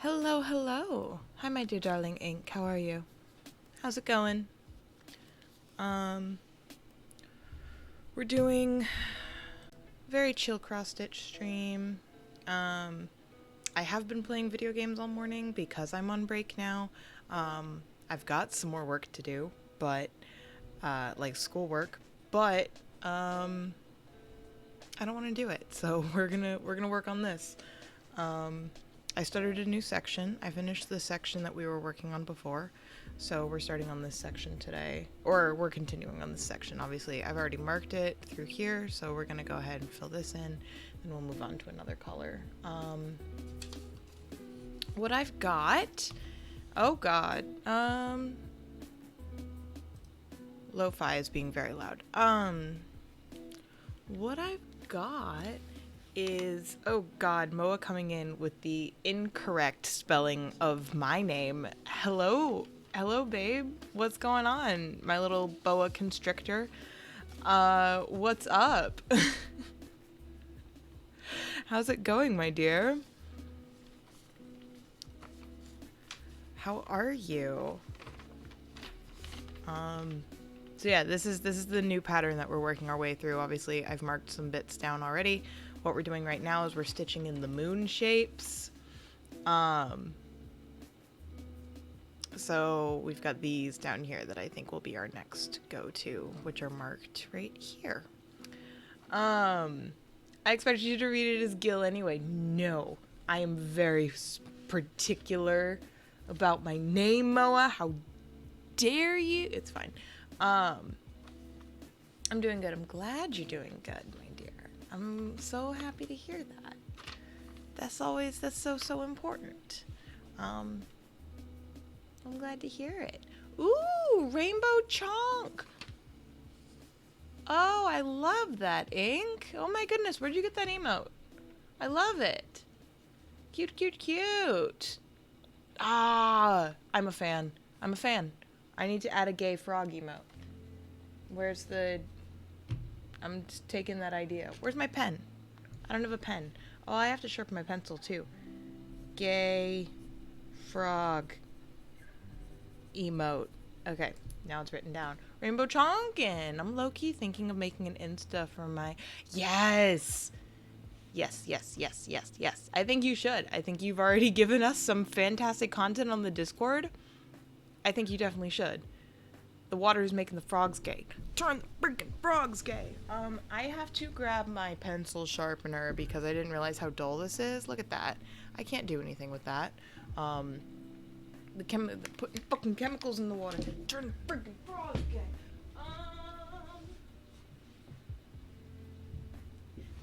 Hello, hello. Hi, my dear darling ink. How are you? How's it going? Um, we're doing very chill cross-stitch stream. I have been playing video games all morning because I'm on break now. I've got some more work to do, but like schoolwork, but I don't want to do it. So we're gonna work on this. I started a new section. I finished the section that we were working on before. So we're starting on this section today. Or we're continuing on this section, obviously. I've already marked it through here, so we're going to go ahead and fill this in, and we'll move on to another color. What I've got... Oh, God. Lo-fi is being very loud. What I've got is, oh God, Moa coming in with the incorrect spelling of my name. Hello, babe. What's going on, my little boa constrictor? What's up? How's it going, my dear? How are you? So yeah, this is the new pattern that we're working our way through. Obviously, I've marked some bits down already. What we're doing right now is we're stitching in the moon shapes. So we've got these down here that I think will be our next go-to, which are marked right here. I expected you to read it as Gil anyway. No, I am very particular about my name, Moa. How dare you? It's fine. I'm doing good. I'm glad you're doing good, my dear. I'm so happy to hear that. That's so important. I'm glad to hear it. Ooh, rainbow chonk. Oh, I love that, Ink. Oh my goodness, where'd you get that emote? I love it. Cute, cute, cute. Ah, I'm a fan. I need to add a gay frog emote. Where's the... I'm just taking that idea. Where's my pen? I don't have a pen. Oh, I have to sharpen my pencil too. Gay frog emote. Okay, now it's written down. Rainbow Chonkin. I'm low-key thinking of making an Insta for my... Yes! Yes. I think you should. I think you've already given us some fantastic content on the Discord. I think you definitely should. The water is making the frogs gay. Turn the freaking frogs gay. I have to grab my pencil sharpener because I didn't realize how dull this is. Look at that. I can't do anything with that. They're putting fucking chemicals in the water. Turn the freaking frogs gay.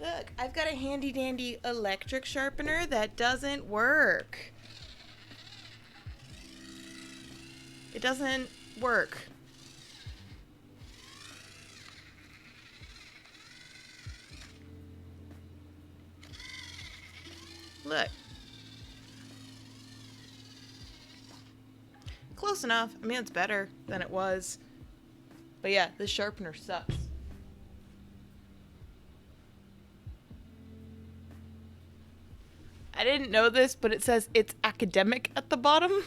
Look, I've got a handy dandy electric sharpener that doesn't work. It doesn't work. Look. Close enough. I mean, it's better than it was. But yeah, this sharpener sucks. I didn't know this, but it says it's academic at the bottom.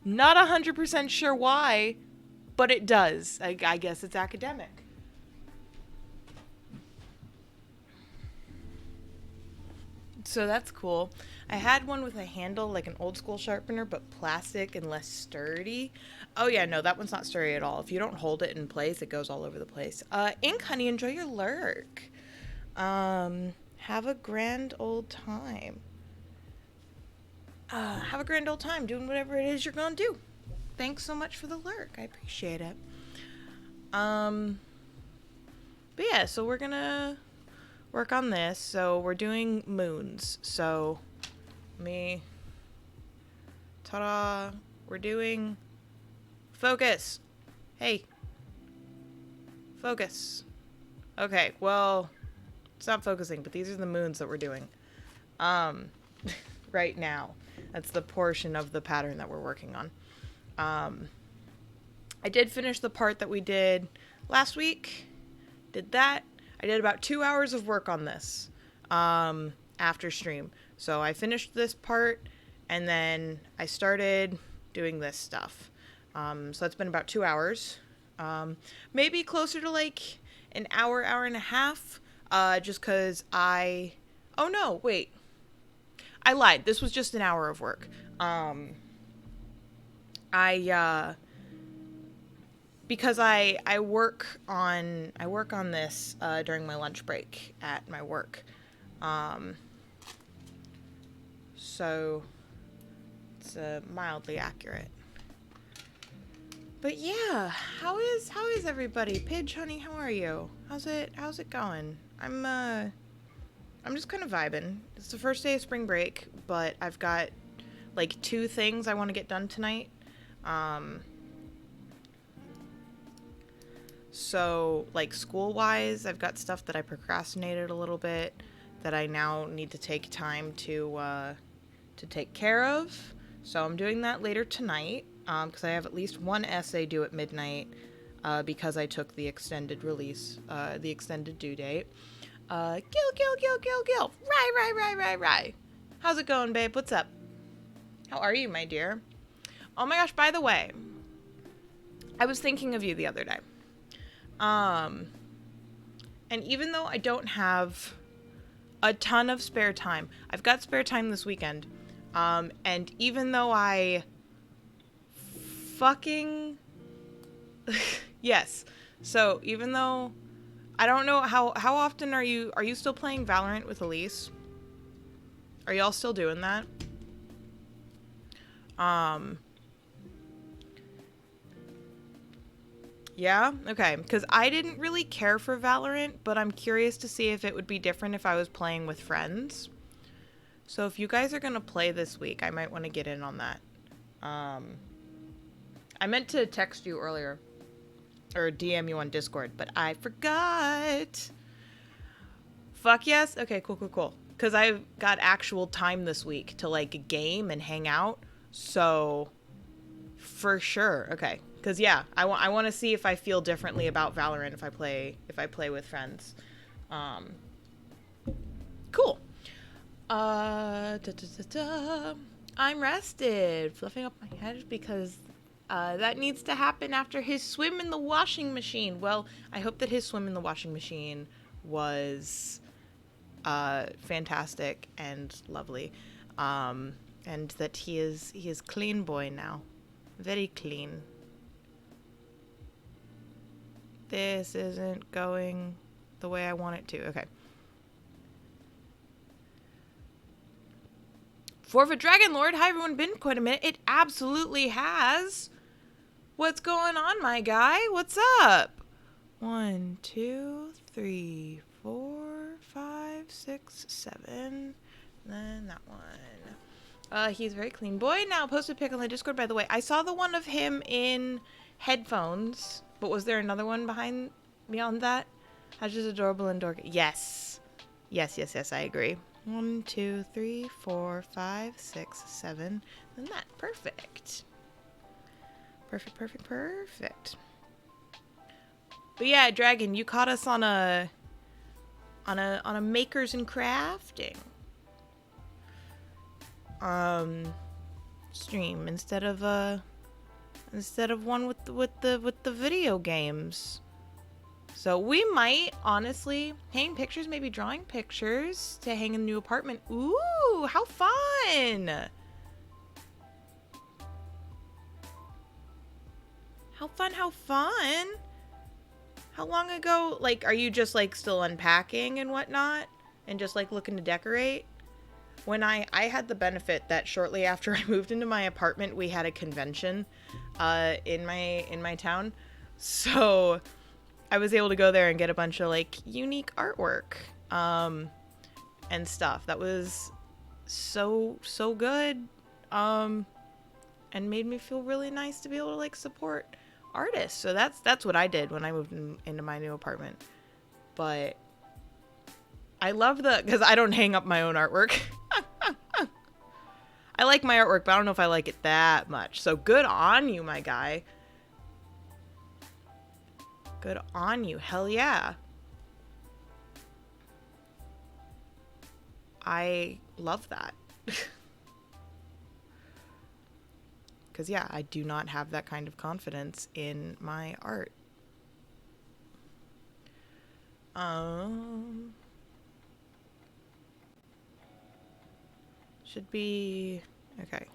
Not 100% sure why, but it does. I guess it's academic. So that's cool. I had one with a handle, like an old school sharpener, but plastic and less sturdy. Oh yeah, no, that one's not sturdy at all. If you don't hold it in place, it goes all over the place. Ink Honey, enjoy your lurk. Have a grand old time. Have a grand old time doing whatever it is you're gonna do. Thanks so much for the lurk. I appreciate it. But yeah, so we're gonna work on this. So we're doing moons. So ta-da, we're doing focus. Hey, focus. Okay, well, it's not focusing, but these are the moons that we're doing right now. That's the portion of the pattern that we're working on. I did finish the part that we did last week. Did that. I did about 2 hours of work on this. after stream. So I finished this part, and then I started doing this stuff. So that's been about 2 hours. Maybe closer to like an hour, hour and a half. Just because oh no, wait. I lied. This was just an hour of work. Because I work on this during my lunch break at my work. So it's mildly accurate. But yeah, how is everybody? Pidge, honey, how are you? How's it going? I'm just kind of vibing. It's the first day of spring break, but I've got like 2 things I want to get done tonight. So like school-wise, I've got stuff that I procrastinated a little bit that I now need to take time to take care of. So I'm doing that later tonight, because I have at least 1 essay due at midnight, because I took the extended release, the extended due date. Gil. Right. How's it going, babe? What's up? How are you, my dear? Oh my gosh, by the way, I was thinking of you the other day. And even though I don't have a ton of spare time, I've got spare time this weekend. And even though I fucking yes. So even though I don't know how often are you still playing Valorant with Elise? Are y'all still doing that? Yeah? Okay. Because I didn't really care for Valorant, but I'm curious to see if it would be different if I was playing with friends. So if you guys are going to play this week, I might want to get in on that. I meant to text you earlier. Or DM you on Discord, but I forgot. Fuck yes? Okay, cool. Because I've got actual time this week to, like, game and hang out. So, for sure. Okay. Because, yeah, I want to see if I feel differently about Valorant if I play with friends. Cool. I'm rested. Fluffing up my head because that needs to happen after his swim in the washing machine. Well, I hope that his swim in the washing machine was fantastic and lovely. And that he is clean boy now. Very clean. This isn't going the way I want it to. Okay. Forfeit Dragon Lord, hi everyone, been quite a minute. It absolutely has. What's going on, my guy? What's up? 1, 2, 3, 4, 5, 6, 7. Then that one. He's very clean boy. Now, posted pic on the Discord, by the way. I saw the one of him in headphones, but was there another one beyond that? That's just adorable and dorky. Yes, I agree. 1, 2, 3, 4, 5, 6, 7. Then that. Perfect. Perfect. But yeah, Dragon, you caught us on a makers and crafting stream instead of one with the video games. So we might honestly hang pictures, maybe drawing pictures to hang in the new apartment. Ooh, how fun! How fun! How long ago, like, are you just, like, still unpacking and whatnot? And just, like, looking to decorate? When I had the benefit that shortly after I moved into my apartment, we had a convention, in my town. So I was able to go there and get a bunch of, like, unique artwork, and stuff. That was so good, and made me feel really nice to be able to, like, support artists. So that's what I did when I moved into my new apartment. But I love because I don't hang up my own artwork. I like my artwork, but I don't know if I like it that much. So good on you, my guy. Good on you. Hell yeah. I love that. Because, yeah, I do not have that kind of confidence in my art. Should be... Okay.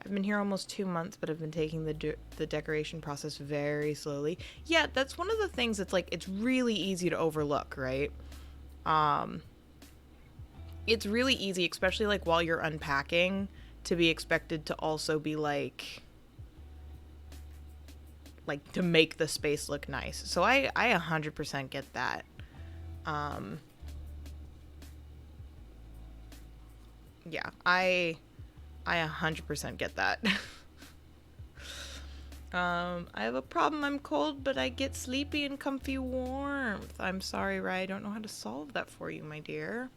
I've been here almost 2 months, but I've been taking the decoration process very slowly. Yeah, that's one of the things that's like, it's really easy to overlook, right? It's really easy, especially like while you're unpacking, to be expected to also be like to make the space look nice. So I 100% get that. Yeah, I 100% get that. I have a problem. I'm cold, but I get sleepy and comfy warmth. I'm sorry, Rai. I don't know how to solve that for you, my dear.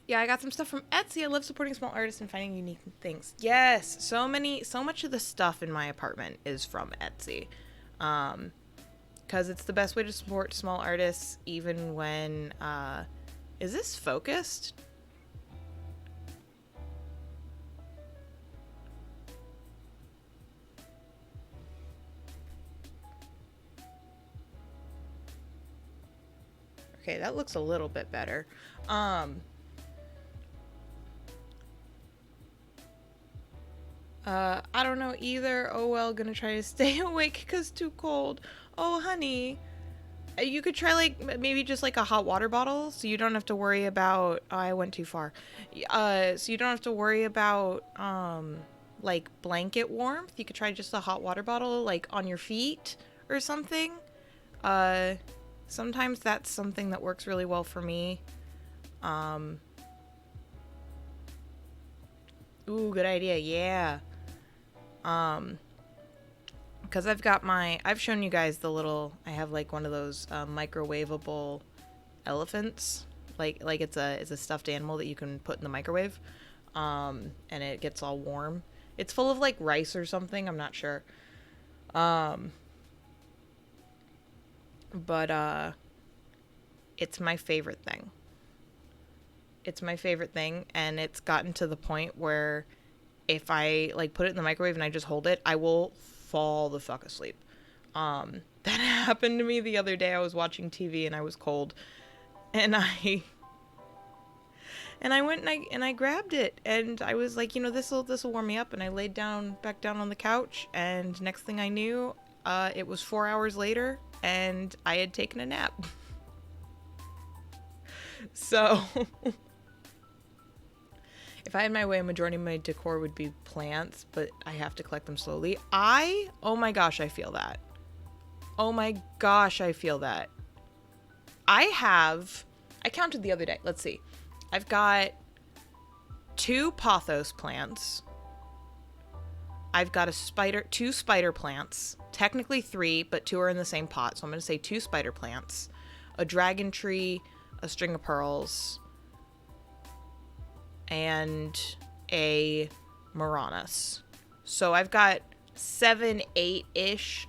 Yeah, I got some stuff from Etsy. I love supporting small artists and finding unique things. Yes, so much of the stuff in my apartment is from Etsy. Because it's the best way to support small artists, even when, is this focused? Okay, that looks a little bit better. I don't know either. Oh well, gonna try to stay awake because too cold. Oh, honey. You could try, like, maybe just, like, a hot water bottle, so you don't have to worry about... Oh, I went too far. So you don't have to worry about, like, blanket warmth. You could try just a hot water bottle, like, on your feet or something. Sometimes that's something that works really well for me. Ooh, good idea, yeah. Because I've shown you guys the little, I have like one of those microwavable elephants. Like it's a stuffed animal that you can put in the microwave. And it gets all warm. It's full of like rice or something, I'm not sure. But it's my favorite thing. It's my favorite thing, and it's gotten to the point where if I like put it in the microwave and I just hold it, I will fall the fuck asleep. That happened to me the other day. I was watching TV and I was cold, and I went and I grabbed it, and I was like, this'll warm me up, and I laid back down on the couch, and next thing I knew, it was 4 hours later, and I had taken a nap. So if I had my way, a majority of my decor would be plants, but I have to collect them slowly. Oh my gosh, I feel that. Oh my gosh, I feel that. I counted the other day. Let's see. I've got 2 pothos plants. I've got 2 spider plants. Technically 3, but 2 are in the same pot. So I'm going to say 2 spider plants, a dragon tree, a string of pearls, and a Maranus. So I've got 7, 8-ish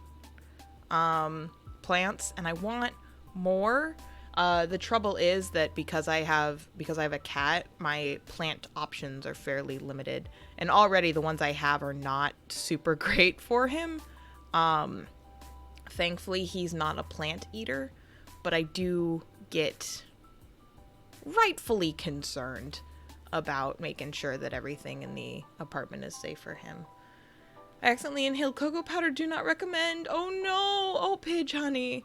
plants, and I want more. The trouble is that because I have a cat, my plant options are fairly limited, and already the ones I have are not super great for him. Thankfully, he's not a plant eater, but I do get rightfully concerned about making sure that everything in the apartment is safe for him. I accidentally inhaled cocoa powder. Do not recommend. Oh no. Oh, Pidge, honey.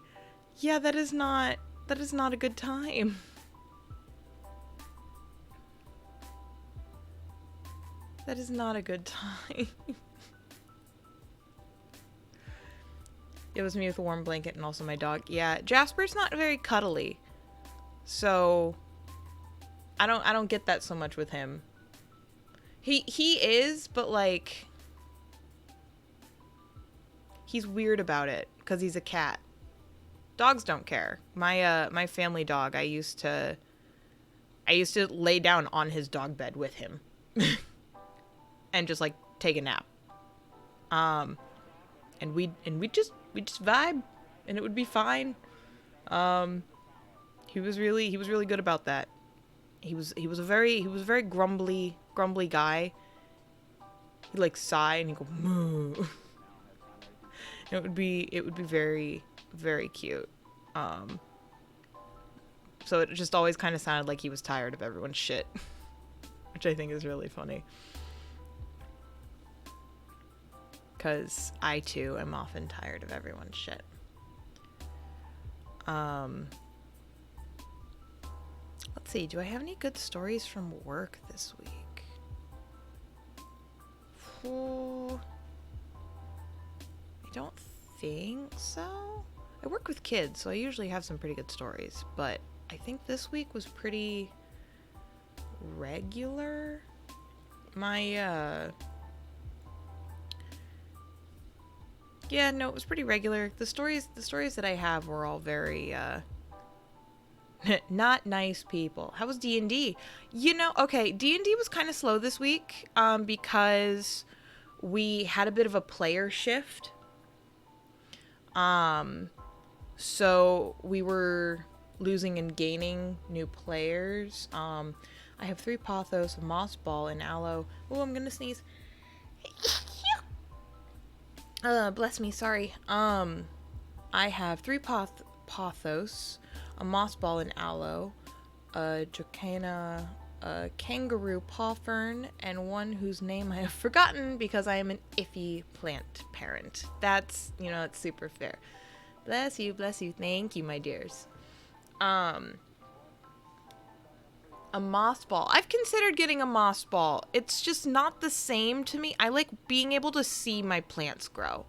Yeah, that is not a good time. That is not a good time. It was me with a warm blanket and also my dog. Yeah, Jasper's not very cuddly. So I don't get that so much with him. He is, but like he's weird about it because he's a cat. Dogs don't care. My family dog, I used to lay down on his dog bed with him and just like take a nap. and we'd just vibe, and it would be fine. He was really good about that. He was a very grumbly guy. He'd like sigh and he'd go moo. It would be very, very cute. So it just always kind of sounded like he was tired of everyone's shit, which I think is really funny. Because I too am often tired of everyone's shit. Let's see, do I have any good stories from work this week? I don't think so. I work with kids, so I usually have some pretty good stories, but I think this week was pretty regular. Yeah, no, it was pretty regular. The stories that I have were all very not nice people. How was D&D? Okay, D&D was kind of slow this week because we had a bit of a player shift. So we were losing and gaining new players. I have 3 Pothos, a Moss Ball, and Aloe. Oh, I'm gonna sneeze. Bless me, sorry. I have 3 Pothos, a Moss Ball, and Aloe, a Dracana, a Kangaroo Paw Fern, and one whose name I have forgotten because I am an iffy plant parent. That's super fair. Bless you. Thank you, my dears. A moss ball. I've considered getting a moss ball. It's just not the same to me. I like being able to see my plants grow.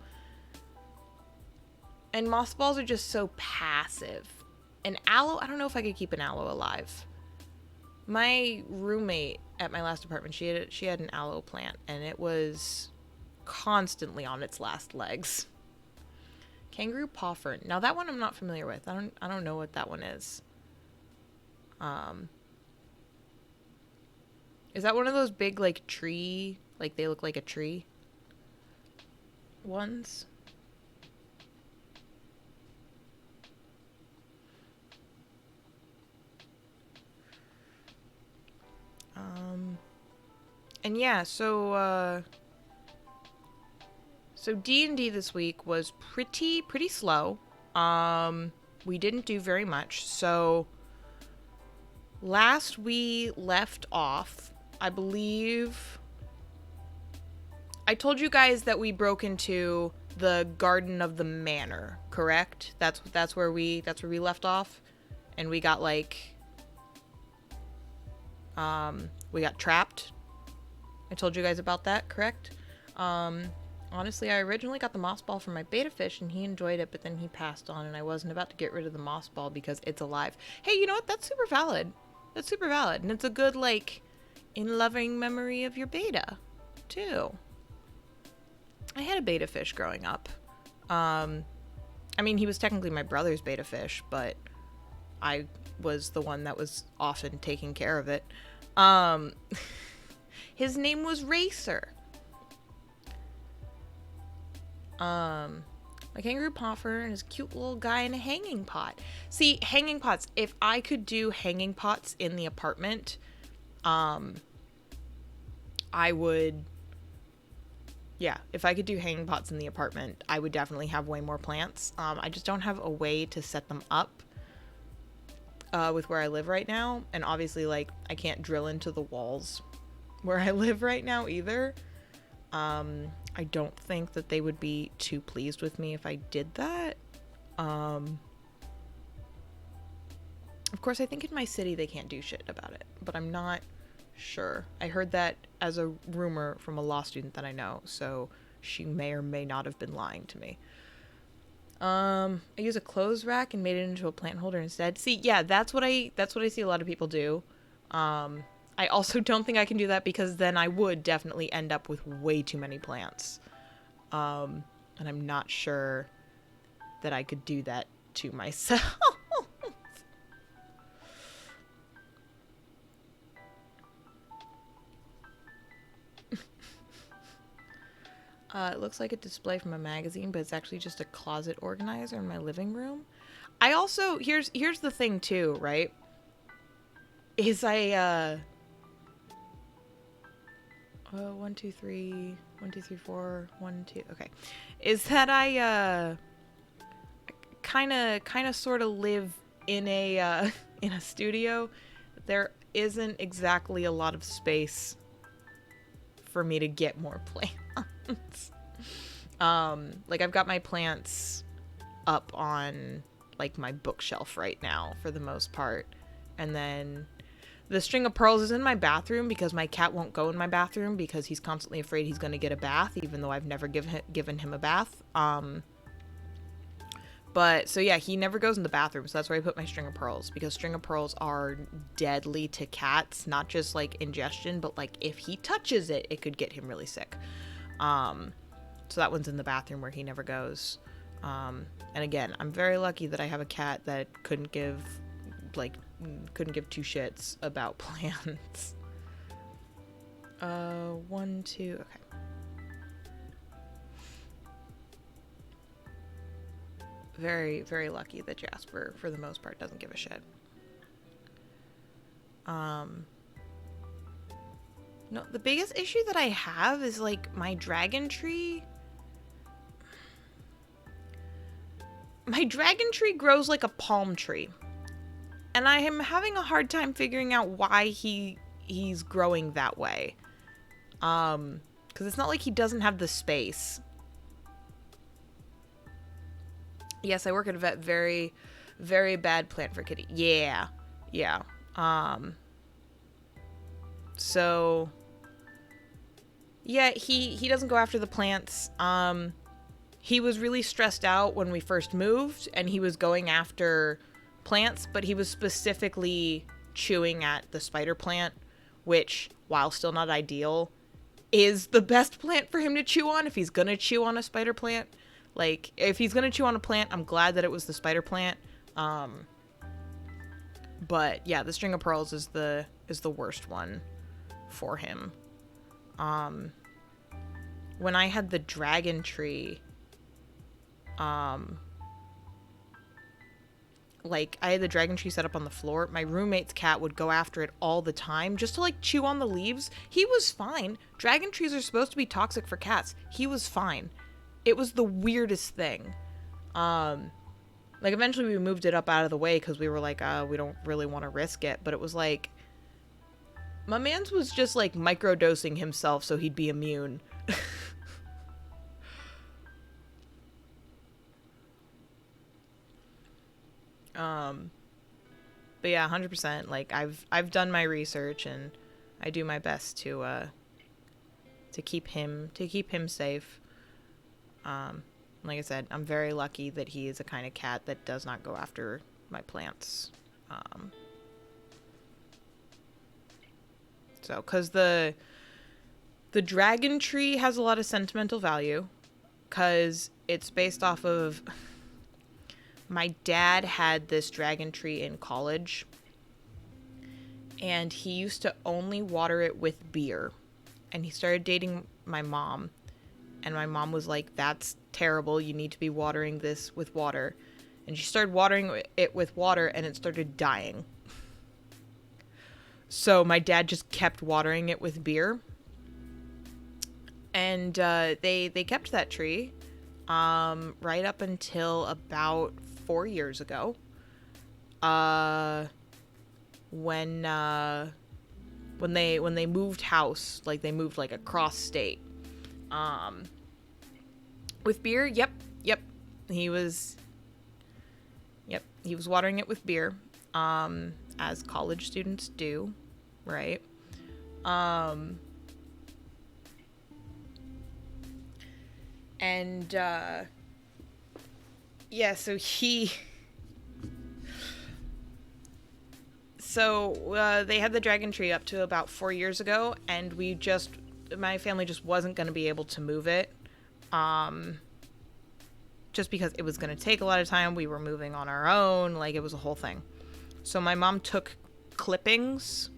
And moss balls are just so passive. An aloe, I don't know if I could keep an aloe alive. My roommate at my last apartment, she had an aloe plant, and it was constantly on its last legs. Kangaroo Paw Fern. Now that one I'm not familiar with. I don't know what that one is. Is that one of those big like tree, like they look like a tree ones? And yeah, so D&D this week was pretty slow. We didn't do very much. So last we left off, I believe I told you guys that we broke into the Garden of the Manor, correct? That's where we left off, and we got we got trapped. I told you guys about that, correct? Honestly, I originally got the moss ball from my beta fish, and he enjoyed it, but then he passed on, and I wasn't about to get rid of the moss ball because it's alive. Hey, you know what? That's super valid. And it's a good, in loving memory of your beta, too. I had a beta fish growing up. I mean, he was technically my brother's beta fish, but I was the one that was often taking care of it. His name was Racer. My kangaroo poffer and his cute little guy in a hanging pot. See, hanging pots. If I could do hanging pots in the apartment, I would. Yeah, if I could do hanging pots in the apartment, I would definitely have way more plants. I just don't have a way to set them up with where I live right now. And obviously, I can't drill into the walls where I live right now either. I don't think that they would be too pleased with me if I did that. Of course, I think in my city they can't do shit about it, but I'm not sure. I heard that as a rumor from a law student that I know, so she may or may not have been lying to me. I use a clothes rack and made it into a plant holder instead. See, yeah, that's what I see a lot of people do. I also don't think I can do that because then I would definitely end up with way too many plants. And I'm not sure that I could do that to myself. It looks like a display from a magazine, but it's actually just a closet organizer in my living room. I also, here's the thing too, right? Is I 1 2 3 1 2 3 4 1 2, okay, is that I kind of sort of live in a in a studio. There isn't exactly a lot of space for me to get more plants. Like I've got my plants up on like my bookshelf right now for the most part, and then the string of pearls is in my bathroom because my cat won't go in my bathroom because he's constantly afraid he's going to get a bath, even though I've never given him a bath. But so yeah, he never goes in the bathroom, so that's where I put my string of pearls, because string of pearls are deadly to cats, not just like ingestion, but like if he touches it, it could get him really sick. So that one's in the bathroom where he never goes. And again, I'm very lucky that I have a cat that couldn't give two shits about plants. 1 2, okay. Very, very lucky that Jasper, for the most part, doesn't give a shit. No, the biggest issue that I have is like my dragon tree. My dragon tree grows like a palm tree, and I am having a hard time figuring out why he's growing that way. Because it's not like he doesn't have the space. Yes, I work at a vet. Very, very bad plant for kitty. Yeah. So yeah, he doesn't go after the plants. He was really stressed out when we first moved, and he was going after plants, but he was specifically chewing at the spider plant, which, while still not ideal, is the best plant for him to chew on if he's gonna chew on a spider plant. Like, if he's gonna chew on a plant, I'm glad that it was the spider plant. But yeah, the string of pearls is the worst one for him. When I had the dragon tree, like, I had the dragon tree set up on the floor. My roommate's cat would go after it all the time just to, like, chew on the leaves. He was fine. Dragon trees are supposed to be toxic for cats. He was fine. It was the weirdest thing. Like, eventually we moved it up out of the way because we were like, we don't really want to risk it. But it was like, my man's was just, like, microdosing himself so he'd be immune. But yeah, 100%. Like, I've done my research, and I do my best to keep him safe. Like I said, I'm very lucky that he is a kind of cat that does not go after my plants. So, because the dragon tree has a lot of sentimental value, because it's based off of... My dad had this dragon tree in college, and he used to only water it with beer. And he started dating my mom, and my mom was like, that's terrible, you need to be watering this with water. And she started watering it with water, and it started dying. So my dad just kept watering it with beer. And they kept that tree right up until about 4 years ago, when they moved house, like they moved like across state, with beer. Yep, he was watering it with beer, as college students do, right? And yeah, so they had the dragon tree up to about 4 years ago, and my family just wasn't going to be able to move it, just because it was going to take a lot of time. We were moving on our own, like, it was a whole thing. So my mom took clippings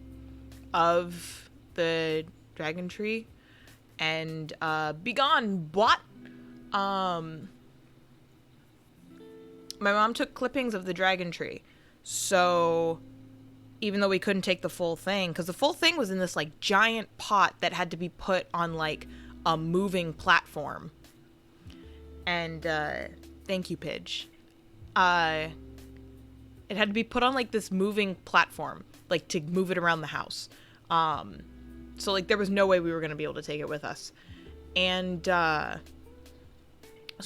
of the dragon tree And be gone, what? My mom took clippings of the dragon tree. So even though we couldn't take the full thing, because the full thing was in this like giant pot that had to be put on like a moving platform. And thank you, Pidge. It had to be put on like this moving platform, like to move it around the house. So like there was no way we were going to be able to take it with us. And so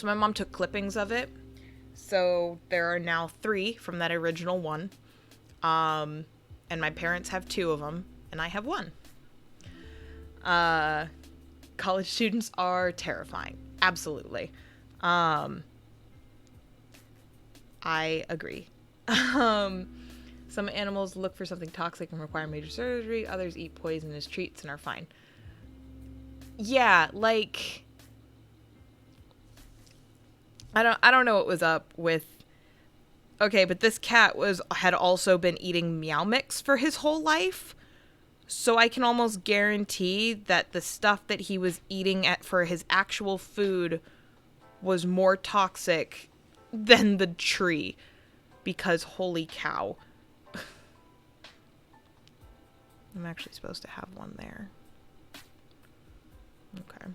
my mom took clippings of it. So there are now 3 from that original one. And my parents have 2 of them, and I have 1. College students are terrifying. Absolutely. I agree. Some animals look for something toxic and require major surgery. Others eat poisonous treats and are fine. Yeah, like I don't know what was up with. Okay, but this cat had also been eating Meow Mix for his whole life. So I can almost guarantee that the stuff that he was eating for his actual food was more toxic than the tree. Because holy cow. I'm actually supposed to have one there. Okay.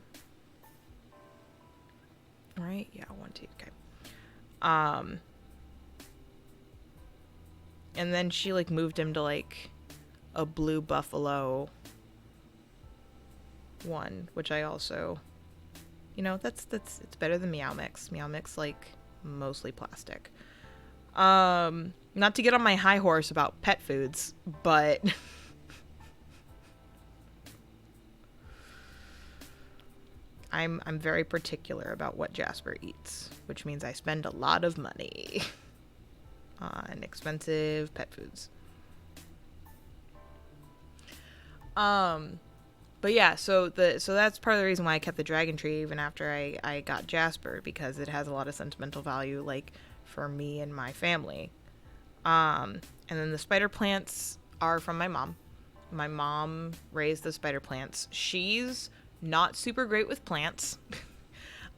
Right? Yeah, 1, 2. Okay. And then she like moved him to like a blue buffalo one, which I also, that's it's better than Meow Mix. Meow Mix like mostly plastic. Not to get on my high horse about pet foods, but I'm very particular about what Jasper eats, which means I spend a lot of money on expensive pet foods. But yeah, so that's part of the reason why I kept the dragon tree even after I got Jasper, because it has a lot of sentimental value, like for me and my family. And then the spider plants are from my mom. My mom raised the spider plants. She's not super great with plants.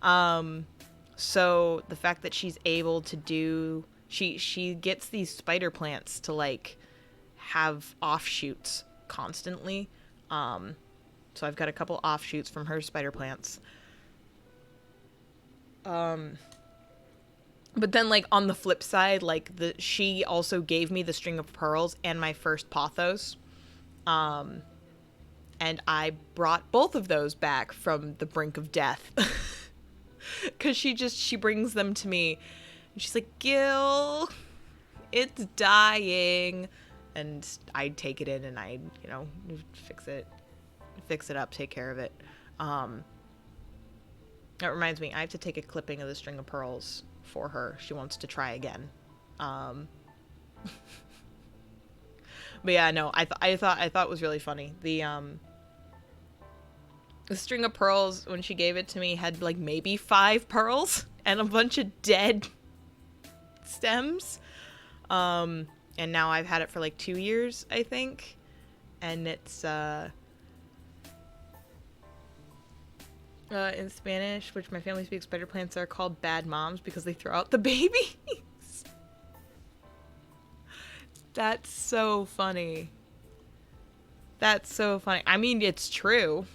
So the fact that she's able to do, she gets these spider plants to like have offshoots constantly. So I've got a couple offshoots from her spider plants. But then like on the flip side, like she also gave me the string of pearls and my first pothos. And I brought both of those back from the brink of death. Cause she brings them to me and she's like, Gil, it's dying. And I'd take it in and I'd, fix it up, take care of it. That reminds me, I have to take a clipping of the string of pearls for her. She wants to try again. But yeah, no, I thought it was really funny. The string of pearls, when she gave it to me, had like maybe 5 pearls and a bunch of dead stems. And now I've had it for like 2 years, I think. And it's in Spanish, which my family speaks, spider plants are called bad moms because they throw out the babies. That's so funny. That's so funny. I mean, it's true.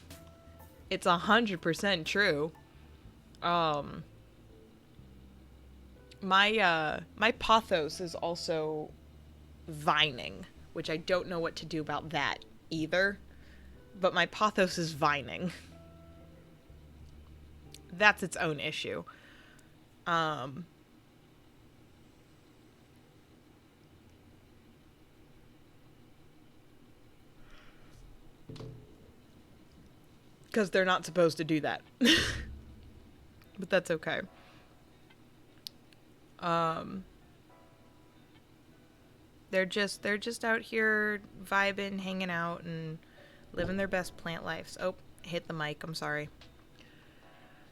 It's 100% true. My pothos is also vining, which I don't know what to do about that either. But my pothos is vining. That's its own issue. Because they're not supposed to do that. But that's okay. They're just out here vibing, hanging out, and living their best plant lives. Oh, hit the mic. I'm sorry.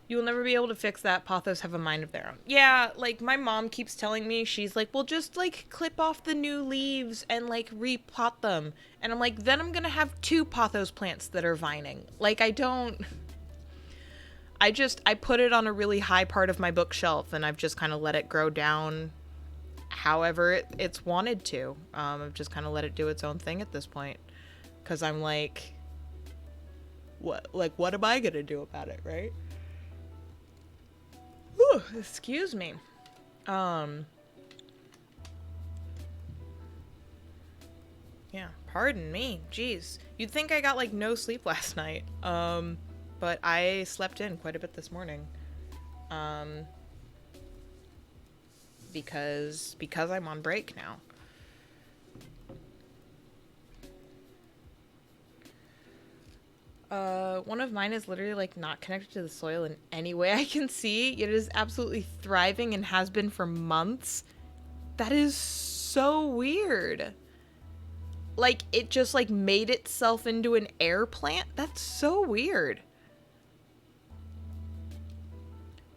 You will never be able to fix that. Pothos have a mind of their own. Yeah, like, my mom keeps telling me, she's like, well, just, like, clip off the new leaves and, like, repot them. And I'm like, then I'm gonna have 2 pothos plants that are vining. Like, I don't... I put it on a really high part of my bookshelf, and I've just kind of let it grow down however it's wanted to. I've just kind of let it do its own thing at this point, because I'm like, what am I gonna do about it, right? Whew, excuse me. Yeah, pardon me. Jeez. You'd think I got like no sleep last night. But I slept in quite a bit this morning. Because I'm on break now. One of mine is literally like not connected to the soil in any way I can see. It is absolutely thriving and has been for months. That is so weird. Like, it just like made itself into an air plant? That's so weird.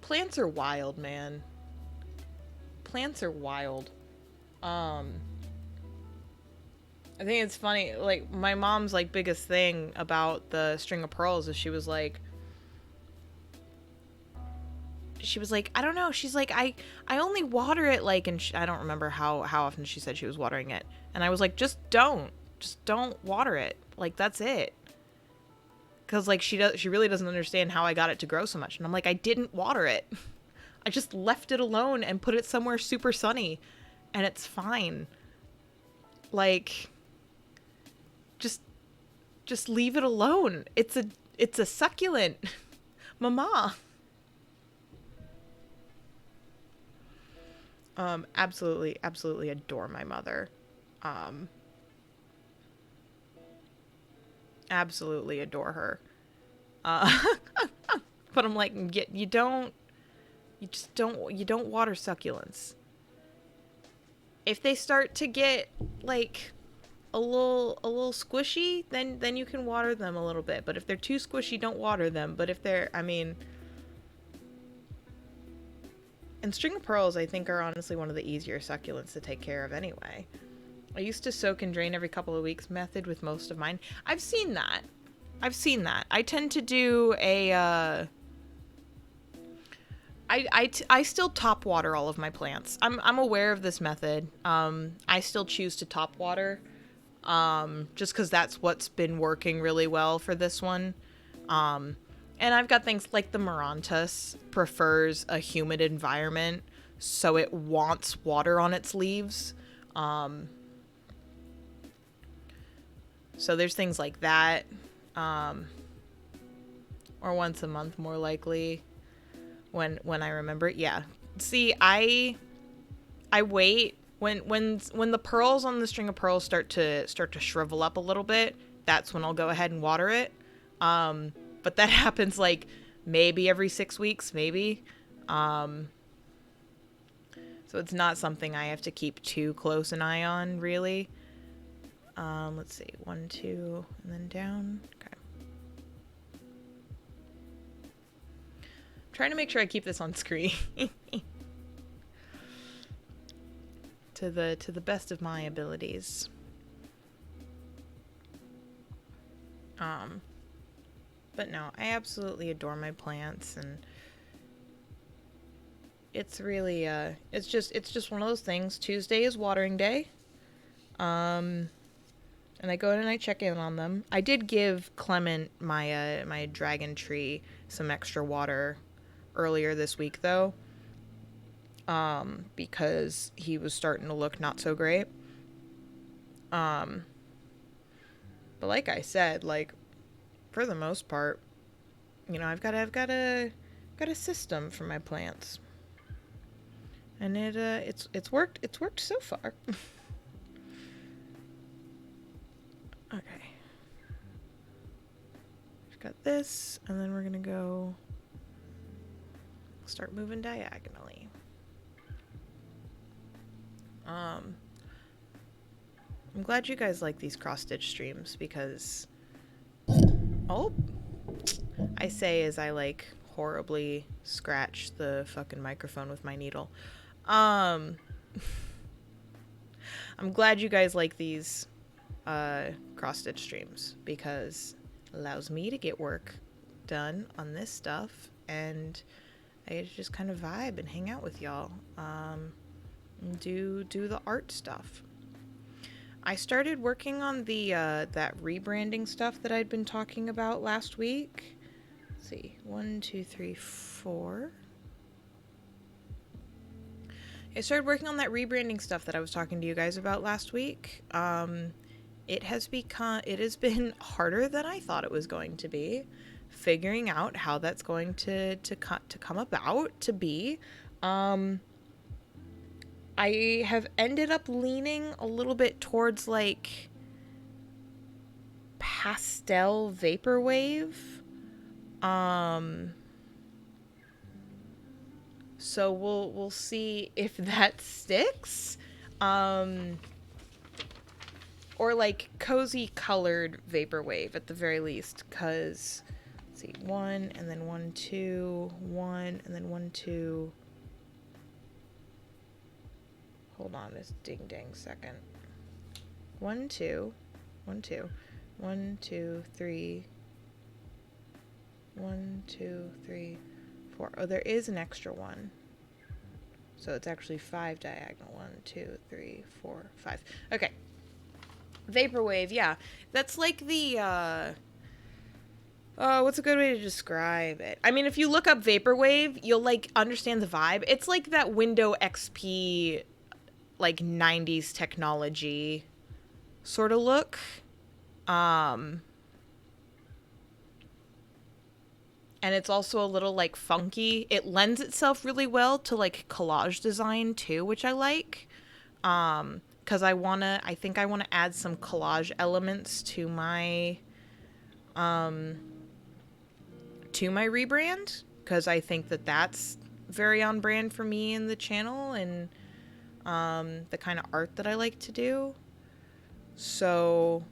Plants are wild, man. Plants are wild. I think it's funny, like, my mom's, like, biggest thing about the string of pearls is she was like, I don't know, she's like, I only water it, like, and I don't remember how often she said she was watering it. And I was like, just don't water it. Like, that's it. Because, like, she really doesn't understand how I got it to grow so much. And I'm like, I didn't water it. I just left it alone and put it somewhere super sunny. And it's fine. Like, just leave it alone. It's a succulent. Mama. Absolutely adore my mother. Absolutely adore her. But I'm like, you don't water succulents. If they start to get like a little squishy, then you can water them a little bit. But if they're too squishy, don't water them. But if they're, and string of pearls, I think, are honestly one of the easier succulents to take care of anyway. I used to soak and drain every couple of weeks method with most of mine. I've seen that. I tend to do a, I still top water all of my plants. I'm aware of this method. I still choose to top water, just because that's what's been working really well for this one. And I've got things like the Marantas prefers a humid environment, so it wants water on its leaves. So there's things like that, or once a month more likely, when I remember it. Yeah. See, I wait when the pearls on the string of pearls start to shrivel up a little bit. That's when I'll go ahead and water it. But that happens like maybe every 6 weeks, maybe. So it's not something I have to keep too close an eye on, really. Let's see, 1, 2, and then down. Okay. I'm trying to make sure I keep this on screen. to the best of my abilities. But no, I absolutely adore my plants, and it's really it's just one of those things. Tuesday is watering day. And I go in and I check in on them. I did give Clement, my dragon tree, some extra water earlier this week, though. Because he was starting to look not so great. But like I said, like, for the most part, you know, I've got a system for my plants. And it's worked so far. Okay. We've got this, and then we're gonna go start moving diagonally. I'm glad you guys like these cross-stitch streams, because I say as I like horribly scratch the fucking microphone with my needle. I'm glad you guys like these cross-stitch streams, because it allows me to get work done on this stuff and I get to just kind of vibe and hang out with y'all, and do the art stuff. I started working on the that rebranding stuff that I'd been talking about last week. Let's see, 1, 2, 3, 4. I started working on that rebranding stuff that I was talking to you guys about last week. It has been harder than I thought it was going to be, figuring out how that's going to come about to be. I have ended up leaning a little bit towards like pastel vaporwave. So we'll see if that sticks. Or like cozy colored vaporwave at the very least, cuz let's see, 1 and then 1 2 1 and then 1 2. Hold on this ding dang second. 1 2 1 2 1 2 3 1 2 3 4. Oh, there is an extra one. So it's actually 5 diagonal. 1 2 3 4 5. Okay. Vaporwave, yeah. That's like the, what's a good way to describe it? I mean, if you look up Vaporwave, you'll, like, understand the vibe. It's like that Windows XP, like, 90s technology sort of look. And it's also a little, like, funky. It lends itself really well to, like, collage design, too, which I like. Because I think I want to add some collage elements to my rebrand, because I think that that's very on brand for me in the channel and the kind of art that I like to do. So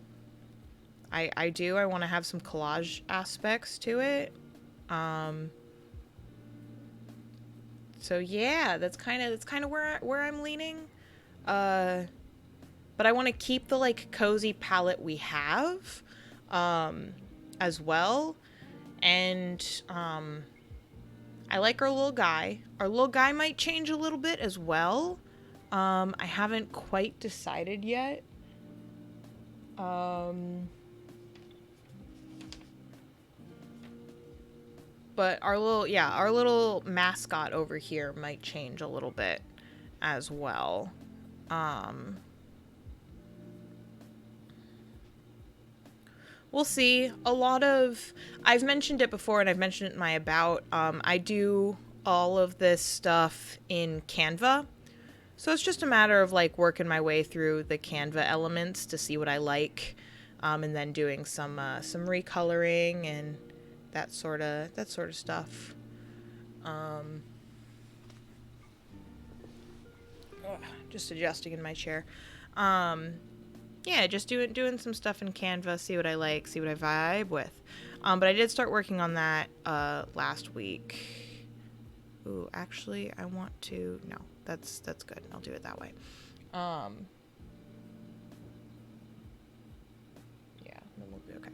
I want to have some collage aspects to it. So yeah, that's kind of where I'm leaning. But I want to keep the, like, cozy palette we have, as well. And, I like our little guy. Our little guy might change a little bit as well. I haven't quite decided yet. But our little mascot over here might change a little bit as well. We'll see. I've mentioned it before, and I've mentioned it in my about. I do all of this stuff in Canva. So it's just a matter of, like, working my way through the Canva elements to see what I like, and then doing some recoloring and that sort of stuff. Just adjusting in my chair. Yeah, just doing some stuff in Canva, see what I like, see what I vibe with. But I did start working on that last week. Ooh, actually, I want to... No, that's good. I'll do it that way. Yeah, then we'll be okay.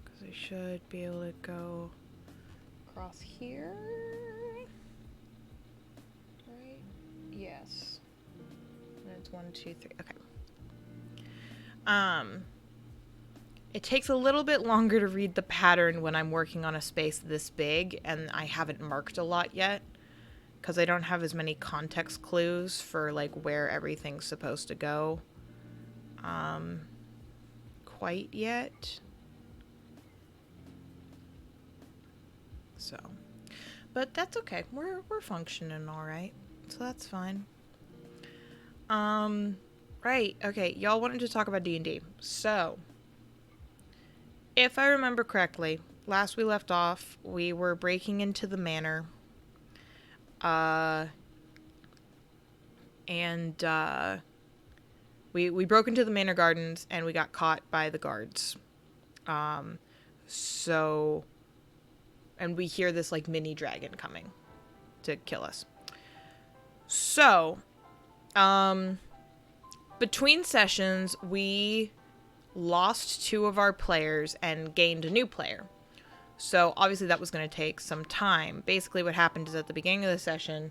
Because I should be able to go across here. Right? Yes. And it's 1, 2, 3. Okay. It takes a little bit longer to read the pattern when I'm working on a space this big and I haven't marked a lot yet, because I don't have as many context clues for, like, where everything's supposed to go quite yet. So, but that's okay. We're functioning all right, so that's fine. Right. Okay, y'all wanted to talk about D&D. So, if I remember correctly, last we left off, we were breaking into the manor. We broke into the manor gardens and we got caught by the guards. And we hear this, like, mini dragon coming to kill us. So, between sessions, we lost 2 of our players and gained a new player. So obviously that was going to take some time. Basically what happened is at the beginning of the session,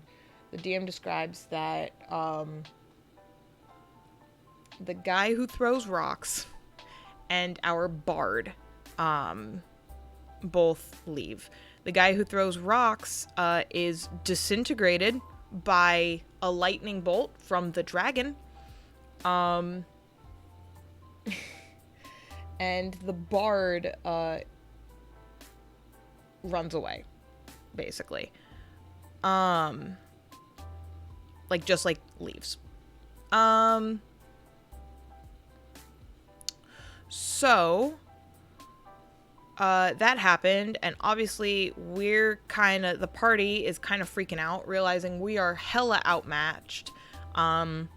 the DM describes that the guy who throws rocks and our bard both leave. The guy who throws rocks is disintegrated by a lightning bolt from the dragon. And the bard runs away, basically. Just leaves. So that happened, and obviously the party is kind of freaking out, realizing we are hella outmatched. And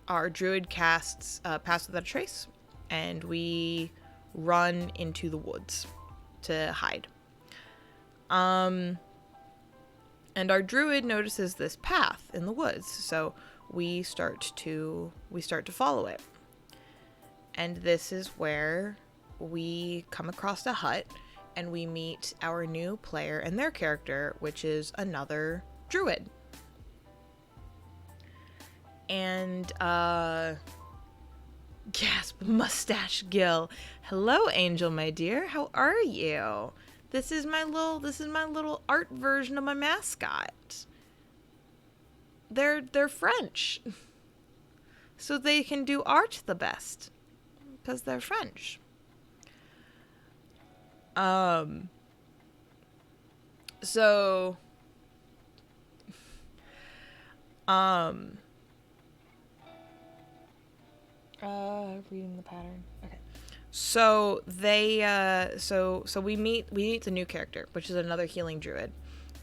our druid casts Pass Without a Trace, and we run into the woods to hide. And our druid notices this path in the woods, so we start to follow it. And this is where we come across a hut, and we meet our new player and their character, which is another druid. And, gasp, Mustache Gill. Hello, Angel, my dear. How are you? This is my little art version of my mascot. They're French. So they can do art the best. Because they're French. Reading the pattern. Okay. So they, so we meet the new character, which is another healing druid.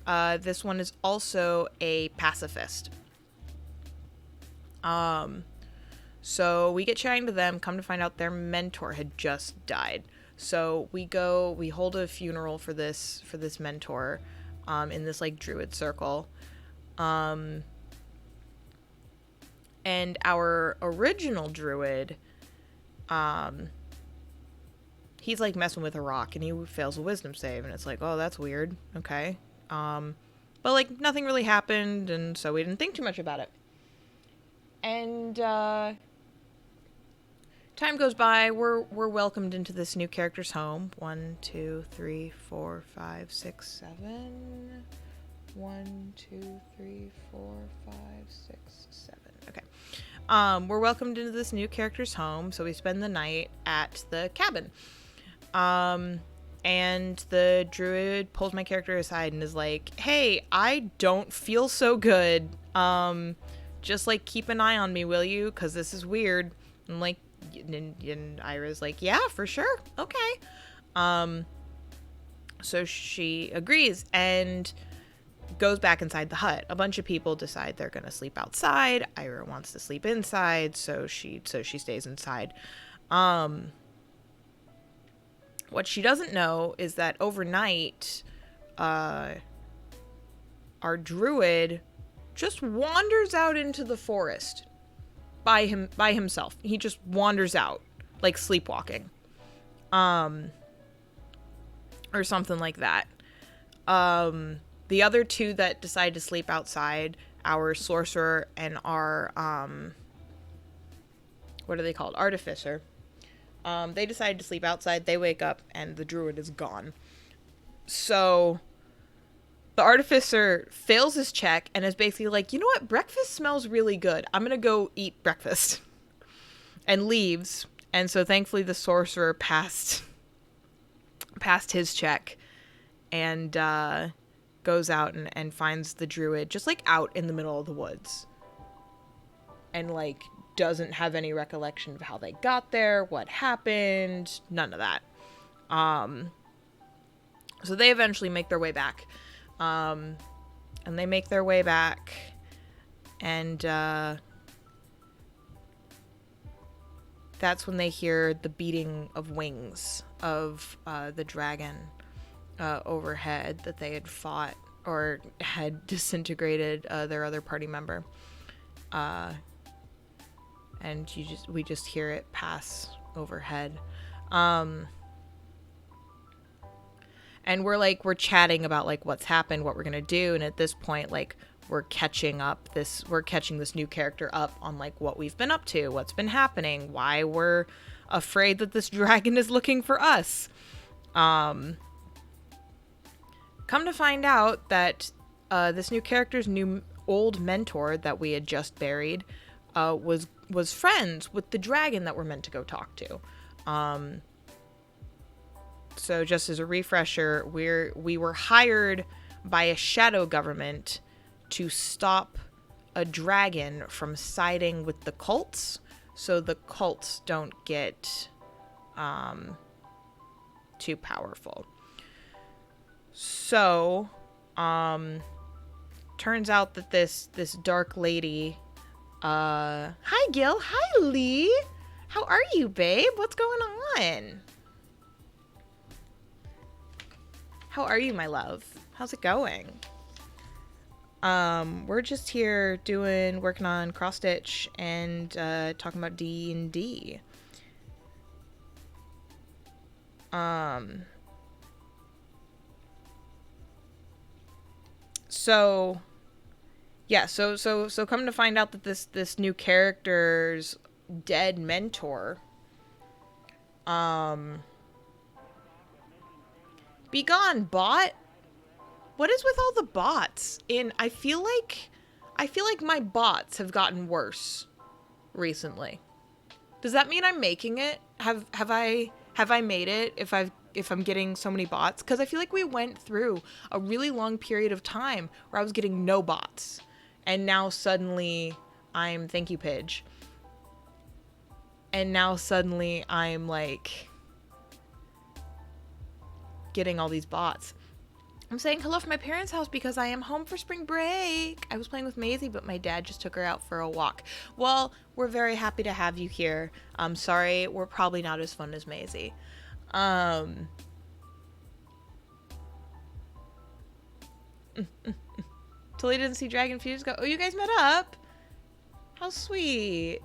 This one is also a pacifist. So we get chatting to them, come to find out their mentor had just died. So we hold a funeral for this mentor, in this druid circle. And our original druid, he's messing with a rock, and he fails a wisdom save, and it's oh, that's weird. Okay. But nothing really happened, and so we didn't think too much about it. And time goes by. We're welcomed into this new character's home. 1, 2, 3, 4, 5, 6, 7. 1, 2, 3, 4, 5, 6, 7. Okay. We're welcomed into this new character's home, so we spend the night at the cabin. And the druid pulls my character aside and is like, "Hey, I don't feel so good. Just keep an eye on me, will you? 'Cause this is weird." And and Ira's like, "Yeah, for sure. Okay." So she agrees and goes back inside the hut. A bunch of people decide they're gonna sleep outside. Ira wants to sleep inside, so she stays inside. What she doesn't know is that overnight, our druid just wanders out into the forest by himself. He just wanders out, sleepwalking, or something like that. The other 2 that decide to sleep outside, our sorcerer and our what are they called? Artificer. They decide to sleep outside. They wake up and the druid is gone. So the artificer fails his check and is basically you know what? Breakfast smells really good. I'm going to go eat breakfast. And leaves. And so thankfully the sorcerer passed his check and goes out and finds the druid just out in the middle of the woods. And doesn't have any recollection of how they got there, what happened, none of that. So they eventually make their way back. And they make their way back, and that's when they hear the beating of wings of the dragon overhead that they had fought or had disintegrated their other party member. And we just hear it pass overhead. And we're chatting about like what's happened, what we're gonna do, and at this point, like we're catching this new character up on like what we've been up to, what's been happening, why we're afraid that this dragon is looking for us. Come to find out that this new character's old mentor that we had just buried was friends with the dragon that we're meant to go talk to. So just as a refresher, we were hired by a shadow government to stop a dragon from siding with the cults, so the cults don't get too powerful. So, turns out that this dark lady, hi Gil, hi Lee, how are you, babe? What's going on? How are you, my love? How's it going? We're just here working on cross stitch and talking about D&D. So yeah, so come to find out that this new character's dead mentor, be gone, bot. What is with all the bots? I feel like my bots have gotten worse recently. Does that mean I'm making it? Have I made it if I'm getting so many bots? Because I feel like we went through a really long period of time where I was getting no bots. And now suddenly thank you, Pidge. And now suddenly I'm like getting all these bots. I'm saying hello from my parents' house because I am home for spring break. I was playing with Maisie, but my dad just took her out for a walk. Well, we're very happy to have you here. I'm sorry, we're probably not as fun as Maisie. Totally didn't see Dragon Fuse go. Oh, you guys met up? How sweet.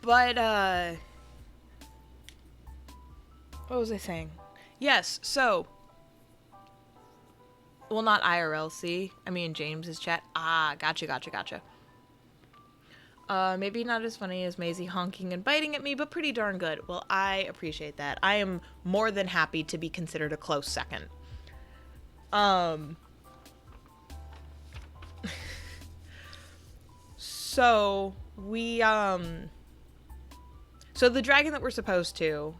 But, what was I saying? Yes, so. Well, not IRLC. I mean, James's chat. Ah, gotcha. Maybe not as funny as Maisie honking and biting at me, but pretty darn good. Well, I appreciate that. I am more than happy to be considered a close second. So, so the dragon that we're supposed to,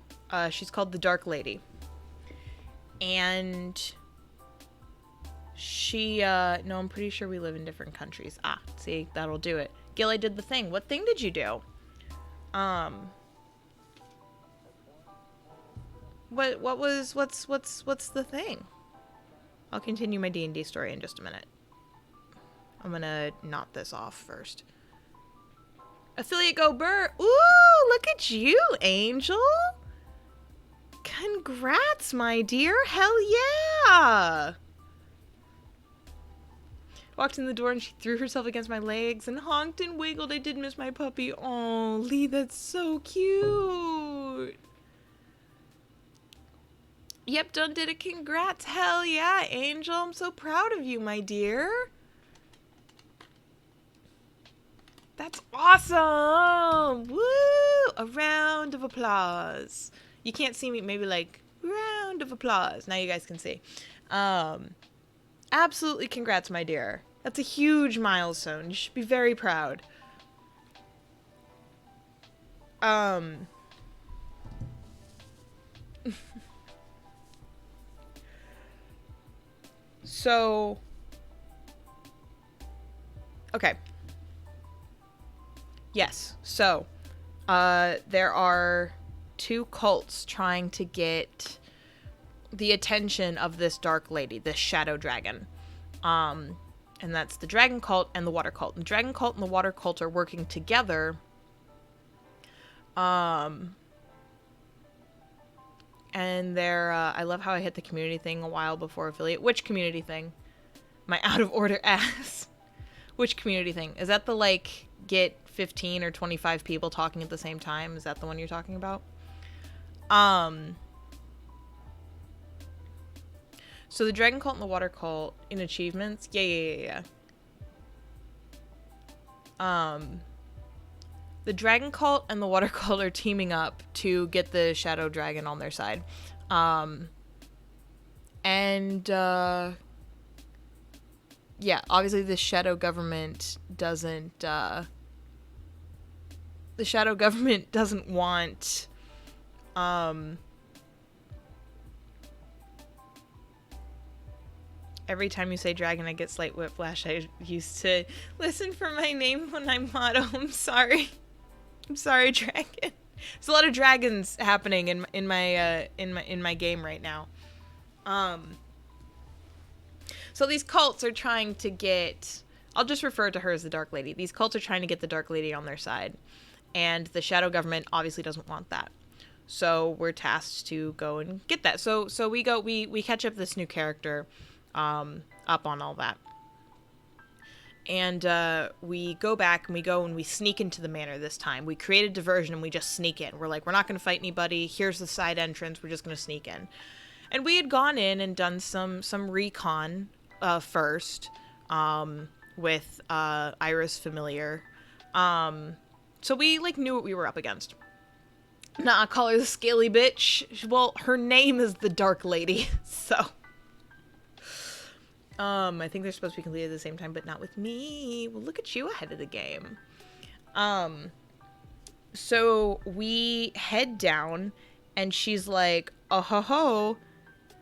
she's called the Dark Lady. And she, no, I'm pretty sure we live in different countries. Ah, see, that'll do it. Gil, I did the thing. What thing did you do? What's the thing? I'll continue my D&D story in just a minute. I'm gonna knot this off first. Affiliate go Burr. Ooh, look at you, Angel. Congrats, my dear. Hell yeah. Walked in the door and she threw herself against my legs and honked and wiggled. I did miss my puppy. Oh, Lee, that's so cute. Yep, done did it. Congrats. Hell yeah, Angel. I'm so proud of you, my dear. That's awesome. Woo! A round of applause. You can't see me. Maybe like, round of applause. Now you guys can see. Absolutely congrats, my dear. That's a huge milestone. You should be very proud. So, okay. Yes. So, there are two cults trying to get the attention of this dark lady, this shadow dragon. And that's the dragon cult and the water cult. And the dragon cult and the water cult are working together. And they're, I love how I hit the community thing a while before affiliate. Which community thing? My out of order ass. Which community thing? Is that the, like, get 15 or 25 people talking at the same time? Is that the one you're talking about? So the Dragon Cult and the Water Cult in achievements. Yeah. The Dragon Cult and the Water Cult are teaming up to get the Shadow Dragon on their side. Yeah, obviously the Shadow Government doesn't, want, every time you say dragon, I get slight whiplash. I used to listen for my name when I'm Motto. I'm sorry. I'm sorry, dragon. There's a lot of dragons happening in my game right now. So these cults are trying to get, I'll just refer to her as the Dark Lady. These cults are trying to get the Dark Lady on their side. And the Shadow Government obviously doesn't want that. So we're tasked to go and get that. So we catch up this new character, up on all that. And we go back and we sneak into the manor this time. We create a diversion and we just sneak in. We're like, we're not going to fight anybody. Here's the side entrance. We're just going to sneak in. And we had gone in and done some recon first with Iris Familiar. So we like knew what we were up against. Nah, call her the scaly bitch. Well, her name is the Dark Lady, so. I think they're supposed to be completed at the same time, but not with me. Well, look at you ahead of the game. So we head down, and she's like, oh ho ho,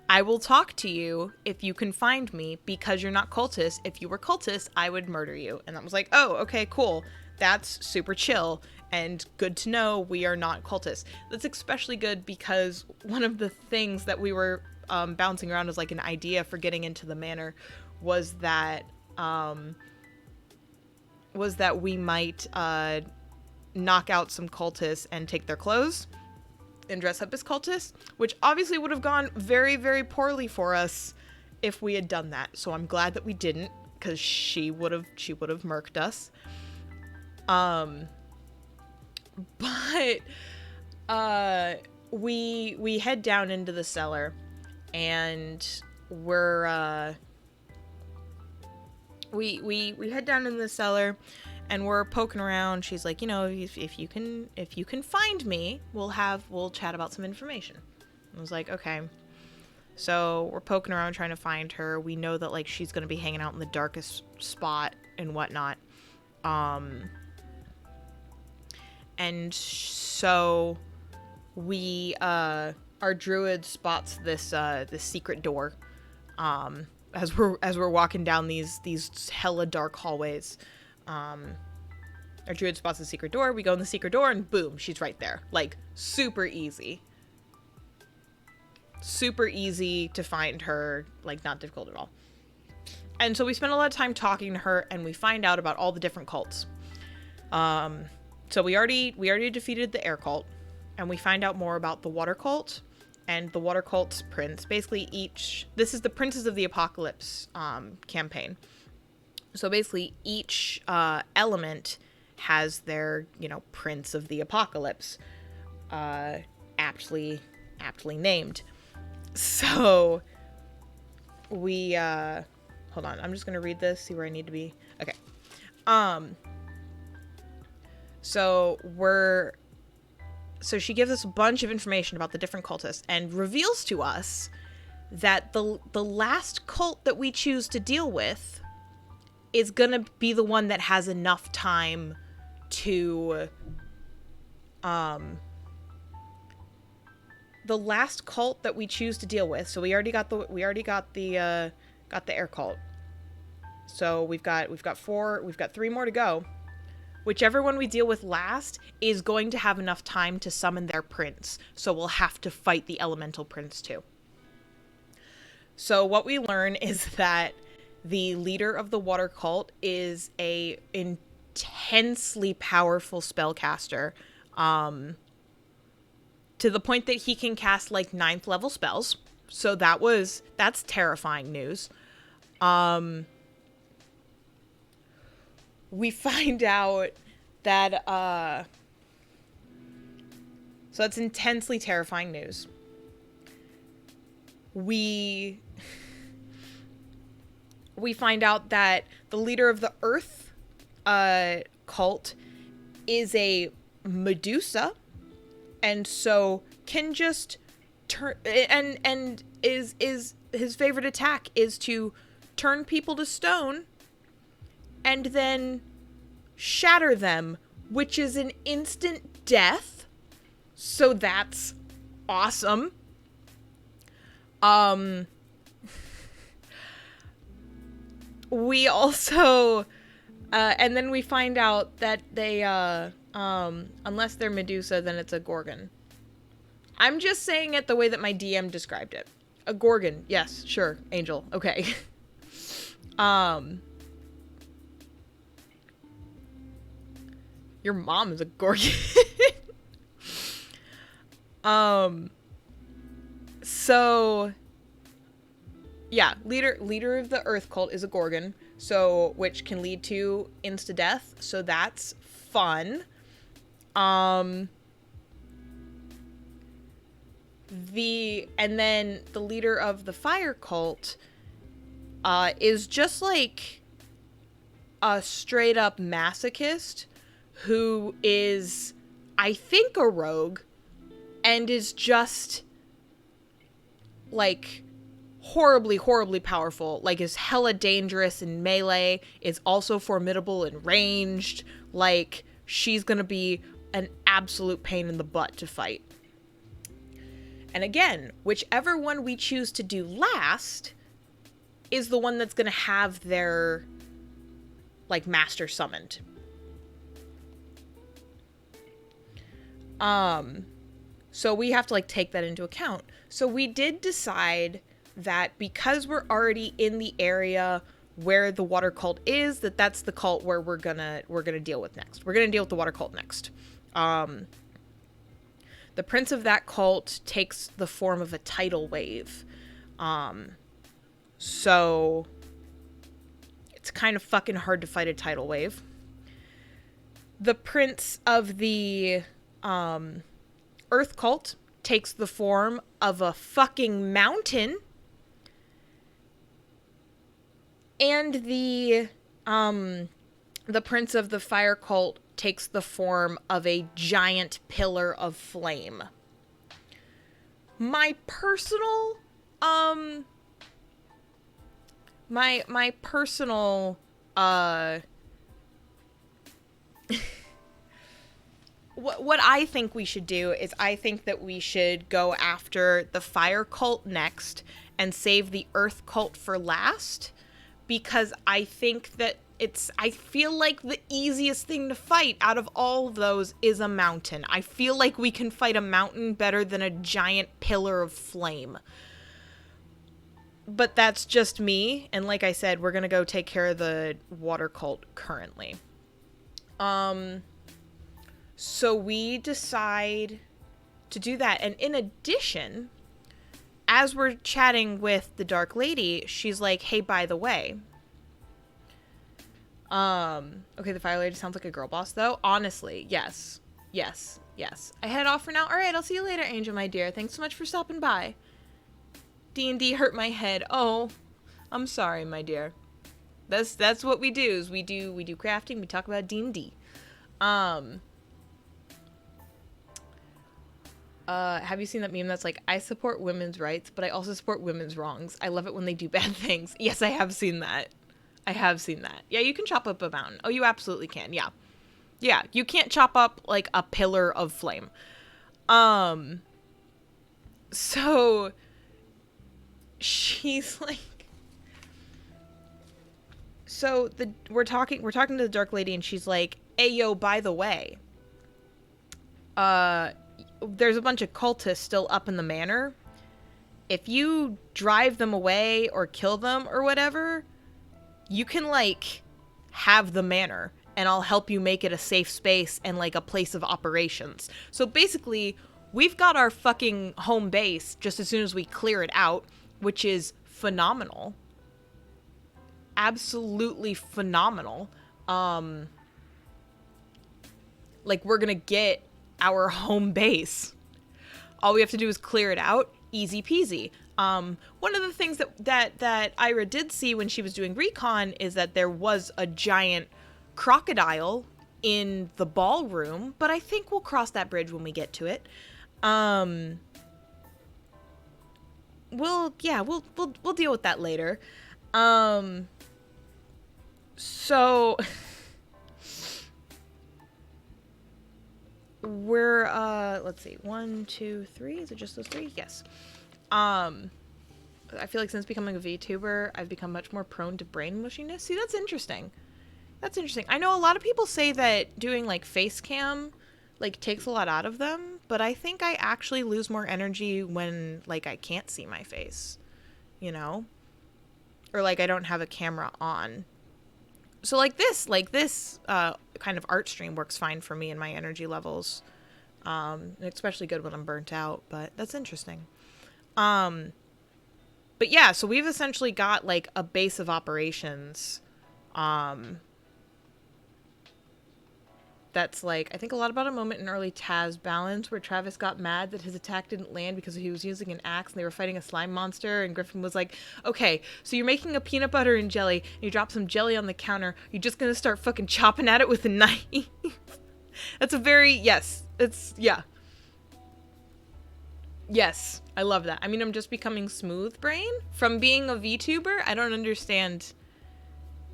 I will talk to you if you can find me, because you're not cultist. If you were cultist, I would murder you. And I was like, oh, okay, cool. That's super chill. And good to know we are not cultists. That's especially good because one of the things that we were bouncing around as like an idea for getting into the manor was that we might knock out some cultists and take their clothes and dress up as cultists, which obviously would have gone very, very poorly for us if we had done that. So I'm glad that we didn't, because she would have murked us. But we head down into the cellar, and we're we head down into the cellar, and we're poking around. She's like, you know, if you can find me, we'll chat about some information. I was like, okay. So we're poking around trying to find her. We know that like she's gonna be hanging out in the darkest spot and whatnot. And so we, our druid spots this secret door, as we're walking down these hella dark hallways. Our druid spots the secret door. We go in the secret door, and boom, she's right there. Like, super easy to find her. Like, not difficult at all. And so we spend a lot of time talking to her, and we find out about all the different cults. So we already defeated the air cult, and we find out more about the water cult and the water cult's prince. Basically, this is the Princes of the Apocalypse campaign. So basically, each element has their, Prince of the Apocalypse, aptly named. So we hold on, I'm just gonna read this, see where I need to be. Okay. So she gives us a bunch of information about the different cultists and reveals to us that the last cult that we choose to deal with is gonna be the one that has enough time to the last cult that we choose to deal with. So we already got the air cult. So we've got 3 more to go. Whichever one we deal with last is going to have enough time to summon their prince. So we'll have to fight the elemental prince too. So what we learn is that the leader of the water cult is a intensely powerful spellcaster. to the point that he can cast like 9th level spells. So that's terrifying news. We find out that, so that's intensely terrifying news. We find out that the leader of the Earth cult is a Medusa, and so can just turn, and is his favorite attack is to turn people to stone and then shatter them, which is an instant death. So that's awesome. We also, and then we find out that they, unless they're Medusa, then it's a Gorgon. I'm just saying it the way that my DM described it. A Gorgon. Yes, sure. Angel. Okay. Your mom is a Gorgon. So yeah, leader of the Earth cult is a Gorgon, so which can lead to insta death, so that's fun. And then the leader of the fire cult is just like a straight up masochist who is, I think, a rogue and is just like horribly, horribly powerful, like is hella dangerous in melee, is also formidable in ranged, like she's gonna be an absolute pain in the butt to fight. And again, whichever one we choose to do last is the one that's gonna have their like master summoned. So we have to like take that into account. So we did decide that because we're already in the area where the water cult is, that's the cult where we're gonna deal with next. We're gonna deal with the water cult next. The prince of that cult takes the form of a tidal wave. So it's kind of fucking hard to fight a tidal wave. The prince of the Earth cult takes the form of a fucking mountain. And the prince of the fire cult takes the form of a giant pillar of flame. My personal my personal what I think we should do is I think that we should go after the fire cult next and save the earth cult for last, because I think that I feel like the easiest thing to fight out of all of those is a mountain. I feel like we can fight a mountain better than a giant pillar of flame. But that's just me, and like I said, we're gonna go take care of the water cult currently. So we decide to do that, and in addition, as we're chatting with the Dark Lady, she's like, hey, by the way, okay, the Fire Lady sounds like a girl boss, though. Honestly, yes. I head off for now. All right, I'll see you later, Angel, my dear. Thanks so much for stopping by. D&D hurt my head. Oh, I'm sorry, my dear. That's what we do. Is we do crafting. We talk about D&D. Have you seen that meme that's like, I support women's rights, but I also support women's wrongs. I love it when they do bad things. Yes, I have seen that. Yeah, you can chop up a mountain. Oh, you absolutely can. Yeah. Yeah, you can't chop up, like, a pillar of flame. So, she's like... So, we're talking to the Dark Lady, and she's like, hey, yo, by the way, there's a bunch of cultists still up in the manor. If you drive them away or kill them or whatever, you can, like, have the manor, and I'll help you make it a safe space and, like, a place of operations. So basically, we've got our fucking home base just as soon as we clear it out, which is phenomenal. Absolutely phenomenal. Like, we're gonna get our home base. All we have to do is clear it out. Easy peasy. One of the things that Ira did see when she was doing recon is that there was a giant crocodile in the ballroom, but I think we'll cross that bridge when we get to it. We'll deal with that later. So we're let's see, 1, 2, 3. Is it just those 3? Yes. I feel like since becoming a VTuber, I've become much more prone to brain mushiness. See, that's interesting. That's interesting. I know a lot of people say that doing like face cam like takes a lot out of them, but I think I actually lose more energy when like I can't see my face, you know? Or like I don't have a camera on. So like this kind of art stream works fine for me and my energy levels. Especially good when I'm burnt out, but that's interesting. But yeah, so we've essentially got like a base of operations that's like, I think a lot about a moment in early Taz balance where Travis got mad that his attack didn't land because he was using an axe and they were fighting a slime monster, and Griffin was like, okay, so you're making a peanut butter and jelly and you drop some jelly on the counter, you're just gonna start fucking chopping at it with a knife. That's a very, yes, it's, yeah. Yes, I love that. I mean, I'm just becoming smooth brain from being a VTuber. I don't understand.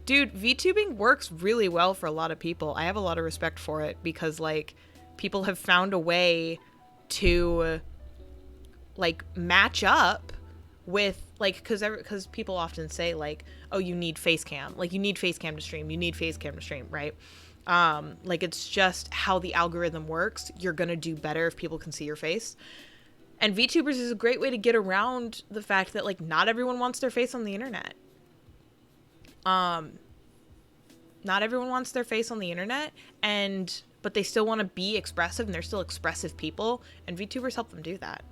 Dude, VTubing works really well for a lot of people. I have a lot of respect for it because, like, people have found a way to, like, match up with, like, because people often say, like, oh, you need face cam. Like, you need face cam to stream. You need face cam to stream, right? Like, it's just how the algorithm works. You're gonna do better if people can see your face. And VTubers is a great way to get around the fact that, like, not everyone wants their face on the internet. Not everyone wants their face on the internet, but they still want to be expressive, and they're still expressive people, and VTubers help them do that.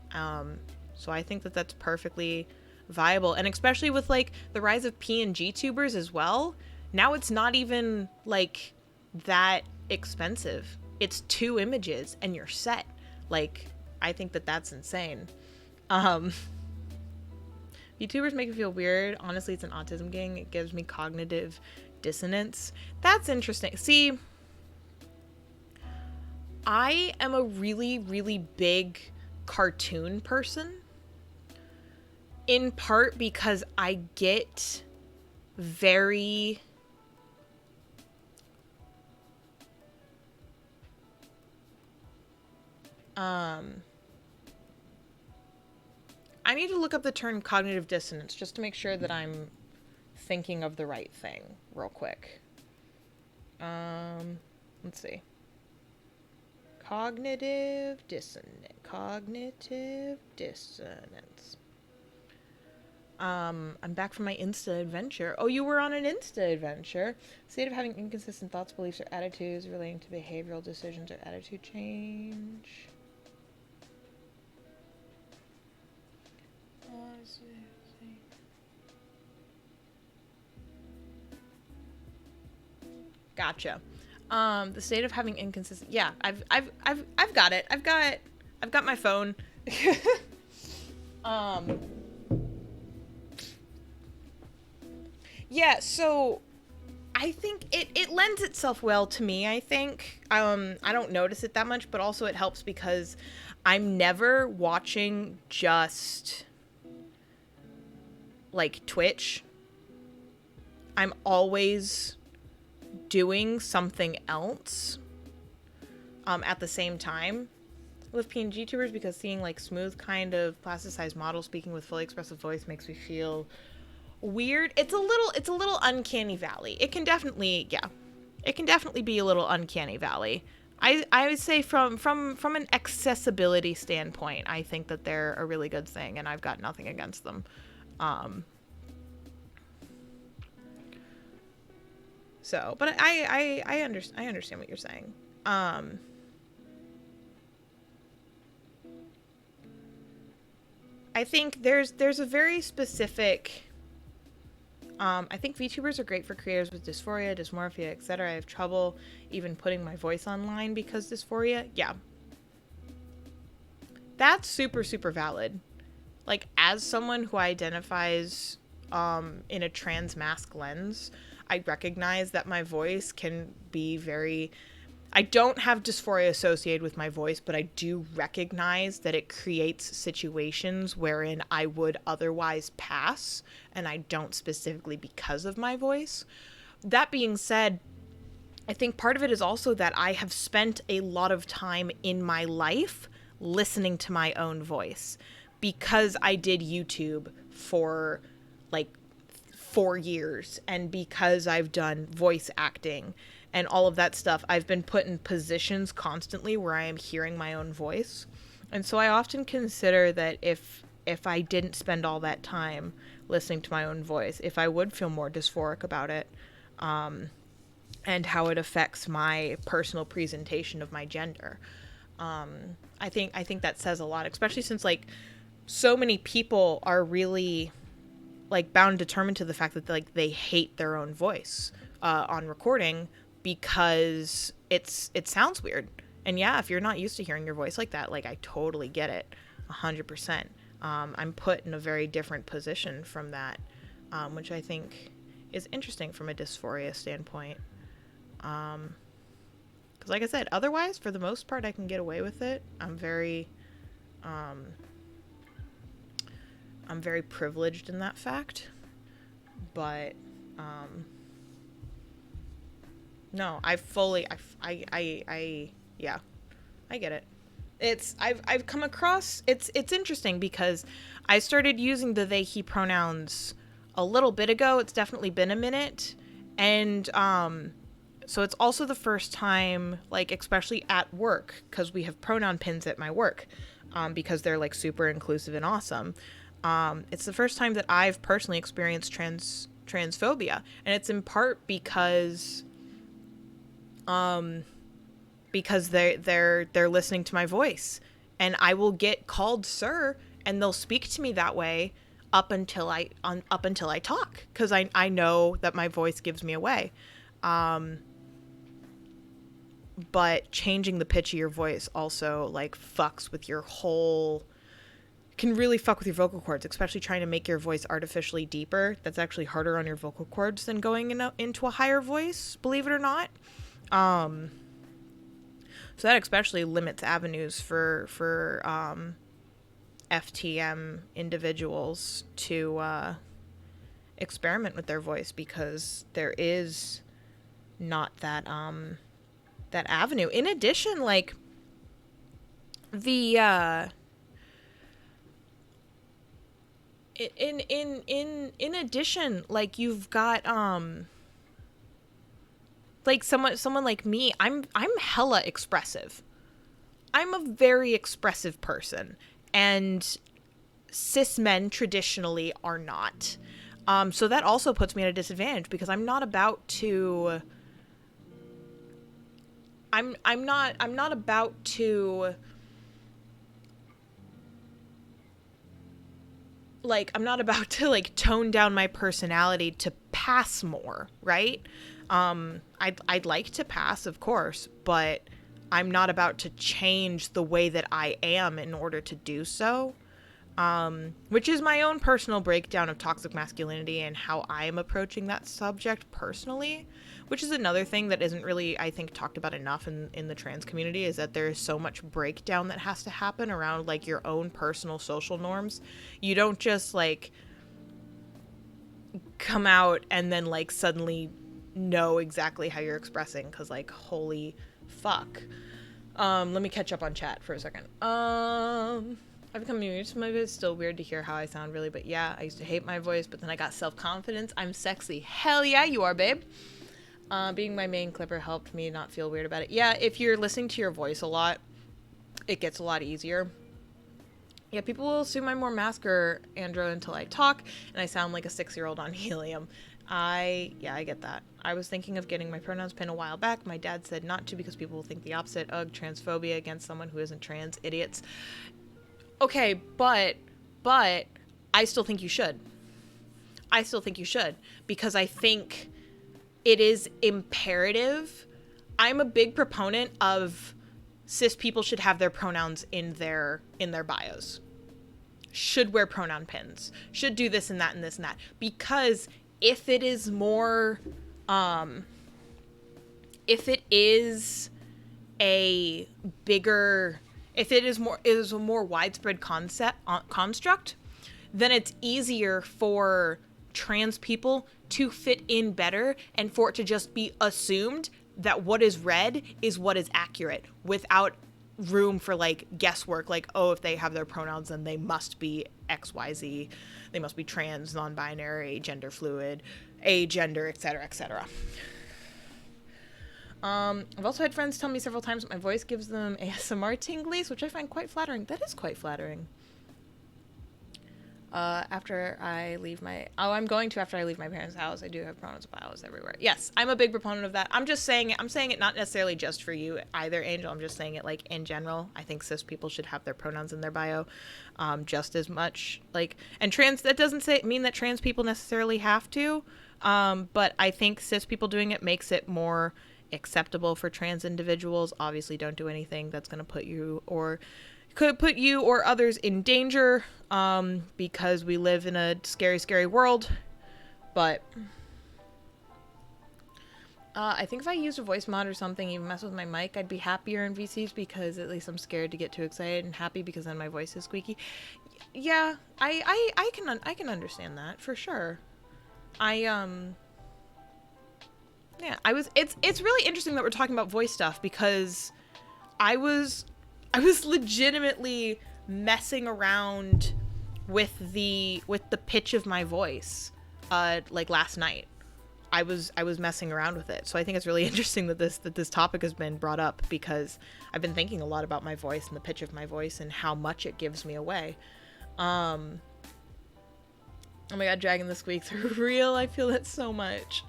So I think that that's perfectly viable, and especially with, like, the rise of PNG tubers as well, now it's not even, like, that expensive. It's 2 images, and you're set. Like, I think that that's insane. VTubers make me feel weird. Honestly, it's an autism gang. It gives me cognitive dissonance. That's interesting. See, I am a really, really big cartoon person. In part because I get very... I need to look up the term cognitive dissonance just to make sure that I'm thinking of the right thing real quick. Let's see. Cognitive dissonance. I'm back from my Insta adventure. Oh, you were on an Insta adventure. State of having inconsistent thoughts, beliefs, or attitudes relating to behavioral decisions or attitude change. Gotcha. The state of having inconsistent. Yeah, I've got it. I've got my phone. Yeah. So, I think it lends itself well to me. I think I don't notice it that much, but also it helps because I'm never watching just like Twitch. I'm always doing something else at the same time with PNG tubers, because seeing like smooth kind of plasticized model speaking with fully expressive voice makes me feel weird. It's a little uncanny valley. It can definitely be a little uncanny valley. I would say from an accessibility standpoint, I think that they're a really good thing, and I've got nothing against them. So, but I understand what you're saying. I think there's a very specific. I think VTubers are great for creators with dysphoria, dysmorphia, etc. I have trouble even putting my voice online because dysphoria. Yeah, that's super super valid. Like, as someone who identifies in a trans mask lens, I recognize that my voice can be very. I don't have dysphoria associated with my voice, but I do recognize that it creates situations wherein I would otherwise pass, and I don't specifically because of my voice. That being said, I think part of it is also that I have spent a lot of time in my life listening to my own voice because I did YouTube for like 4 years, and because I've done voice acting and all of that stuff, I've been put in positions constantly where I am hearing my own voice. And so I often consider that if I didn't spend all that time listening to my own voice, if I would feel more dysphoric about it, and how it affects my personal presentation of my gender. I think that says a lot, especially since like so many people are really like bound and determined to the fact that like they hate their own voice on recording because it sounds weird. And yeah, if you're not used to hearing your voice like that, like I totally get it, 100%. I'm put in a very different position from that, which I think is interesting from a dysphoria standpoint. Because like I said, otherwise, for the most part, I can get away with it. I'm very privileged in that fact. But no, yeah, I get it. I've come across, it's interesting because I started using the they he pronouns a little bit ago. It's definitely been a minute, and so it's also the first time, like especially at work, because we have pronoun pins at my work, because they're like super inclusive and awesome. It's the first time that I've personally experienced transphobia, and it's in part because they're listening to my voice, and I will get called sir, and they'll speak to me that way up until I talk, because I know that my voice gives me away. But changing the pitch of your voice also like fucks with your whole, can really fuck with your vocal cords, especially trying to make your voice artificially deeper. That's actually harder on your vocal cords than going into a higher voice, believe it or not. So that especially limits avenues for FTM individuals to experiment with their voice, because there is not that that avenue. In addition, like the in addition, like you've got like someone like me, I'm hella expressive. I'm a very expressive person, and cis men traditionally are not. So that also puts me at a disadvantage, because I'm not about to I'm not about to like I'm not about to like tone down my personality to pass more, right? I'd like to pass, of course, but I'm not about to change the way that I am in order to do so. Which is my own personal breakdown of toxic masculinity and how I am approaching that subject personally, which is another thing that isn't really, I think, talked about enough in the trans community, is that there's so much breakdown that has to happen around like your own personal social norms. You don't just like come out and then like suddenly know exactly how you're expressing, because like holy fuck. Let me catch up on chat for a second. I've become used to my voice. It's still weird to hear how I sound, really, but yeah, I used to hate my voice, but then I got self-confidence. I'm sexy. Hell yeah, you are, babe. Being my main clipper helped me not feel weird about it. Yeah, if you're listening to your voice a lot, it gets a lot easier. Yeah, people will assume I'm more masculine andro until I talk, and I sound like a 6-year-old on helium. I get that. I was thinking of getting my pronouns pinned a while back. My dad said not to because people will think the opposite. Ugh, transphobia against someone who isn't trans. Idiots. Okay, but But I still think you should. I still think you should, because I think it is imperative. I'm a big proponent of cis people should have their pronouns in their bios. Should wear pronoun pins. Should do this and that and this and that. Because if it is more, if it is a bigger, if it is a more widespread construct, then it's easier for trans people to fit in better, and for it to just be assumed that what is read is what is accurate, without room for like guesswork, like, oh, if they have their pronouns then they must be XYZ, they must be trans, non-binary, gender fluid, agender, etc., etc. I've also had friends tell me several times that my voice gives them ASMR tinglies, which I find quite flattering. That is quite flattering. After I leave my parents' house, I do have pronouns bios everywhere. Yes, I'm a big proponent of that. I'm just saying it. I'm saying it not necessarily just for you either, Angel. I'm just saying it like in general. I think cis people should have their pronouns in their bio, just as much. Like, and trans, that doesn't mean that trans people necessarily have to, but I think cis people doing it makes it more acceptable for trans individuals. Obviously, don't do anything that's going to put you or could put you or others in danger, because we live in a scary, scary world. But I think if I used a voice mod or something, even mess with my mic, I'd be happier in VCs, because at least I'm scared to get too excited, and happy because then my voice is squeaky. Yeah, I can understand that for sure. It's really interesting that we're talking about voice stuff, because I was legitimately messing around with the pitch of my voice, like last night. I was messing around with it. So I think it's really interesting that this topic has been brought up, because I've been thinking a lot about my voice and the pitch of my voice and how much it gives me away. Oh my god, dragging the squeaks are real. I feel it so much.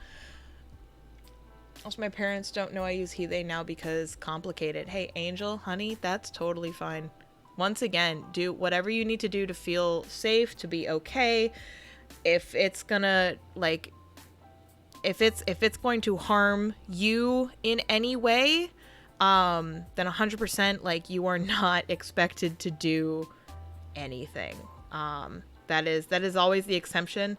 Also, my parents don't know I use he, they now because complicated. Hey, Angel, honey, that's totally fine. Once again, do whatever you need to do to feel safe, to be okay. If it's gonna, like, if it's going to harm you in any way, then 100%, like, you are not expected to do anything. That is always the exception.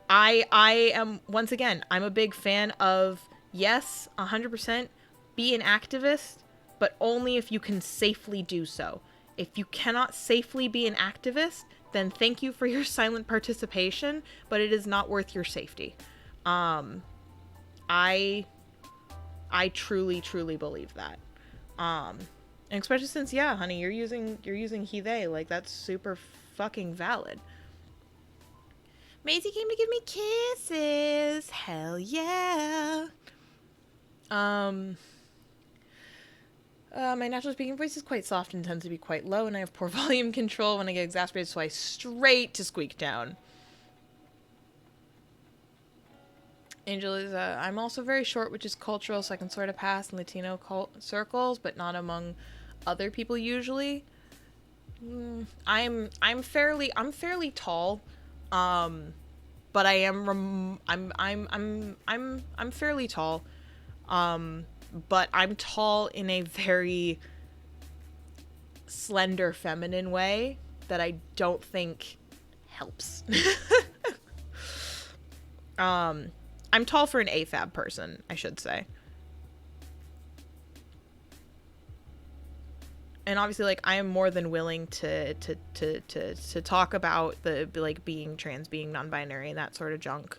I am, once again, I'm a big fan of, yes, 100%, be an activist, but only if you can safely do so. If you cannot safely be an activist, then thank you for your silent participation, but it is not worth your safety. I truly, truly believe that. And especially since, yeah, honey, you're using he, they, like, that's super fucking valid. Maisie came to give me kisses. Hell yeah. My natural speaking voice is quite soft and tends to be quite low, and I have poor volume control when I get exasperated, so I straight to squeak down. Angel is, I'm also very short, which is cultural, so I can sort of pass in Latino circles, but not among other people usually. I'm fairly tall. But I am I'm fairly tall. But I'm tall in a very slender feminine way that I don't think helps. I'm tall for an AFAB person, I should say. And obviously, like, I am more than willing to talk about the, like, being trans, being non-binary, and that sort of junk,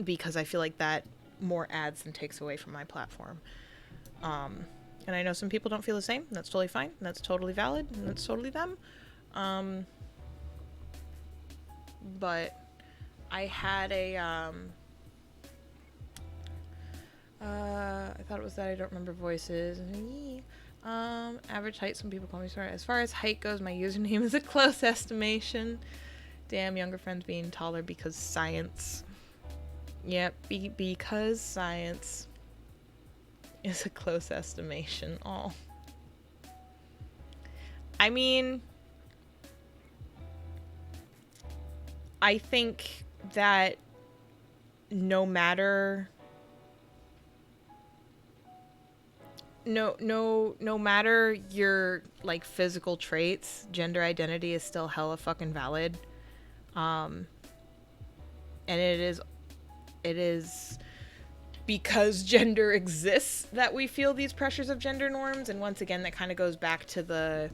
because I feel like that more adds than takes away from my platform. And I know some people don't feel the same, and that's totally fine, and that's totally valid, and that's totally them. But I had a, I thought it was that I don't remember voices. Average height, some people call me short. As far as height goes, my username is a close estimation. Damn, younger friends being taller because science. Yep, because science is a close estimation. Oh. I mean, I think that no matter no matter your like physical traits, gender identity is still hella fucking valid. Um and it is because gender exists that we feel these pressures of gender norms. And once again, that kind of goes back to the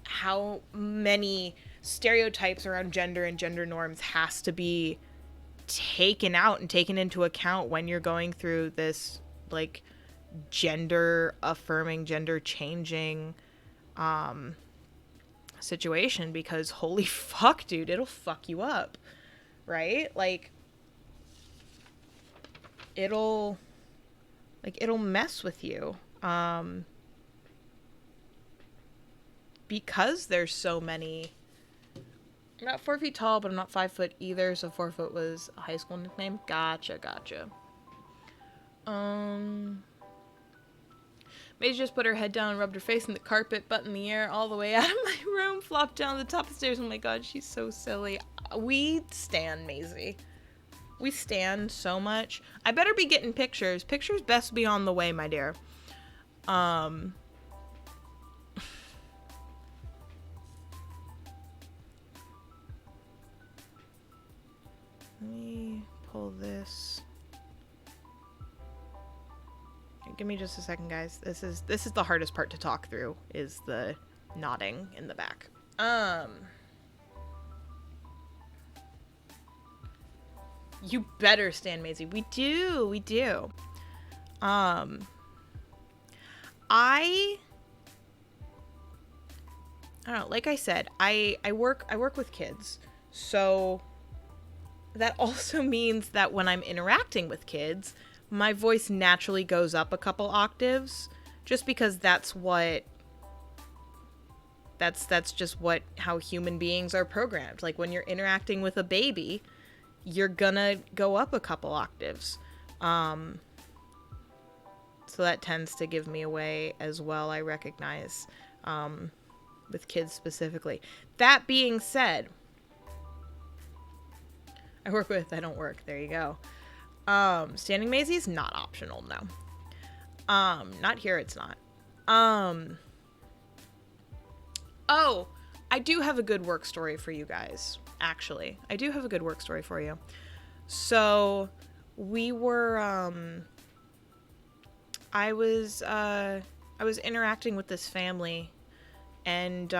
how many stereotypes around gender and gender norms has to be taken out and taken into account when you're going through this like gender affirming, gender changing situation, because holy fuck, dude, it'll fuck you up, right? Like it'll mess with you because there's so many. I'm not 4 feet tall, but I'm not 5 foot either, so 4 foot was a high school nickname. Gotcha. Maisie just put her head down and rubbed her face in the carpet, butt in the air, all the way out of my room, flopped down the top of the stairs. Oh my god, she's so silly. We stan Maisie. We stan so much. I better be getting pictures. Pictures best be on the way, my dear. Let me pull this. Give me just a second, guys. This is the hardest part to talk through, is the nodding in the back. You better stand, Maisie. We do. I don't know, like I said, I work with kids. So that also means that when I'm interacting with kids, my voice naturally goes up a couple octaves, just because that's just how human beings are programmed. Like when you're interacting with a baby, you're gonna go up a couple octaves. So that tends to give me away as well, I recognize, with kids specifically. That being said, I work with, I don't work. There you go. Standing Maisie is not optional, no. Not here, it's not. Oh, I do have a good work story for you guys, actually. I do have a good work story for you. So, we were, I was interacting with this family, and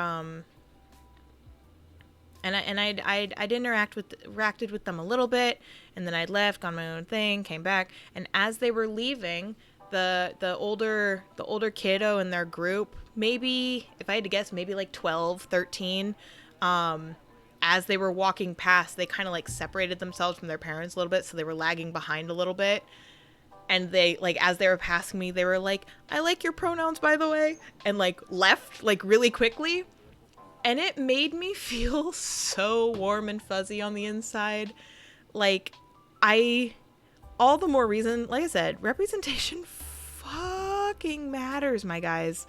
I'd interacted with them a little bit, and then I'd left, gone my own thing, came back, and as they were leaving, the older kiddo in their group, maybe, if I had to guess, maybe like 12, 13, as they were walking past, they kind of like separated themselves from their parents a little bit, so they were lagging behind a little bit. And they, like, as they were passing me, they were like, "I like your pronouns, by the way," and like left like really quickly. And it made me feel so warm and fuzzy on the inside. Like, all the more reason, like I said, representation fucking matters, my guys.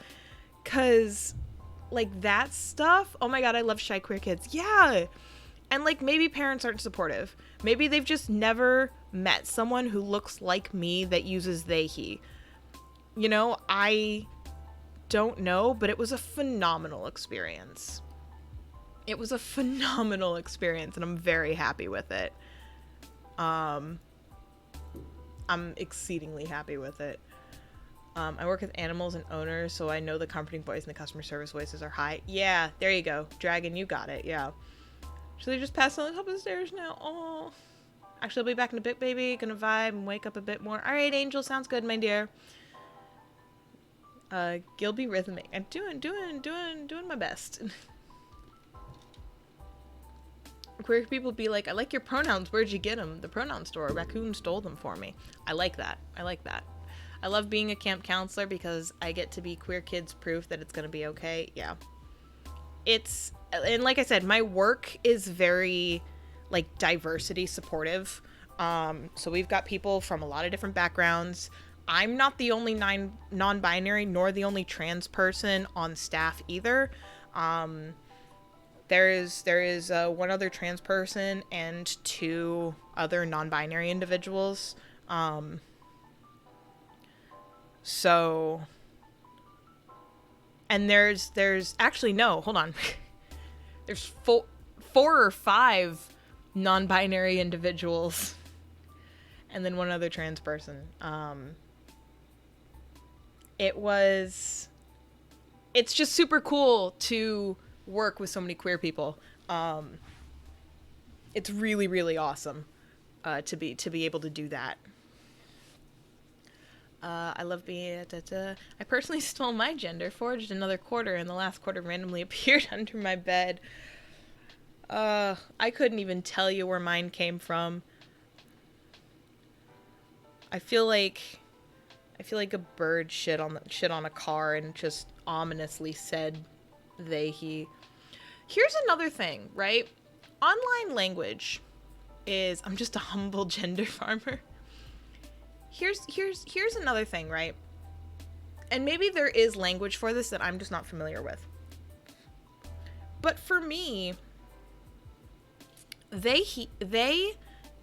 'Cause, like, that stuff, oh my god, I love shy queer kids. Yeah. And, like, maybe parents aren't supportive. Maybe they've just never met someone who looks like me that uses they, he. You know, I don't know, but it was a phenomenal experience. It was a phenomenal experience, and I'm very happy with it. I'm exceedingly happy with it. I work with animals and owners, so I know the comforting voice and the customer service voices are high. Yeah, there you go. Dragon, you got it. Yeah. So they just passed on the top of the stairs now. Oh. Actually, I'll be back in a bit, baby. Gonna vibe and wake up a bit more. All right, Angel. Sounds good, my dear. Gilby rhythmic. I'm doing my best. Queer people be like, "I like your pronouns. Where'd you get them? The pronoun store. A raccoon stole them for me." I like that. I love being a camp counselor because I get to be queer kids proof that it's gonna be okay. Yeah. And like I said, my work is very, like, diversity supportive. So we've got people from a lot of different backgrounds. I'm not the only non-binary nor the only trans person on staff either. There is one other trans person and 2 other non-binary individuals. So, and there's actually, no, hold on. There's 4 or 5 non-binary individuals and then 1 other trans person. It's just super cool to work with so many queer people. It's really, really awesome to be able to do that. I love being I personally stole my gender, forged another quarter, and the last quarter randomly appeared under my bed. I couldn't even tell you where mine came from. I feel like a bird shit on a car and just ominously said they, he. Here's another thing, right? Online language is, I'm just a humble gender farmer. Here's another thing, right? And maybe there is language for this that I'm just not familiar with. But for me, they,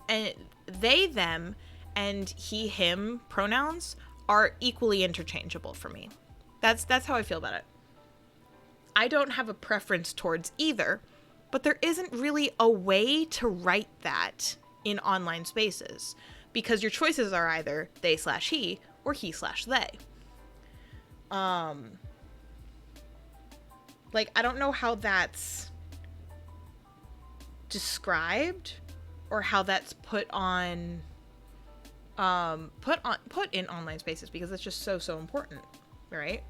them, and he, him pronouns are equally interchangeable for me. That's how I feel about it. I don't have a preference towards either, but there isn't really a way to write that in online spaces because your choices are either they/he or he/they. Like, I don't know how that's described or how that's put in online spaces because it's just so important, right?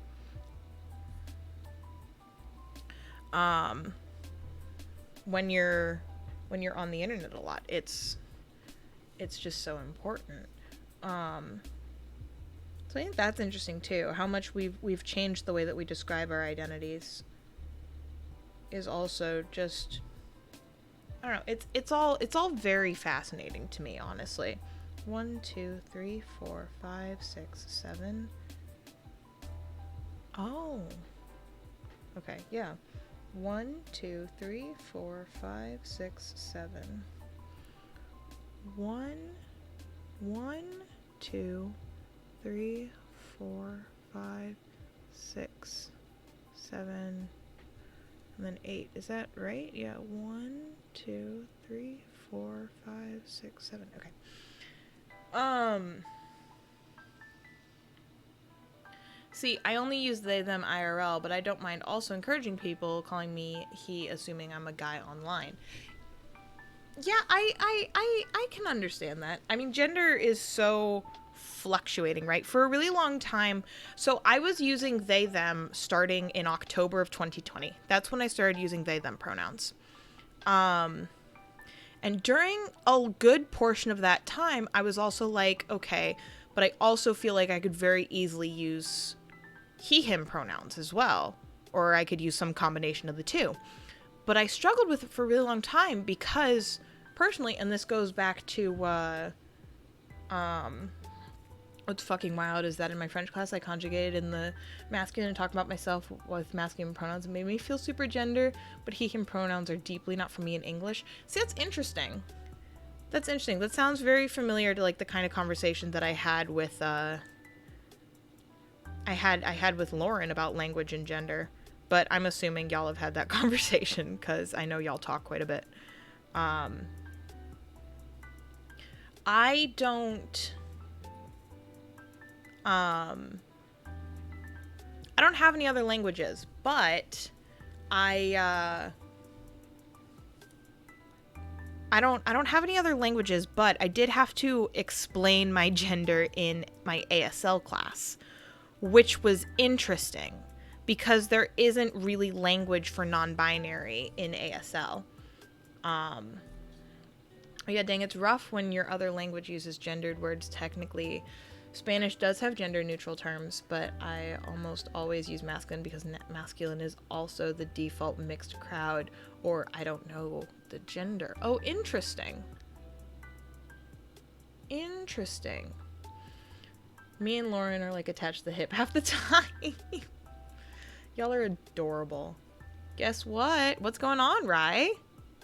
When you're on the internet a lot, it's just so important. So I think that's interesting too. How much we've changed the way that we describe our identities is also just, I don't know. It's all very fascinating to me, honestly. 1, 2, 3, 4, 5, 6, 7. Oh. Okay, yeah. 1, 2, 3, 4, 5, 6, 7. 1, 2, 3, 4, 5, 6, 7, and then 8. Is that right? Yeah. 1, 2, 3, 4, 5, 6, 7. Okay. See, I only use they, them IRL, but I don't mind also encouraging people calling me he, assuming I'm a guy online. Yeah, I can understand that. I mean, gender is so fluctuating, right? For a really long time. So I was using they, them starting in October of 2020. That's when I started using they, them pronouns. And during a good portion of that time, I was also like, okay, but I also feel like I could very easily use he, him pronouns as well. Or I could use some combination of the two. But I struggled with it for a really long time because, personally, and this goes back to, what's fucking wild is that in my French class I conjugated in the masculine and talked about myself with masculine pronouns. It made me feel super gender, but he, him pronouns are deeply not for me in English. See, that's interesting. That's interesting. That sounds very familiar to, like, the kind of conversation that I had with, I had with Lauren about language and gender. But I'm assuming y'all have had that conversation because I know y'all talk quite a bit. I don't have any other languages, but I don't have any other languages, but I did have to explain my gender in my ASL class, which was interesting because there isn't really language for non-binary in ASL. Yeah, dang, it's rough when your other language uses gendered words. Technically, Spanish does have gender-neutral terms, but I almost always use masculine because masculine is also the default mixed crowd, or I don't know the gender. Oh, interesting. Interesting. Me and Lauren are, like, attached to the hip half the time. Y'all are adorable. Guess what? What's going on, Rye?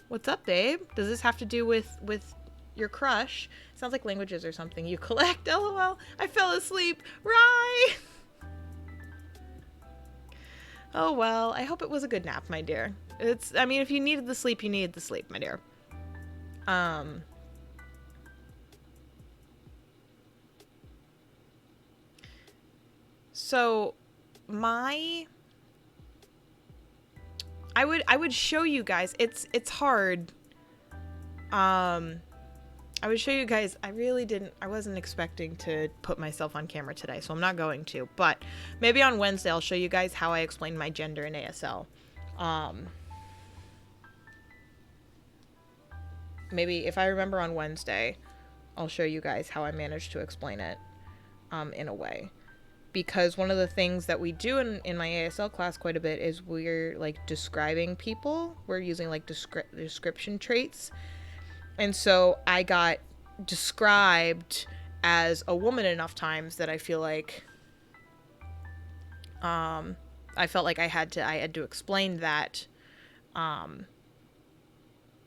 What's up, babe? Does this have to do with your crush? Sounds like languages or something you collect. LOL. I fell asleep. Rye! Oh, well. I hope it was a good nap, my dear. I mean, if you needed the sleep, you needed the sleep, my dear. So, I would show you guys. It's hard. I would show you guys. I wasn't expecting to put myself on camera today, so I'm not going to. But maybe on Wednesday I'll show you guys how I explain my gender in ASL. Maybe if I remember on Wednesday, I'll show you guys how I managed to explain it in a way. Because one of the things that we do in my ASL class quite a bit is we're like describing people. We're using like description traits. And so I got described as a woman enough times that I feel like I felt like I had to explain that.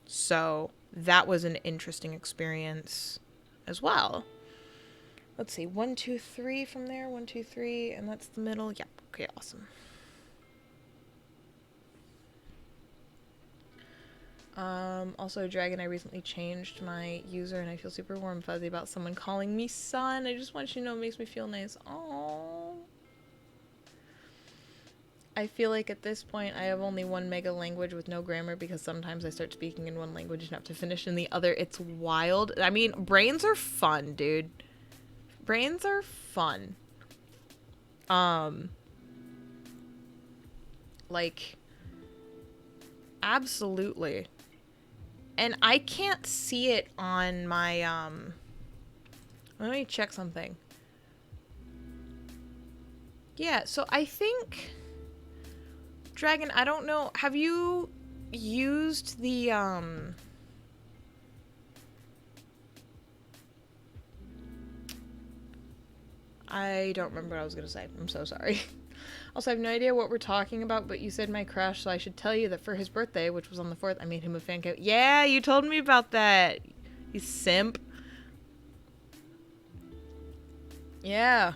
So that was an interesting experience as well. Let's see, 1, 2, 3 from there, 1, 2, 3, and that's the middle. Yep. Okay, awesome. Also, Dragon, I recently changed my user and I feel super warm and fuzzy about someone calling me son. I just want you to know it makes me feel nice. Aww. I feel like at this point I have only one mega language with no grammar because sometimes I start speaking in one language and have to finish in the other. It's wild. I mean, brains are fun, dude. Brains are fun. Like, absolutely. And I can't see it on my, let me check something. Yeah, so I think, Dragon, I don't know, have you used the, I don't remember what I was gonna say. I'm so sorry. Also, I have no idea what we're talking about, but you said my crush, so I should tell you that for his birthday, which was on the 4th, I made him a fan cake. Yeah, you told me about that. You simp. Yeah.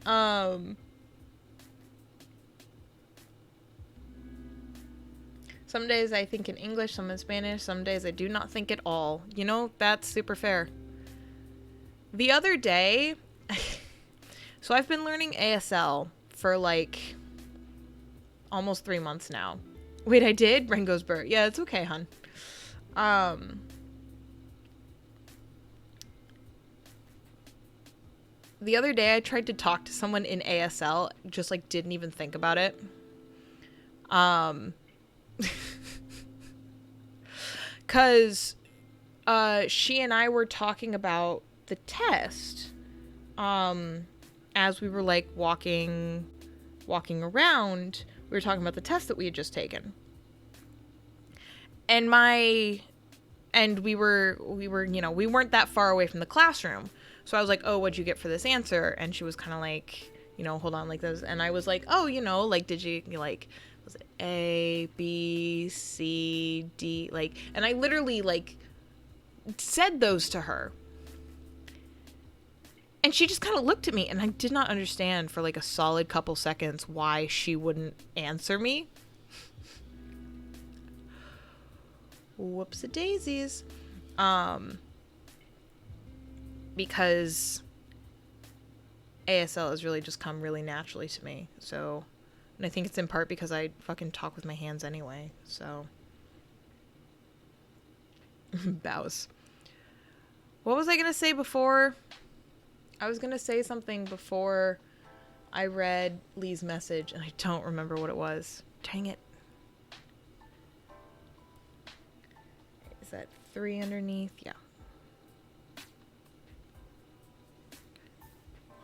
Some days I think in English, some in Spanish, some days I do not think at all. You know, that's super fair. The other day, so I've been learning ASL for like almost 3 months now. Wait, I did? Ringo's Bird. Yeah, it's okay, hun. The other day I tried to talk to someone in ASL, just like didn't even think about it. Cause she and I were talking about the test. As we were like walking around, we were talking about the test that we had just taken. And we were, you know, we weren't that far away from the classroom. So I was like, oh, what'd you get for this answer? And she was kind of like, you know, hold on, like this. And I was like, oh, you know, like, did you like, was it A, B, C, D? Like, and I literally like said those to her. And she just kind of looked at me and I did not understand for like a solid couple seconds why she wouldn't answer me. Whoops-a-daisies. Because ASL has really just come really naturally to me. So, and I think it's in part because I fucking talk with my hands anyway. So, bows. What was I gonna say before? I was gonna say something before I read Lee's message, and I don't remember what it was. Dang it. Is that 3 underneath? Yeah.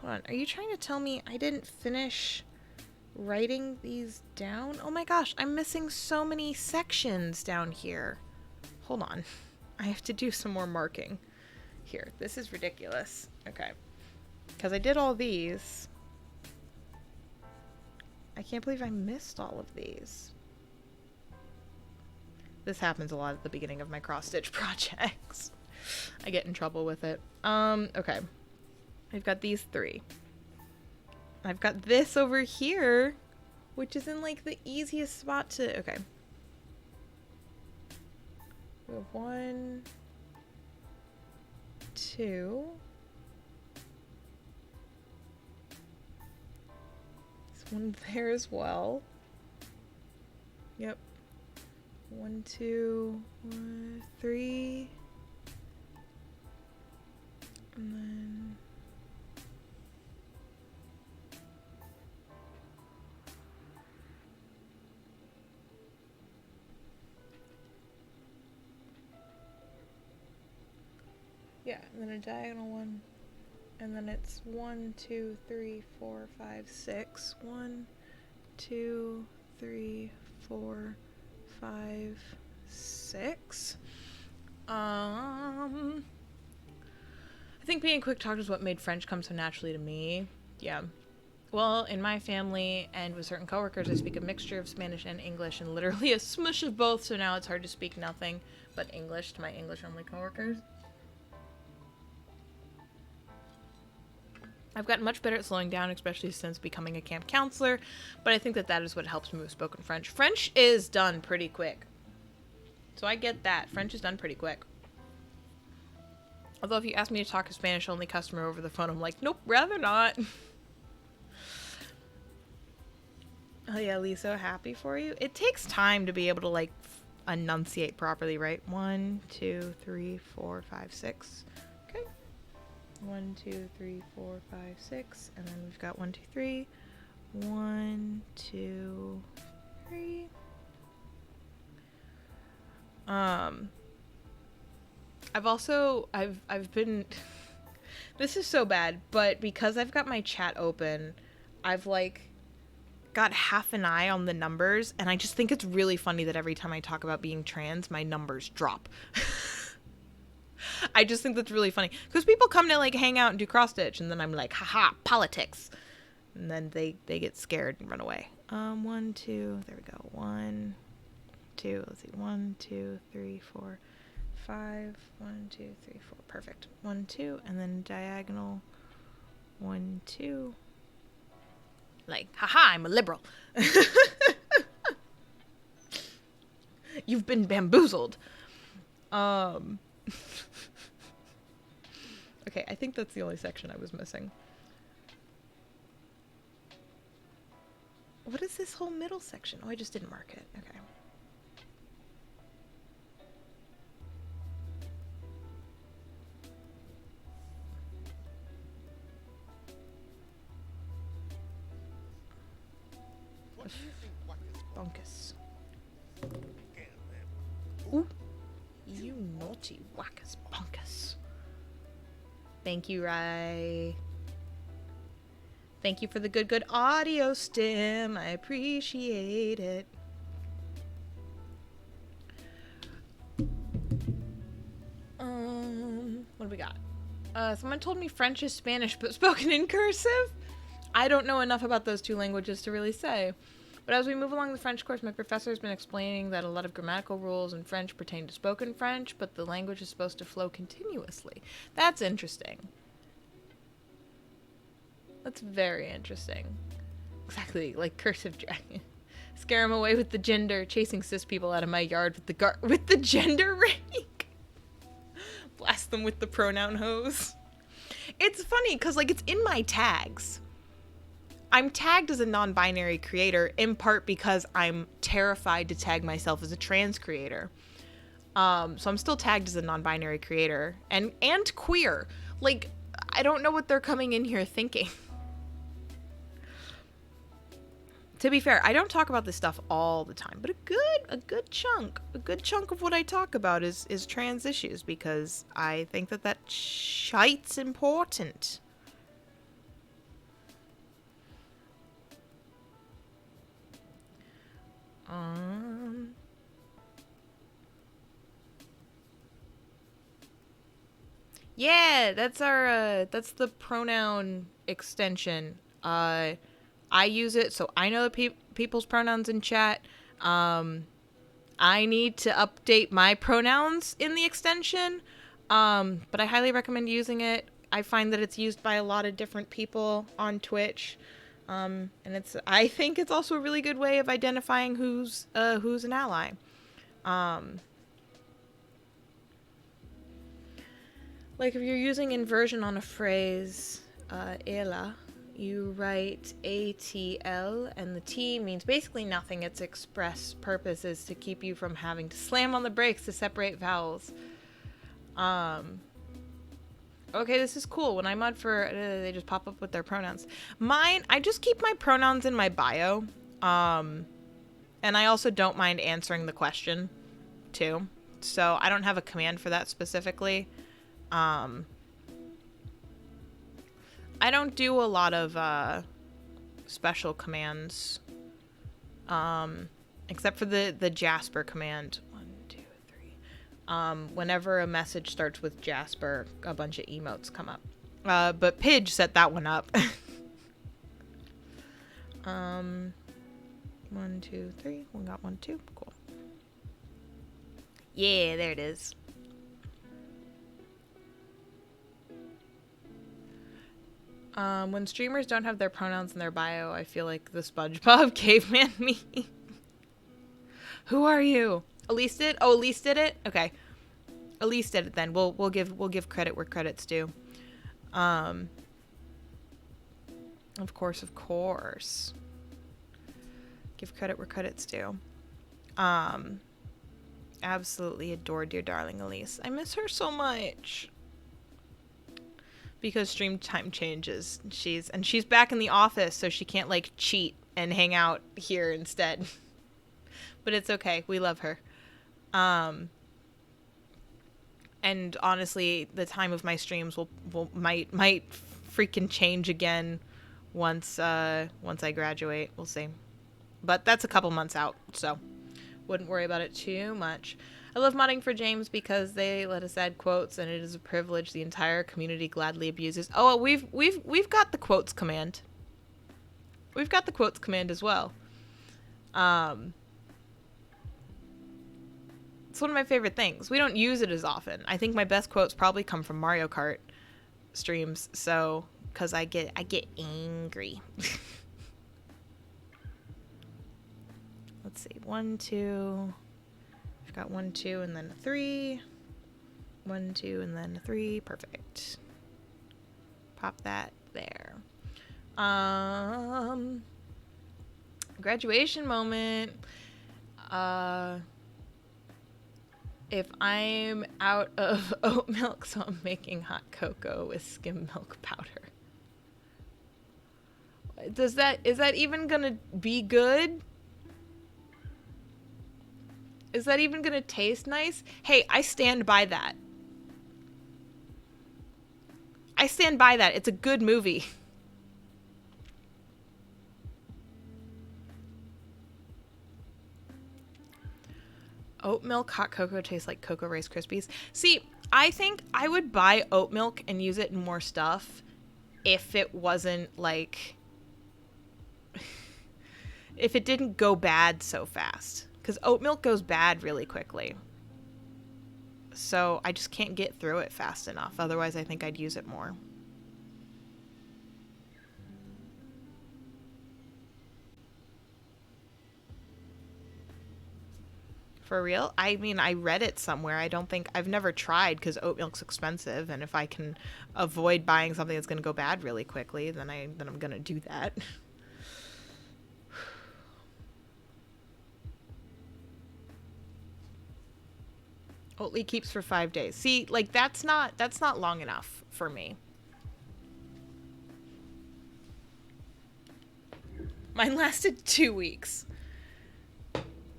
Hold on. Are you trying to tell me I didn't finish writing these down? Oh my gosh, I'm missing so many sections down here. Hold on. I have to do some more marking. Here, this is ridiculous. Okay. Because I did all these. I can't believe I missed all of these. This happens a lot at the beginning of my cross-stitch projects. I get in trouble with it. Okay. I've got these 3. I've got this over here, which is in like the easiest spot to, okay. We have 1, 2. There's one there as well. Yep. 1, 2, 3. And then yeah, and then a diagonal one, and then it's 1, 2, 3, 4, 5, 6. 1, 2, 3, 4, 5, 6. I think being quick talked is what made French come so naturally to me. Yeah. Well, in my family and with certain coworkers, I speak a mixture of Spanish and English and literally a smush of both, so now it's hard to speak nothing but English to my English-only coworkers. I've gotten much better at slowing down, especially since becoming a camp counselor, but I think that is what helps me with spoken French. French is done pretty quick. So I get that. French is done pretty quick. Although if you ask me to talk to Spanish-only customer over the phone, I'm like, nope, rather not. Oh yeah, Lisa, happy for you. It takes time to be able to like enunciate properly, right? 1, 2, 3, 4, 5, 6. Okay. 1, 2, 3, 4, 5, 6, and then we've got 1, 2, 3. 1, 2, 3. I've been this is so bad, but because I've got my chat open, I've like got half an eye on the numbers, and I just think it's really funny that every time I talk about being trans, my numbers drop. I just think that's really funny because people come to like hang out and do cross stitch, and then I'm like, haha, politics, and then they get scared and run away. 1, 2, there we go. 1, 2, let's see, 1, 2, 3, 4, 5. 1, 2, 3, 4, perfect. 1, 2, and then diagonal. 1, 2. Like, haha, I'm a liberal. You've been bamboozled. Okay, I think that's the only section I was missing. What is this whole middle section? Oh, I just didn't mark it. Okay. Bunkus. Ooh. You naughty wackus bunkus. Thank you, Rai. Thank you for the good audio stim. I appreciate it. What do we got? Someone told me French is Spanish, but spoken in cursive? I don't know enough about those two languages to really say. But as we move along the French course, my professor has been explaining that a lot of grammatical rules in French pertain to spoken French, but the language is supposed to flow continuously. That's interesting. That's very interesting. Exactly, like cursive dragon. Scare him away with the gender, chasing cis people out of my yard with the gender rake. Blast them with the pronoun hose. It's funny, because, like, it's in my tags. I'm tagged as a non-binary creator, in part because I'm terrified to tag myself as a trans creator. So I'm still tagged as a non-binary creator. And queer. Like, I don't know what they're coming in here thinking. To be fair, I don't talk about this stuff all the time, but a good chunk of what I talk about is trans issues, because I think that shite's important. Yeah, that's our that's the pronoun extension. I use it so I know the people's pronouns in chat. I need to update my pronouns in the extension, but I highly recommend using it. I find that it's used by a lot of different people on Twitch, and I think it's also a really good way of identifying who's an ally. Like if you're using inversion on a phrase, ela, you write ATL, and the T means basically nothing. Its express purpose is to keep you from having to slam on the brakes to separate vowels. Okay, this is cool. When I mod for, they just pop up with their pronouns. Mine, I just keep my pronouns in my bio. And I also don't mind answering the question, too. So I don't have a command for that specifically. I don't do a lot of special commands, except for the Jasper command. 1, 2, 3. Whenever a message starts with Jasper, a bunch of emotes come up. But Pidge set that one up. 1, 2, 3. We got 1, 2. Cool. Yeah, there it is. When streamers don't have their pronouns in their bio, I feel like the SpongeBob caveman meme. Who are you? Elise did? Oh, Elise did it? Okay. Elise did it then. We'll give credit where credit's due. Of course. Give credit where credit's due. Absolutely adore dear darling Elise. I miss her so much. Because stream time changes. She's back in the office, so she can't like cheat and hang out here instead. But it's okay. We love her. And honestly, the time of my streams might freaking change again once I graduate. We'll see. But that's a couple months out, so wouldn't worry about it too much. I love modding for James because they let us add quotes, and it is a privilege the entire community gladly abuses. Oh, we've got the quotes command. We've got the quotes command as well. It's one of my favorite things. We don't use it as often. I think my best quotes probably come from Mario Kart streams, so because I get angry. Let's see, 1, 2. I've got 1, 2, and then a 3. 1, 2, and then a 3. Perfect. Pop that there. Graduation moment. If I'm out of oat milk, so I'm making hot cocoa with skim milk powder. Is that even gonna be good? Is that even gonna taste nice? Hey, I stand by that. I stand by that. It's a good movie. Oat milk hot cocoa tastes like Cocoa Rice Krispies. See, I think I would buy oat milk and use it in more stuff if it wasn't like... if it didn't go bad so fast. Because oat milk goes bad really quickly. So I just can't get through it fast enough. Otherwise, I think I'd use it more. For real? I mean, I read it somewhere. I've never tried because oat milk's expensive. And if I can avoid buying something that's going to go bad really quickly, then I'm going to do that. Oatly keeps for 5 days. See, like that's not long enough for me. Mine lasted 2 weeks.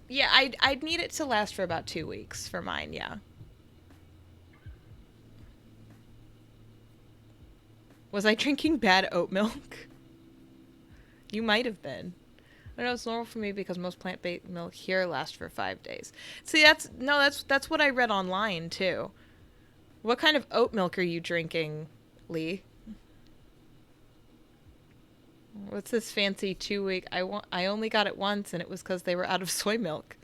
Yeah, I'd need it to last for about 2 weeks for mine, yeah. Was I drinking bad oat milk? You might have been. I know it's normal for me because most plant-based milk here lasts for 5 days. See, that's what I read online too. What kind of oat milk are you drinking, Lee? What's this fancy 2 week? I only got it once, and it was because they were out of soy milk.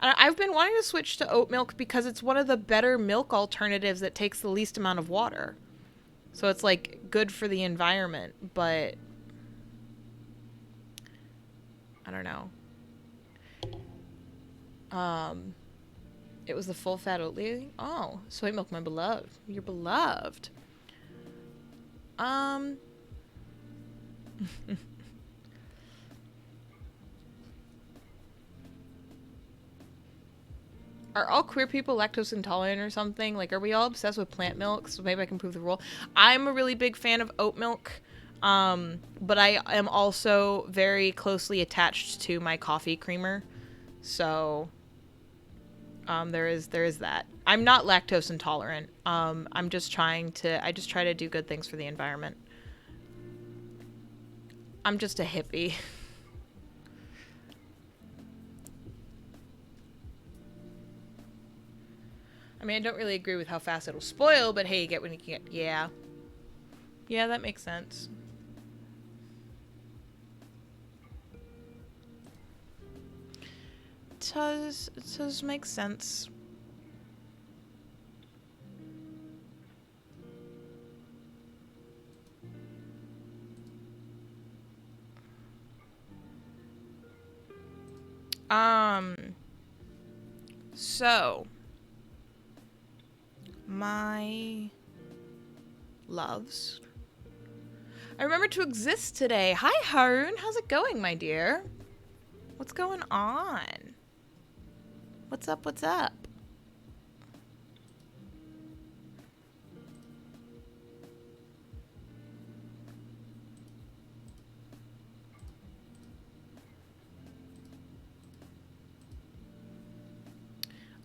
I've been wanting to switch to oat milk because it's one of the better milk alternatives that takes the least amount of water. So it's like good for the environment, but I don't know. It was the full fat Oatly. Oh, soy milk, my beloved. You're beloved. Um. Are all queer people lactose intolerant or something? Like, are we all obsessed with plant milk? So maybe I can prove the rule. I'm a really big fan of oat milk, but I am also very closely attached to my coffee creamer. So, there is that. I'm not lactose intolerant. I just try to do good things for the environment. I'm just a hippie. I mean, I don't really agree with how fast it'll spoil, but hey, you get what you can get. Yeah. Yeah, that makes sense. It does make sense. So, my loves. I remember to exist today. Hi, Harun. How's it going, my dear? What's going on? What's up? What's up?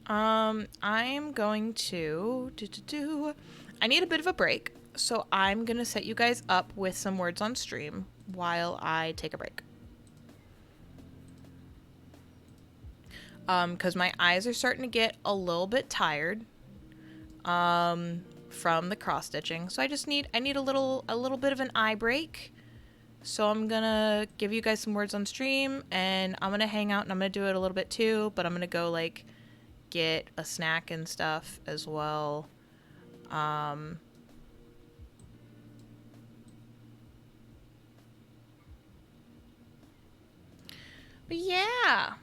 I'm going to I need a bit of a break, so I'm gonna set you guys up with some words on stream while I take a break. Because my eyes are starting to get a little bit tired, from the cross stitching. So I need a little bit of an eye break. So I'm gonna give you guys some words on stream, and I'm gonna hang out, and I'm gonna do it a little bit too, but I'm gonna go like get a snack and stuff as well. But yeah,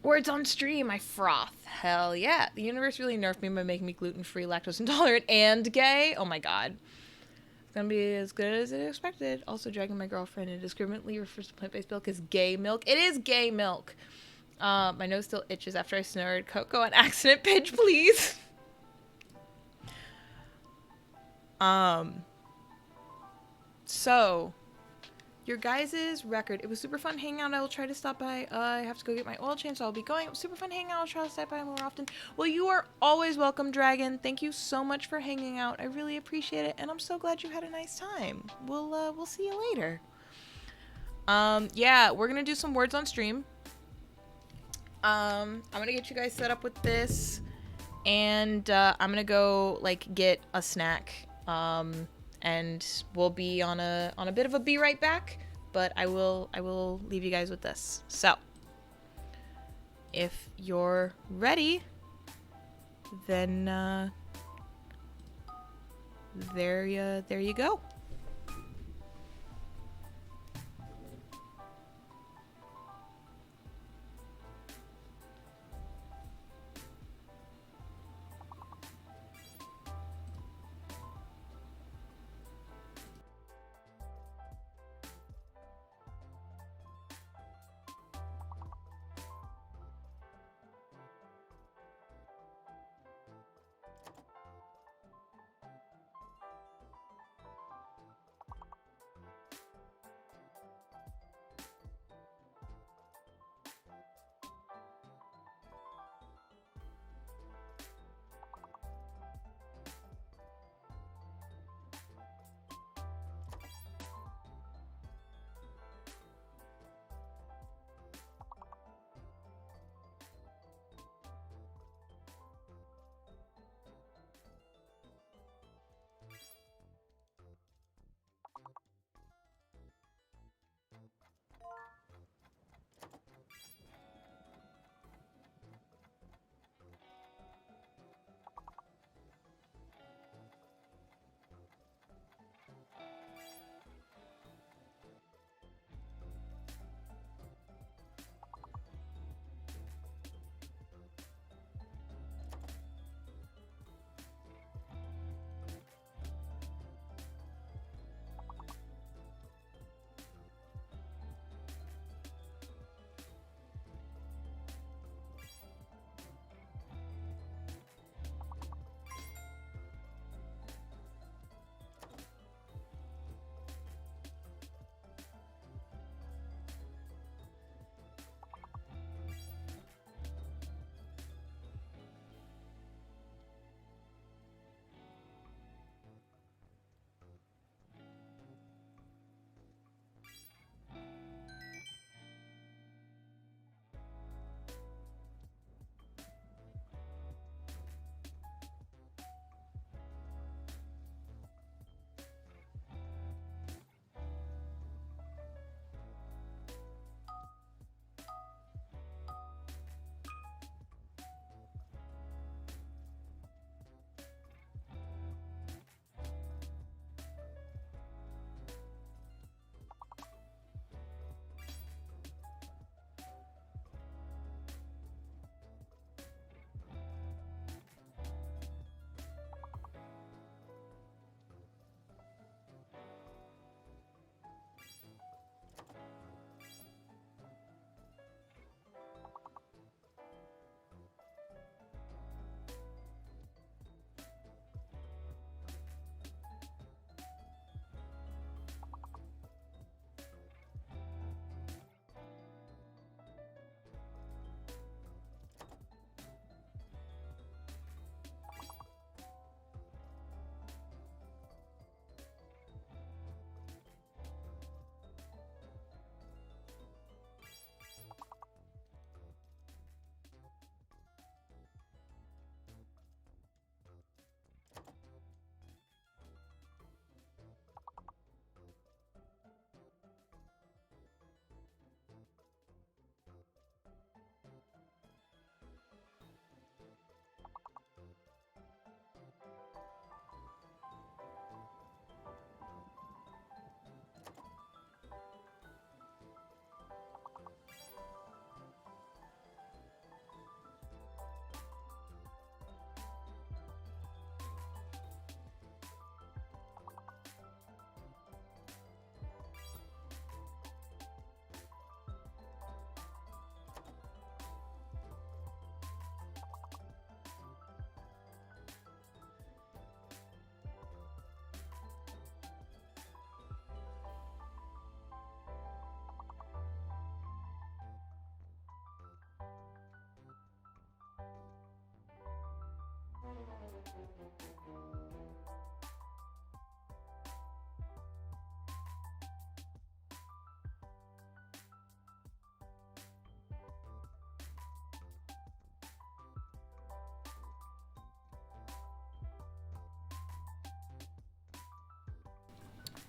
words on stream, I froth. Hell yeah. The universe really nerfed me by making me gluten-free, lactose intolerant, and gay. Oh my god. It's gonna be as good as it expected. Also dragging my girlfriend indiscriminately refers to plant-based milk as gay milk. It is gay milk. My nose still itches after I snorted cocoa on accident. Bitch, please. So, your guys' record. It was super fun hanging out. I will try to stop by. I have to go get my oil change, so I'll be going. It was super fun hanging out. I'll try to stop by more often. Well, you are always welcome, Dragon. Thank you so much for hanging out. I really appreciate it, and I'm so glad you had a nice time. We'll see you later. Yeah, we're gonna do some words on stream. I'm gonna get you guys set up with this, and I'm gonna go like get a snack. And we'll be on a bit of a be right back, but I will leave you guys with this. So, if you're ready, then there you go.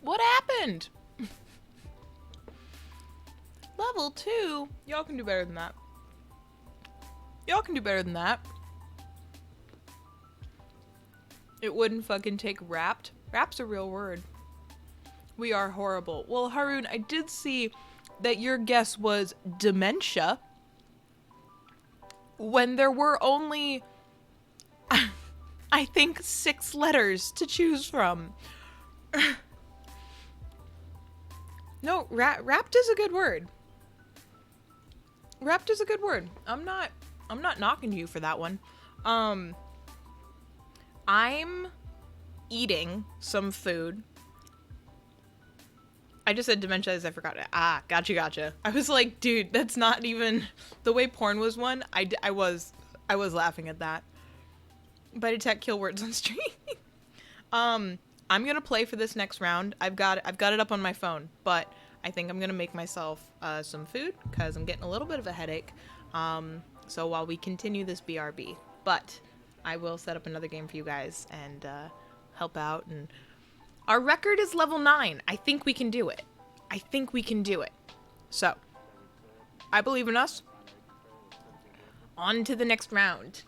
What happened? Level 2? Y'all can do better than that. Y'all can do better than that. It wouldn't fucking take wrapped. Wrap's a real word. We are horrible. Well, Haroon, I did see that your guess was dementia when there were only, I think, 6 letters to choose from. No, wrapped is a good word. Wrapped is a good word. I'm not knocking you for that one. I'm eating some food. I just said dementia as I forgot it. Ah, gotcha. I was like, dude, that's not even the way porn was won. I was laughing at that. By detect kill words on stream. I'm gonna play for this next round. I've got it up on my phone, but I think I'm gonna make myself some food because I'm getting a little bit of a headache. So while we continue this BRB, but I will set up another game for you guys and help out. And our record is level 9. I think we can do it. So I believe in us. On to the next round.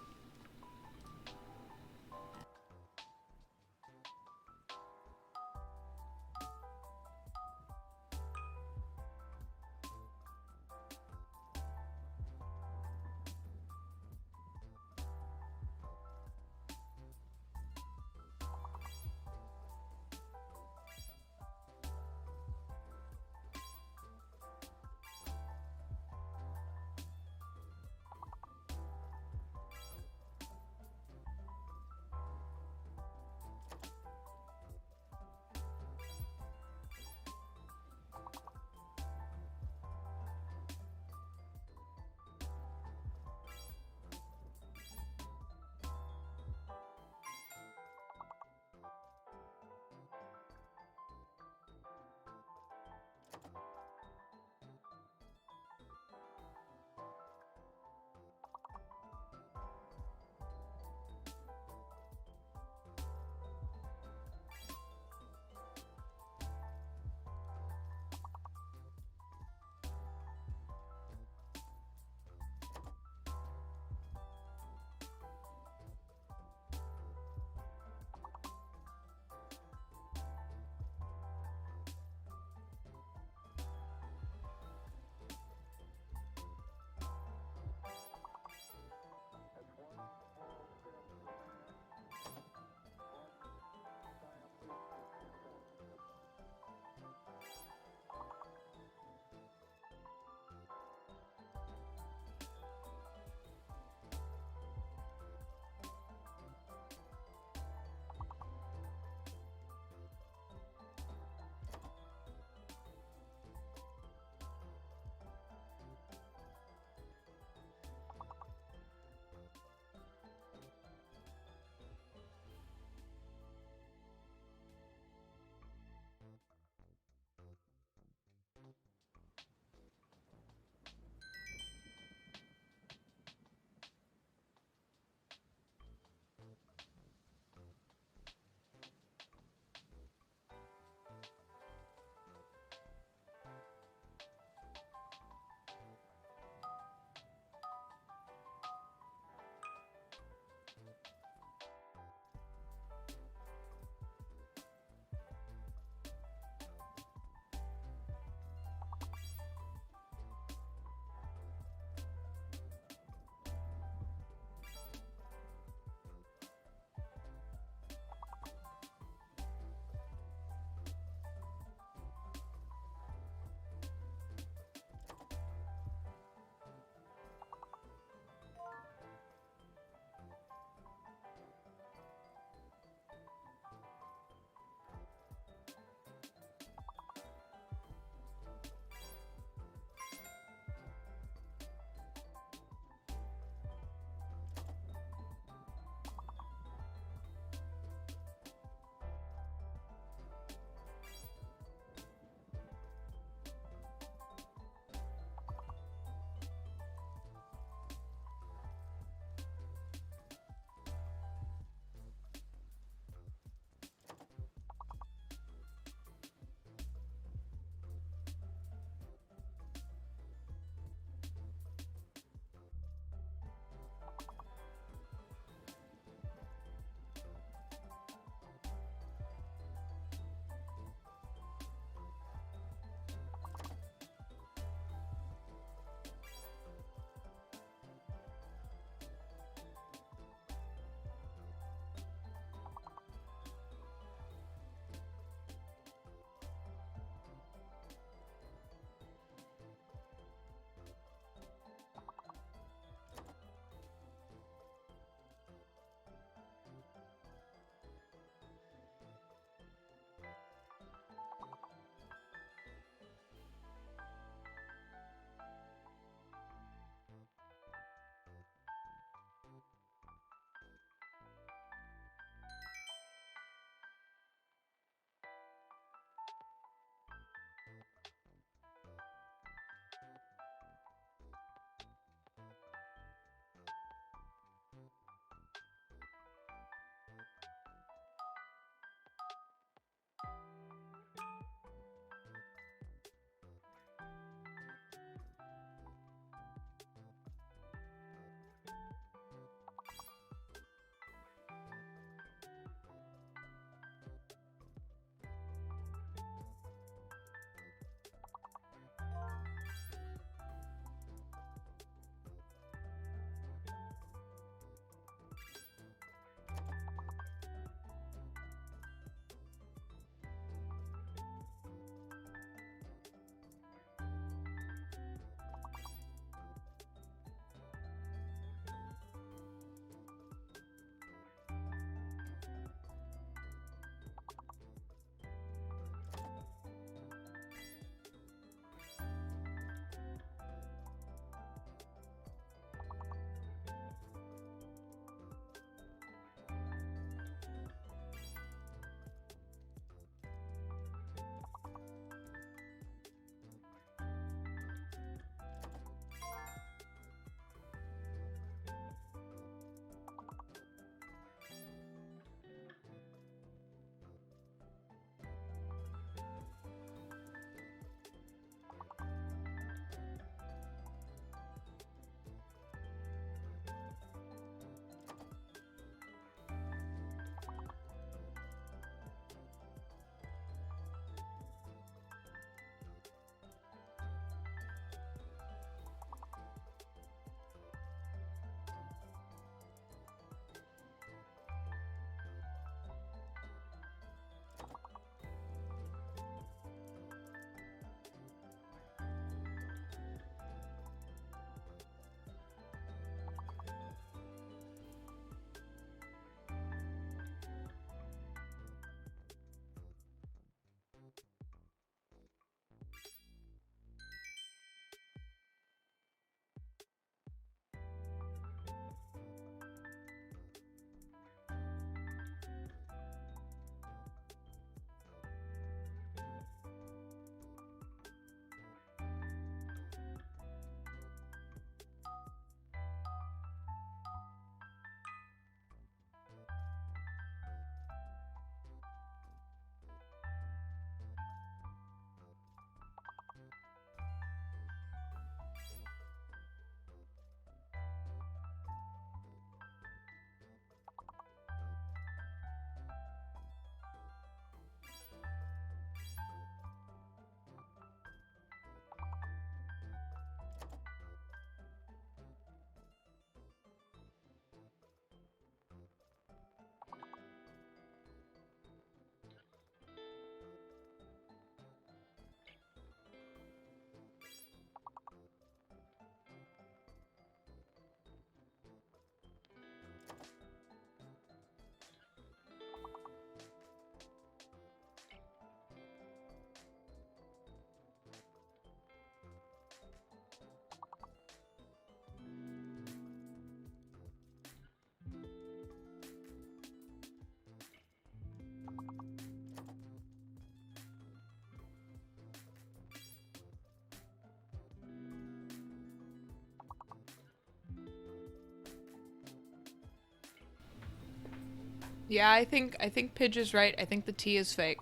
Yeah, I think Pidge is right. I think the T is fake.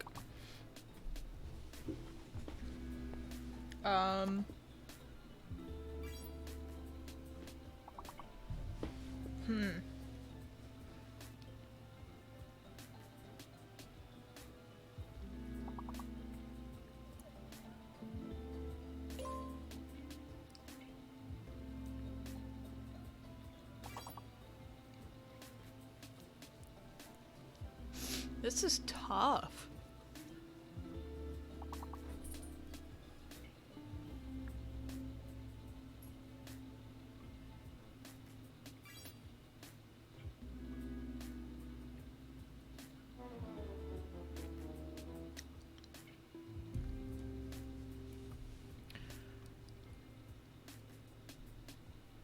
Um. This is tough.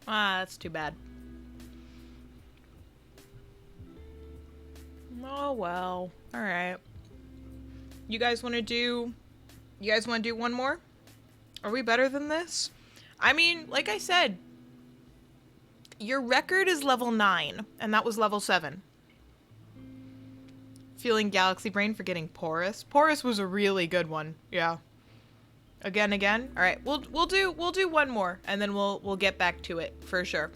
Ah, that's too bad. Oh well. All right. You guys want to do? You guys want to do one more? Are we better than this? I mean, like I said, your record is level 9, and that was level 7. Feeling Galaxy Brain for getting Porous. Porous was a really good one. Yeah. Again. All right. We'll do one more, and then we'll get back to it for sure.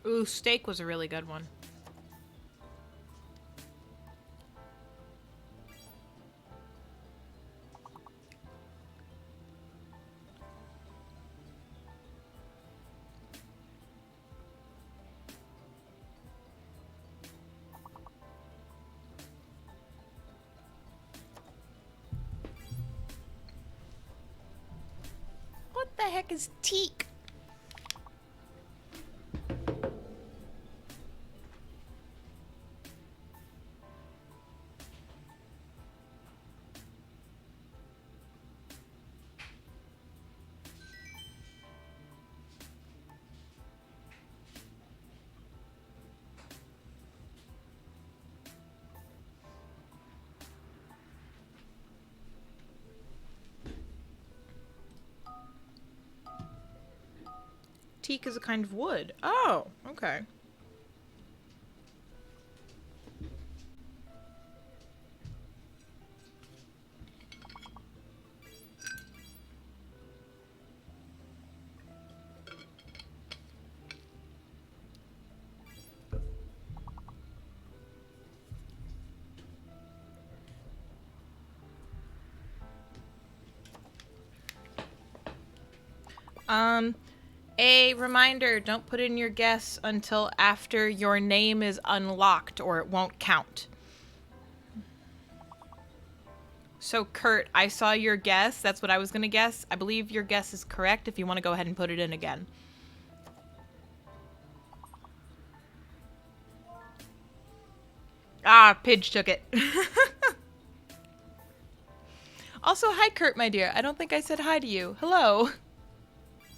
Ooh, steak was a really good one. What the heck is teak? Teak is a kind of wood. Oh, okay. A reminder, don't put in your guess until after your name is unlocked or it won't count. So, Kurt, I saw your guess. That's what I was going to guess. I believe your guess is correct if you want to go ahead and put it in again. Ah, Pidge took it. Also, hi, Kurt, my dear. I don't think I said hi to you. Hello.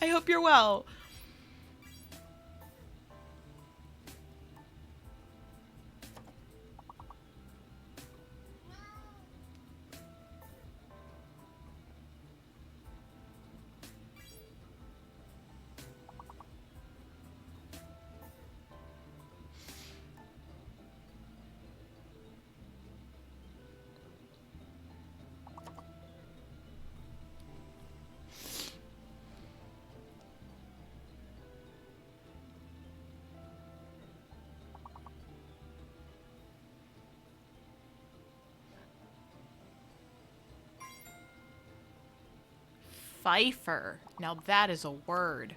I hope you're well. Pfeiffer. Now that is a word.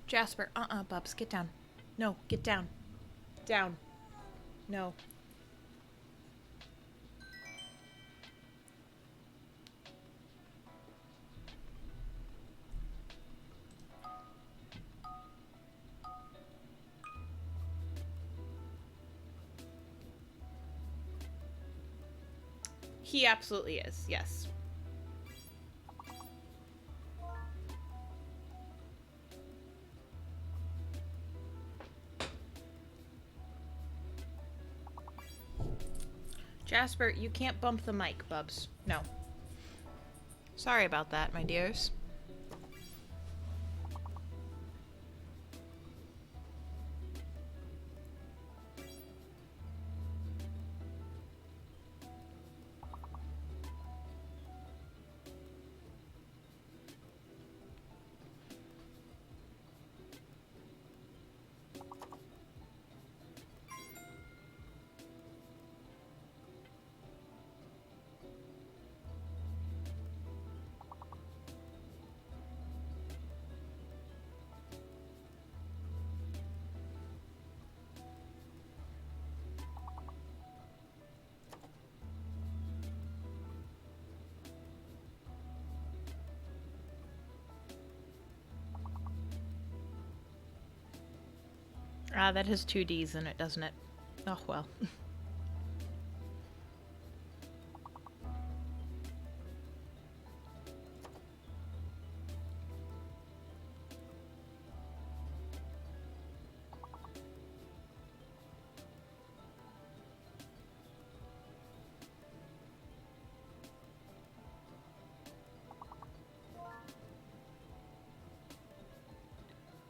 Jasper, Bubs, get down. No, get down. Down. No. He absolutely is, yes. Jasper, you can't bump the mic, Bubs. No. Sorry about that, my dears. Ah, that has 2 D's in it, doesn't it? Oh, well.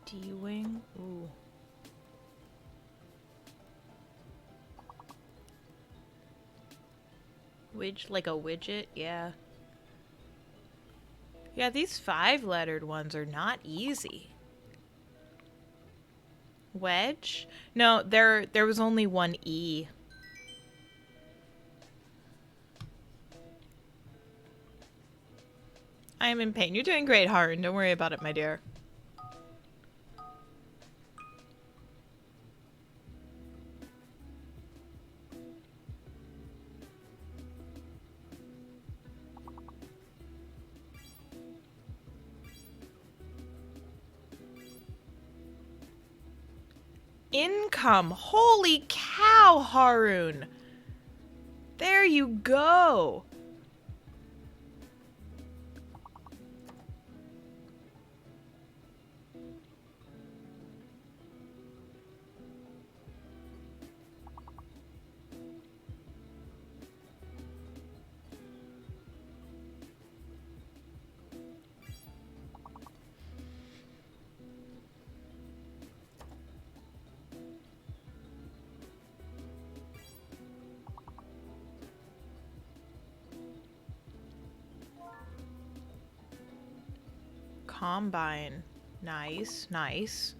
D-wing? Ooh. Like a widget? Yeah. Yeah, these 5-lettered ones are not easy. Wedge? No, there was only 1 E. I am in pain. You're doing great, Harun. Don't worry about it, my dear. Income. Holy cow, Harun. There you go. Combine. Nice, nice.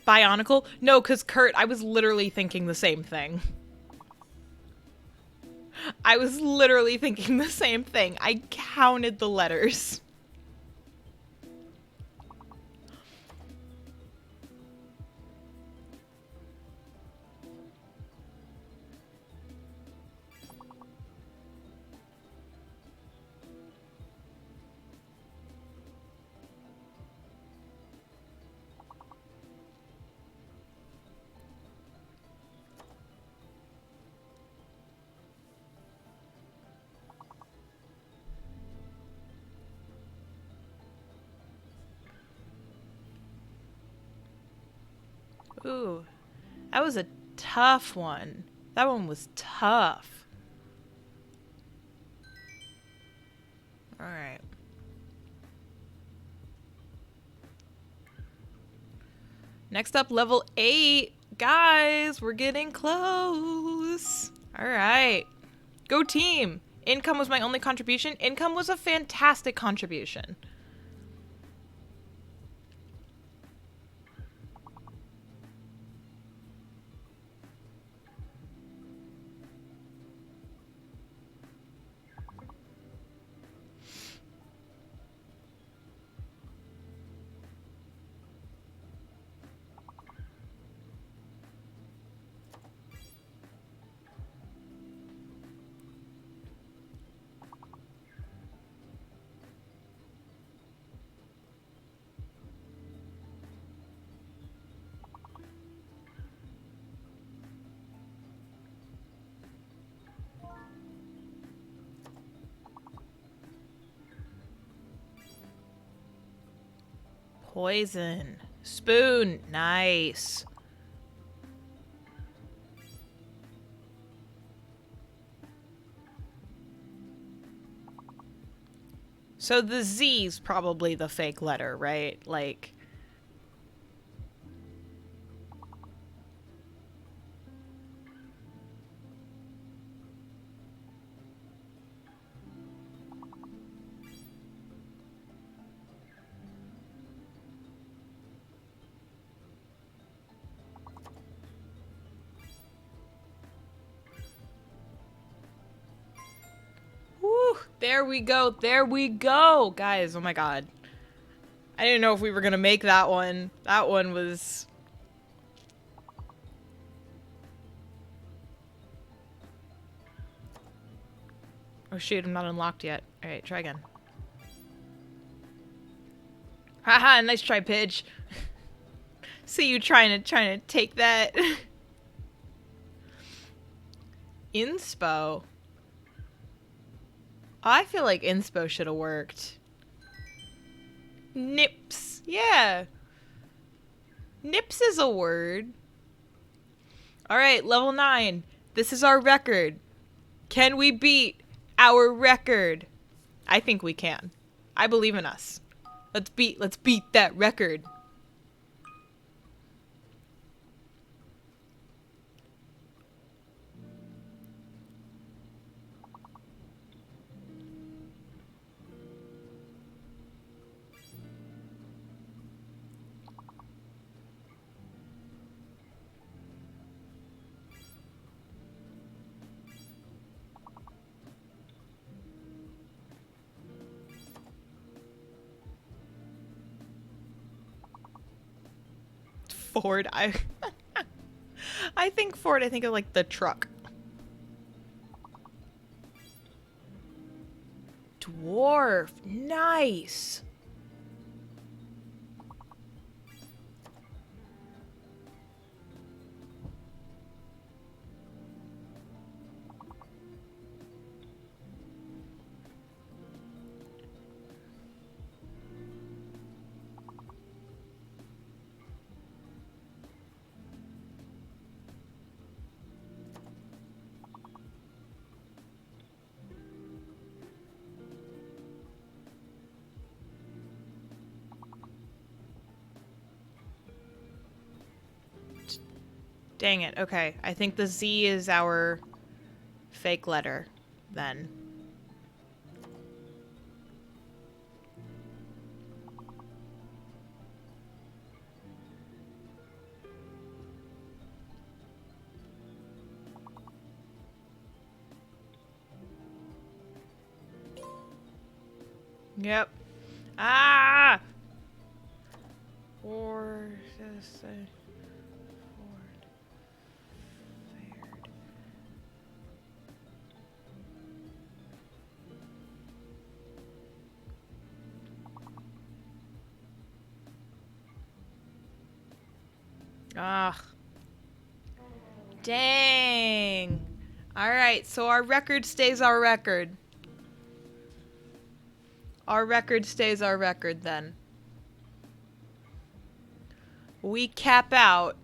Bionicle? No, because Kurt, I was literally thinking the same thing. I was literally thinking the same thing. I counted the letters. Ooh, that was a tough one. That one was tough. All right. Next up, level 8. Guys, we're getting close. All right. Go team. Income was my only contribution. Income was a fantastic contribution. Poison. Spoon. Nice. So the Z's probably the fake letter, right? Like... Woo! There we go. There we go. Guys, oh my god. I didn't know if we were gonna make that one. That one was... Oh shoot, I'm not unlocked yet. Alright, try again. Haha, nice try, Pidge. See you trying to take that. Inspo. I feel like inspo should have worked. Nips. Yeah. Nips is a word. Alright, level 9. This is our record. Can we beat our record? I think we can. I believe in us. Let's beat that record. Ford. I think Ford, I think of like the truck. Dwarf. Nice. Dang it. Okay. I think the Z is our fake letter then. Yep. Ah! Or just say Ford fared. Ah. Dang. All right, so our record stays our record. Our record stays our record then. We cap out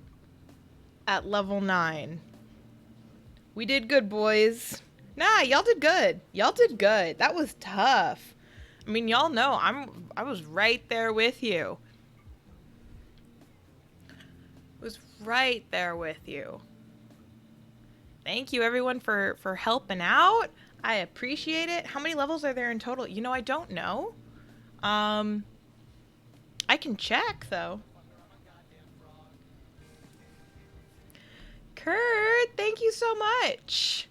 at level 9. We did good, boys. Nah, y'all did good. Y'all did good. That was tough. I mean, y'all know I was right there with you. Was right there with you. Thank you everyone for helping out. I appreciate it. How many levels are there in total? You know, I don't know. I can check though. Kurt, thank you so much.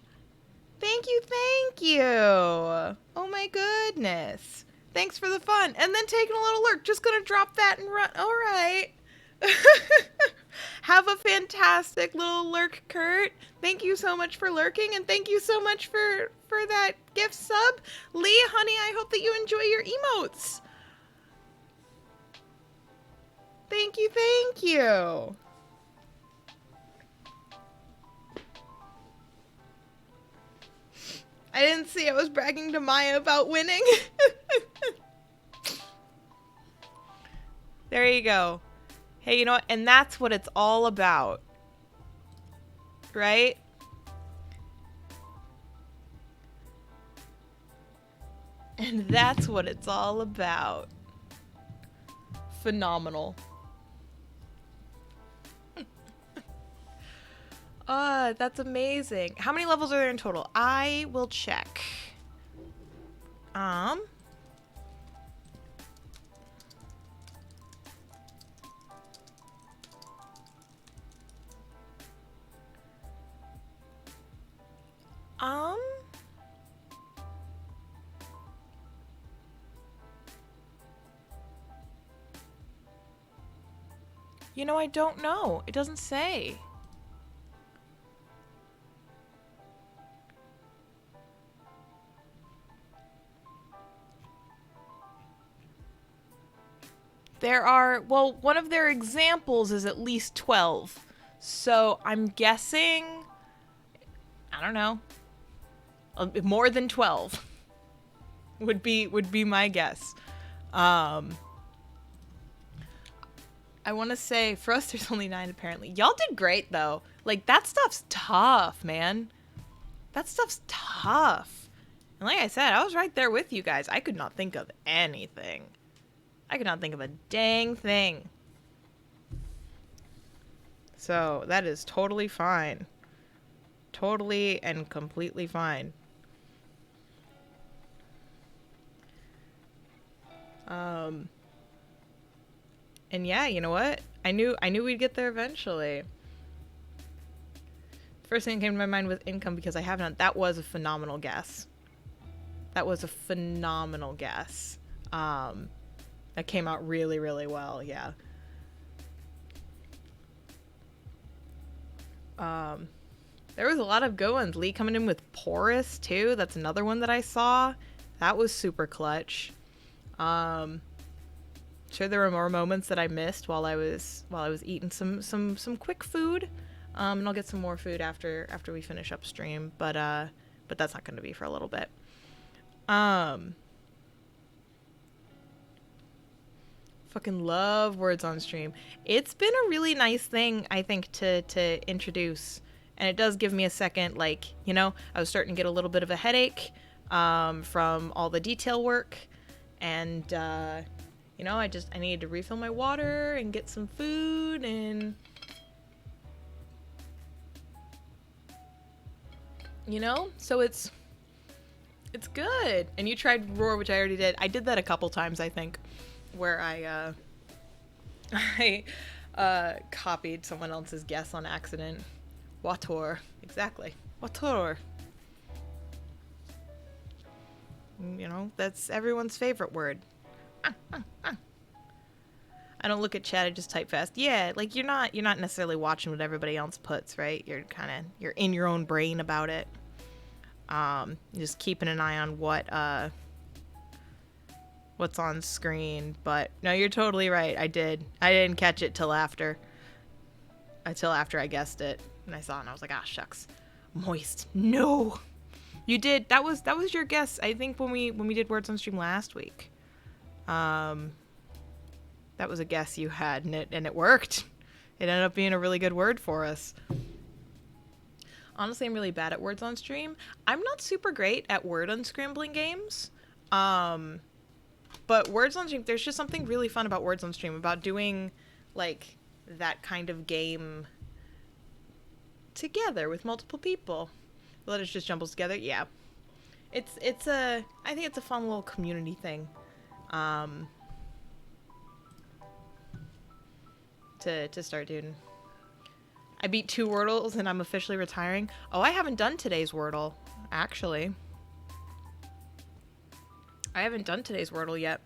Thank you, thank you. Oh my goodness. Thanks for the fun. And then taking a little lurk. Just gonna drop that and run. All right. Have a fantastic little lurk, Kurt. Thank you so much for lurking, and thank you so much for that gift sub. Lee, honey, I hope that you enjoy your emotes. Thank you, thank you. I didn't see I was bragging to Maya about winning. There you go. Hey, you know what? And that's what it's all about. Right? And that's what it's all about. Phenomenal. That's amazing. How many levels are there in total? I will check. You know, I don't know. It doesn't say. There are, well, one of their examples is at least 12. So I'm guessing, I don't know, more than 12 would be my guess. I want to say, for us, there's only 9 apparently. Y'all did great, though. Like, that stuff's tough, man. That stuff's tough. And like I said, I was right there with you guys. I could not think of anything. I could not think of a dang thing. So, that is totally fine. Totally and completely fine. And yeah, you know what? I knew we'd get there eventually. First thing that came to my mind was income because I haven't. That was a phenomenal guess. That was a phenomenal guess. That came out really, really well. Yeah. There was a lot of good ones. Lee coming in with porous too. That's another one that I saw. That was super clutch. Sure, there were more moments that I missed while I was eating some quick food. And I'll get some more food after we finish up stream. But that's not going to be for a little bit. Fucking love words on stream. It's been a really nice thing, I think, to introduce. And it does give me a second, like, you know, I was starting to get a little bit of a headache from all the detail work. And, you know, I needed to refill my water and get some food and... You know? So it's good. And you tried roar, which I already did. I did that a couple times, I think, where I copied someone else's guess on accident. Wator. Exactly. Wator. You know, that's everyone's favorite word. I don't look at chat, I just type fast. Yeah, like you're not necessarily watching what everybody else puts, right? You're in your own brain about it. Just keeping an eye on what's on screen. But no, you're totally right. I didn't catch it till after I guessed it and I saw it and I was like, ah, shucks. Moist. No. You did. That was your guess, I think, when we did words on stream last week. That was a guess you had, and it worked. It ended up being a really good word for us. Honestly, I'm really bad at words on stream. I'm not super great at word unscrambling games. But words on stream, there's just something really fun about words on stream, about doing like that kind of game together with multiple people. The letters just jumbles together. Yeah. I think it's a fun little community thing. To start doing. I beat 2 Wordles and I'm officially retiring. Oh, I haven't done today's Wordle, actually. I haven't done today's Wordle yet.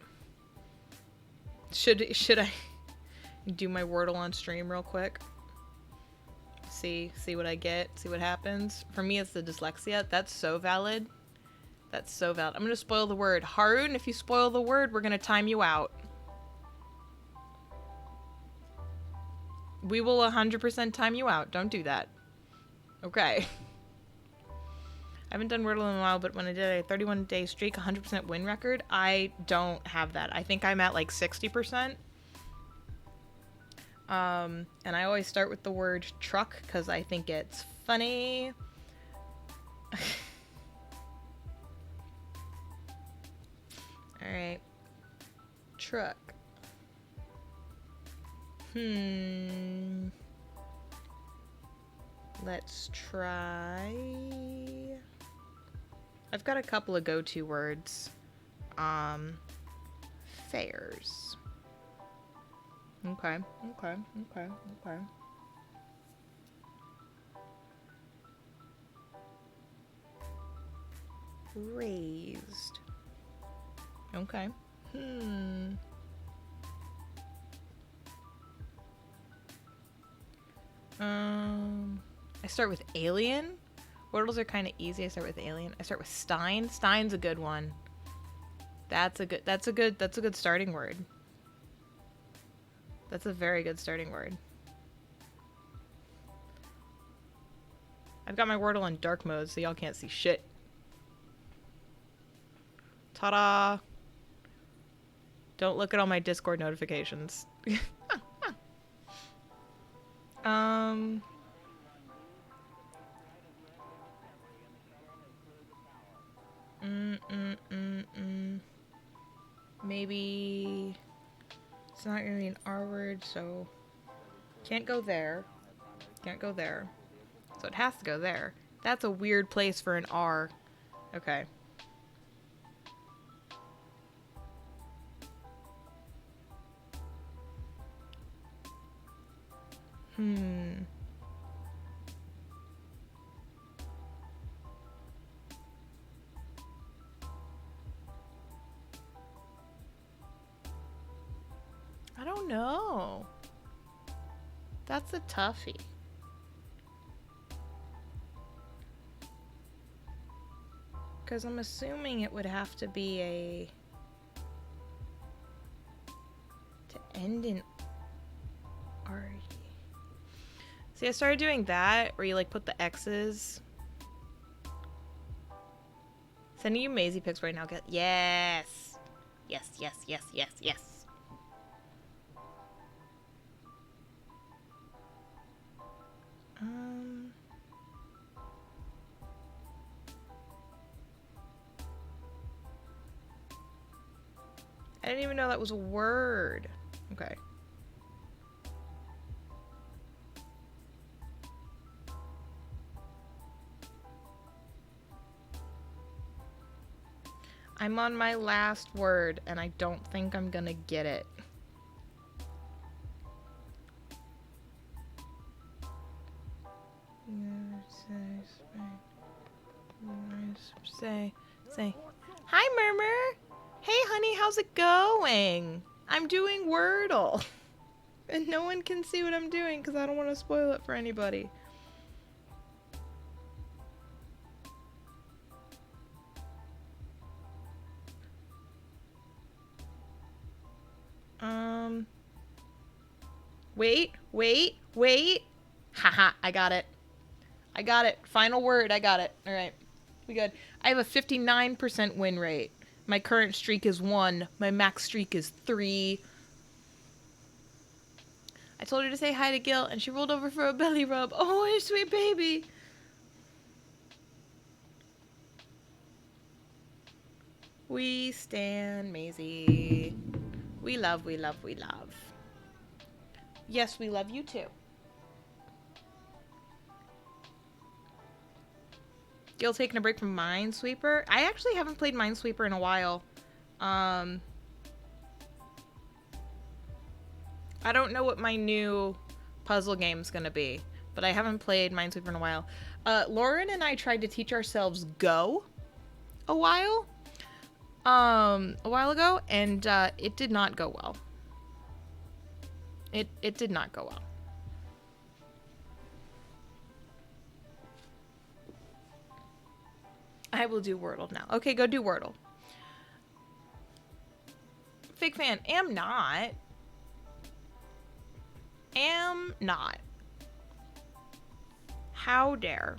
Should I do my Wordle on stream real quick? See what I get, see what happens. For me, it's the dyslexia. That's so valid. That's so valid. I'm gonna spoil the word. Harun, if you spoil the word, we're gonna time you out. We will 100% time you out. Don't do that. Okay. I haven't done Wordle in a while, but when I did a 31-day streak, 100% win record, I don't have that. I think I'm at like 60%. And I always start with the word truck because I think it's funny. Alright. Truck. Let's try... I've got a couple of go-to words. Fairs. Okay. Raised. Okay. I start with alien. Wordles are kind of easy. I start with alien. I start with Stein. Stein's a good one. That's a good starting word. That's a very good starting word. I've got my Wordle on dark mode, so y'all can't see shit. Ta-da! Don't look at all my Discord notifications. Maybe it's not gonna be an R word, so can't go there. Can't go there. So it has to go there. That's a weird place for an R. Okay. I don't know. That's a toughie. Because I'm assuming it would have to be a... to end in R. See, I started doing that, where you, like, put the X's. Sending you Maisie pics right now. Yes! Yes, yes, yes, yes, yes. I didn't even know that was a word. Okay. I'm on my last word, and I don't think I'm gonna get it. Say. Hi, Murmur! Hey, honey, how's it going? I'm doing Wordle. And no one can see what I'm doing, because I don't want to spoil it for anybody. Wait. Haha, I got it. Final word, I got it. Alright, we good. I have a 59% win rate. My current streak is 1. My max streak is 3. I told her to say hi to Gil, and she rolled over for a belly rub. Oh, my sweet baby. We stan Maisie. We love. Yes, we love you too. Gil taking a break from Minesweeper. I actually haven't played Minesweeper in a while. I don't know what my new puzzle game's gonna be, but I haven't played Minesweeper in a while. Lauren and I tried to teach ourselves Go a while ago, and it did not go well. It did not go well. I will do Wordle now. Okay, go do Wordle. Fake fan. Am not. How dare.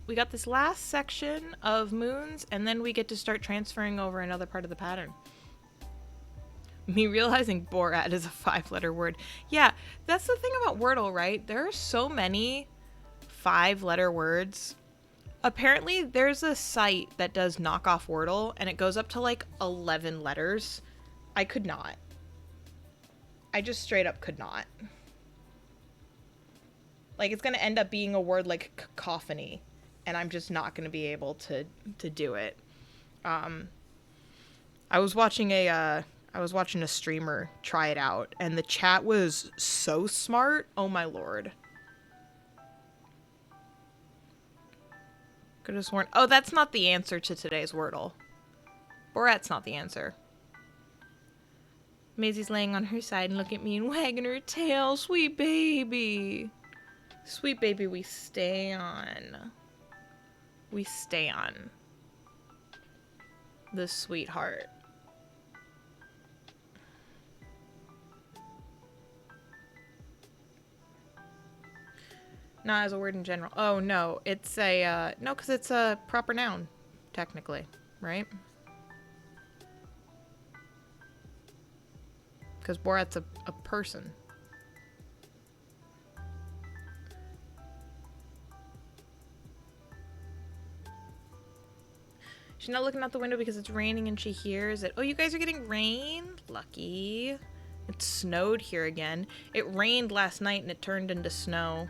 We got this last section of moons, and then we get to start transferring over another part of the pattern. Me realizing Borat is a 5-letter word. Yeah, that's the thing about Wordle, right? There are so many 5-letter words. Apparently, there's a site that does knockoff Wordle, and it goes up to like 11 letters. I could not. I just straight up could not. Like, it's going to end up being a word like cacophony. And I'm just not going to be able to do it. I was watching a streamer try it out, and the chat was so smart. Oh my lord. Could have sworn. Oh, that's not the answer to today's Wordle. Borat's not the answer. Maisie's laying on her side and looking at me and wagging her tail. Sweet baby. Sweet baby, we stay on. We stay on. The sweetheart. Not as a word in general. Oh, no. It's a, no, because it's a proper noun, technically, right? Because Borat's a person. She's not looking out the window because it's raining and she hears it. Oh, you guys are getting rain? Lucky. It snowed here again. It rained last night and it turned into snow.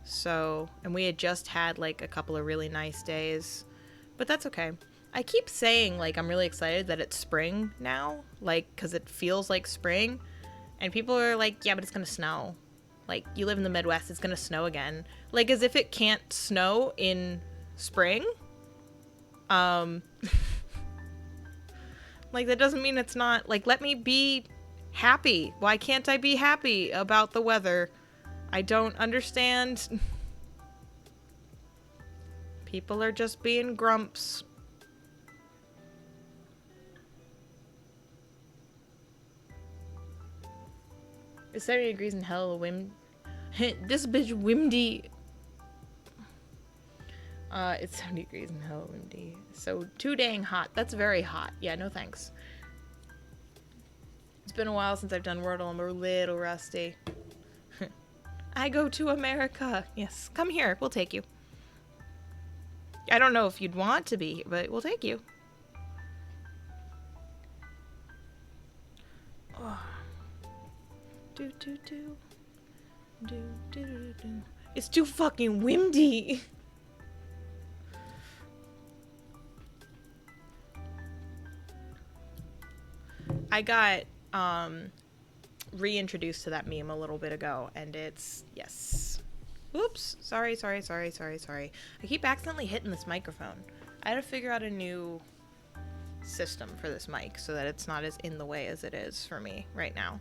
So, and we had just had like a couple of really nice days. But that's okay. I keep saying like I'm really excited that it's spring now. Like, because it feels like spring. And people are like, yeah, but it's going to snow. Like, you live in the Midwest, it's going to snow again. Like, as if it can't snow in spring. Like, that doesn't mean it's not, like, let me be happy. Why can't I be happy about the weather? I don't understand. People are just being grumps. It's 70 degrees in hell, wind. This bitch windy. It's 70 degrees and hell windy. So too dang hot. That's very hot. Yeah, no thanks. It's been a while since I've done Wordle. I'm a little rusty. I go to America. Yes, come here. We'll take you. I don't know if you'd want to be, but we'll take you. Oh. Do, do, do. Do, do, do, do. It's too fucking windy. I got reintroduced to that meme a little bit ago, and it's, yes. Oops. Sorry. I keep accidentally hitting this microphone. I had to figure out a new system for this mic so that it's not as in the way as it is for me right now.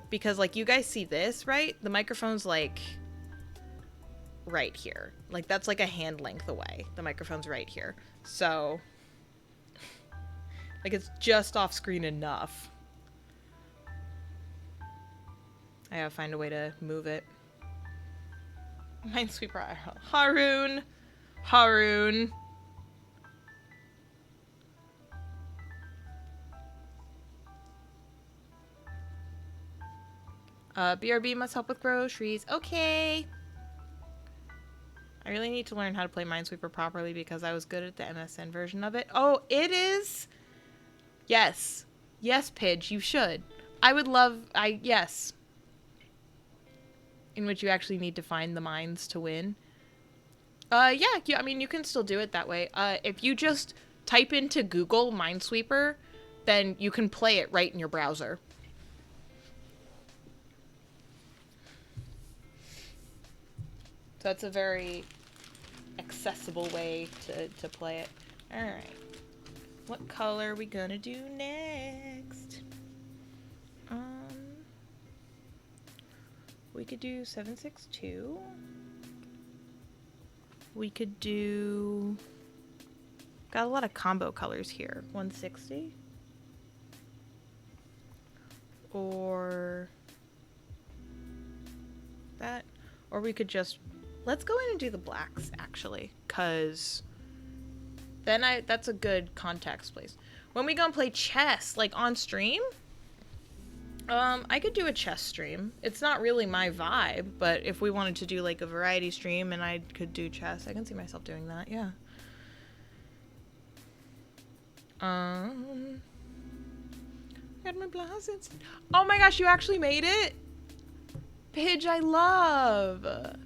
Because, like, you guys see this, right? The microphone's, like, right here. Like, that's, like, a hand length away. The microphone's right here. So, like, it's just off screen enough. I gotta find a way to move it. Minesweeper. Haroon. BRB must help with groceries. Okay. I really need to learn how to play Minesweeper properly because I was good at the MSN version of it. Oh, it is? Yes. Yes, Pidge, you should. I would love... Yes. In which you actually need to find the mines to win. Yeah, I mean, you can still do it that way. If you just type into Google Minesweeper, then you can play it right in your browser. So it's a very accessible way to play it. Alright. What color are we gonna do next? We could do 762. We could do... Got a lot of combo colors here. 160. Or... that. Or we could just... Let's go in and do the blacks, actually. Because... then that's a good context place. When we go and play chess, like on stream... I could do a chess stream. It's not really my vibe, but if we wanted to do like a variety stream and I could do chess, I can see myself doing that, yeah. Got my blouses. Oh my gosh, you actually made it? Pidge, I love.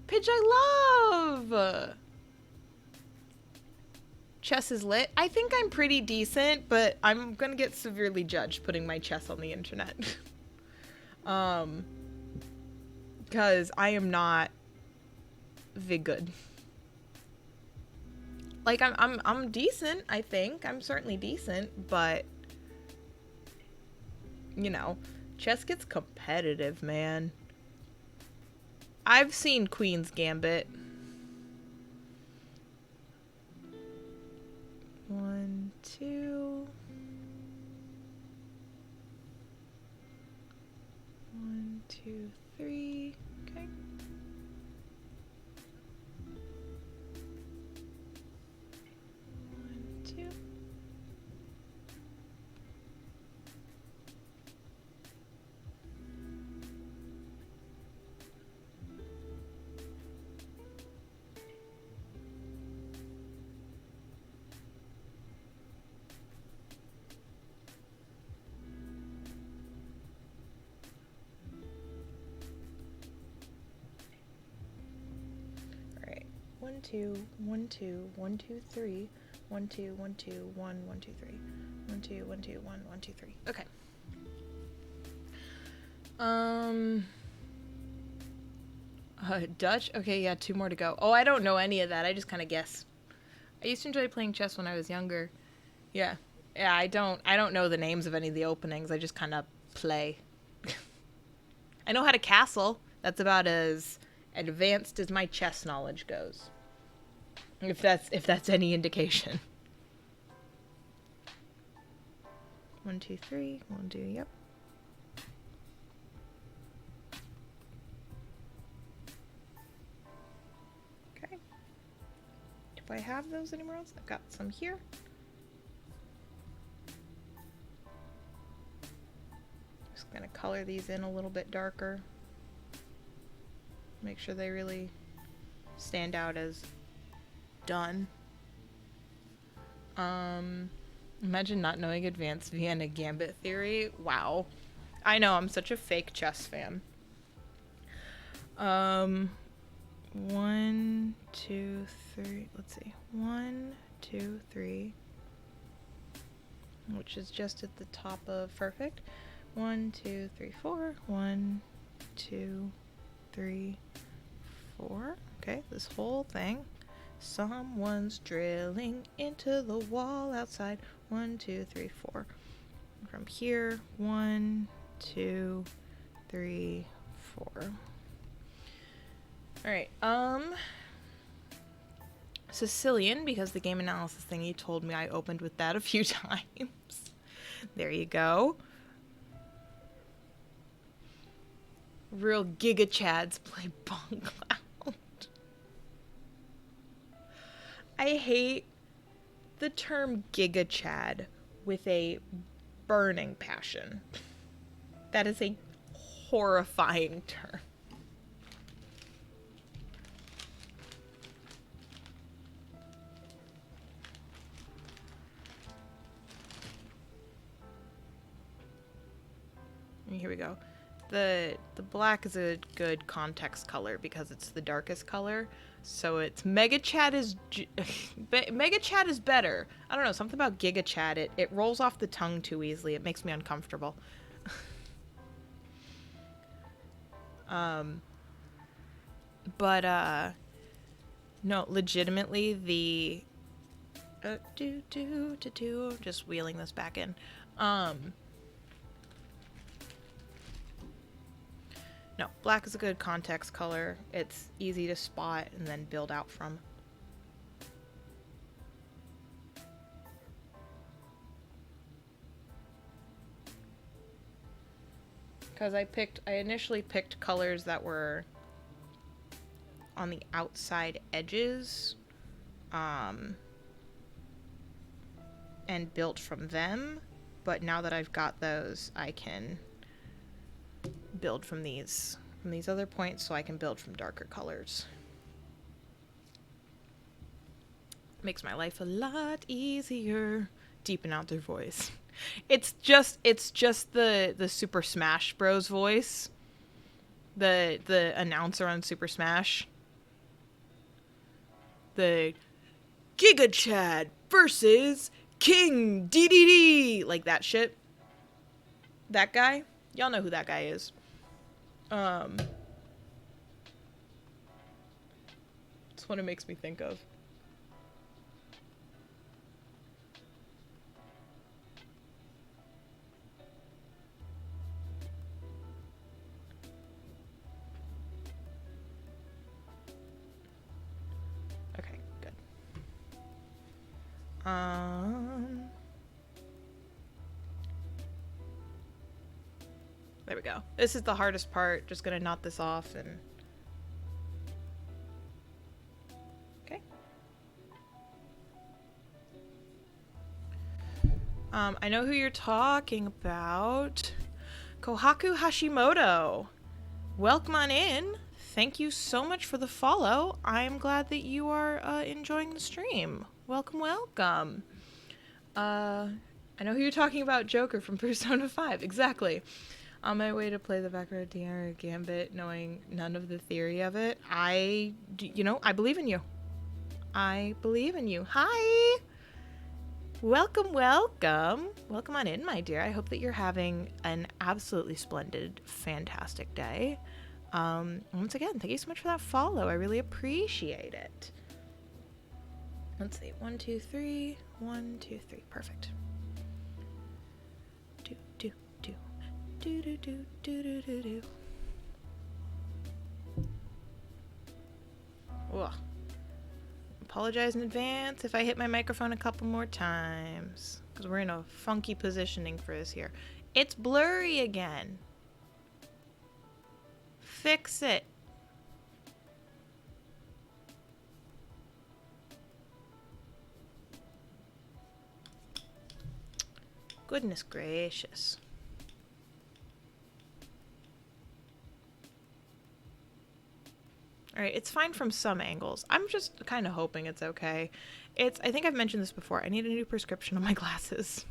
Pidge, I love. Chess is lit. I think I'm pretty decent, but I'm gonna get severely judged putting my chess on the internet. Because I am not very good. Like, I'm decent, I think. I'm certainly decent, but... you know, chess gets competitive, man. I've seen Queen's Gambit. 1, 2... 1, 2, 3. Okay. Alright. 1, 2, 1, 2, 1, 2, 3. 1, 2, 1, 2, 1, 1, 2, 3. 1, 2, 1, 2, 1, 1, 2, 3. Okay. Dutch? Okay, yeah, 2 more to go. Oh, I don't know any of that. I just kind of guess. I used to enjoy playing chess when I was younger. Yeah. Yeah, I don't know the names of any of the openings. I just kind of play. I know how to castle. That's about as advanced as my chess knowledge goes. If that's any indication. 1, 2, 3. 1, 2, yep. Okay. If I have those anywhere else, I've got some here. Just gonna color these in a little bit darker. Make sure they really stand out as done. Imagine not knowing advanced Vienna Gambit theory. Wow. I know, I'm such a fake chess fan. 1, 2, 3. Let's see. 1, 2, 3. Which is just at the top of perfect. 1, 2, 3, 4. 1, 2, 3, 4. Okay, this whole thing. Someone's drilling into the wall outside. 1, 2, 3, 4. From here, 1, 2, 3, 4. Alright, Sicilian, because the game analysis thing you told me I opened with that a few times. There you go. Real Giga Chads play Bong Cloud. I hate the term Giga Chad with a burning passion. That is a horrifying term. Here we go. The black is a good context color because it's the darkest color. So it's Mega Chat is Mega Chat is better. I don't know, something about Giga Chat, it rolls off the tongue too easily. It makes me uncomfortable. But no, legitimately the just wheeling this back in. No, black is a good context color. It's easy to spot and then build out from. Because I initially picked colors that were on the outside edges, and built from them. But now that I've got those, I can build from these other points, so I can build from darker colors. Makes my life a lot easier. Deepen out their voice. It's just the Super Smash Bros voice. The announcer on Super Smash. The Giga Chad versus King DDD, like that shit. That guy? Y'all know who that guy is. That's what it makes me think of. Okay, good. There we go. This is the hardest part. Just gonna knot this off and... Okay. I know who you're talking about. Kohaku Hashimoto. Welcome on in. Thank you so much for the follow. I'm glad that you are enjoying the stream. Welcome, welcome. I know who you're talking about, Joker from Persona 5. Exactly. On my way to play the background Tiara Gambit, knowing none of the theory of it, I believe in you. I believe in you. Hi! Welcome, welcome. Welcome on in, my dear. I hope that you're having an absolutely splendid, fantastic day. Once again, thank you so much for that follow. I really appreciate it. Let's see. 1, 2, 3. 1, 2, 3. Perfect. Do do do do do do do. Ugh. Apologize in advance if I hit my microphone a couple more times, because we're in a funky positioning for this here. It's blurry again. Fix it. Goodness gracious. Alright, it's fine from some angles. I'm just kind of hoping it's okay. I think I've mentioned this before. I need a new prescription on my glasses.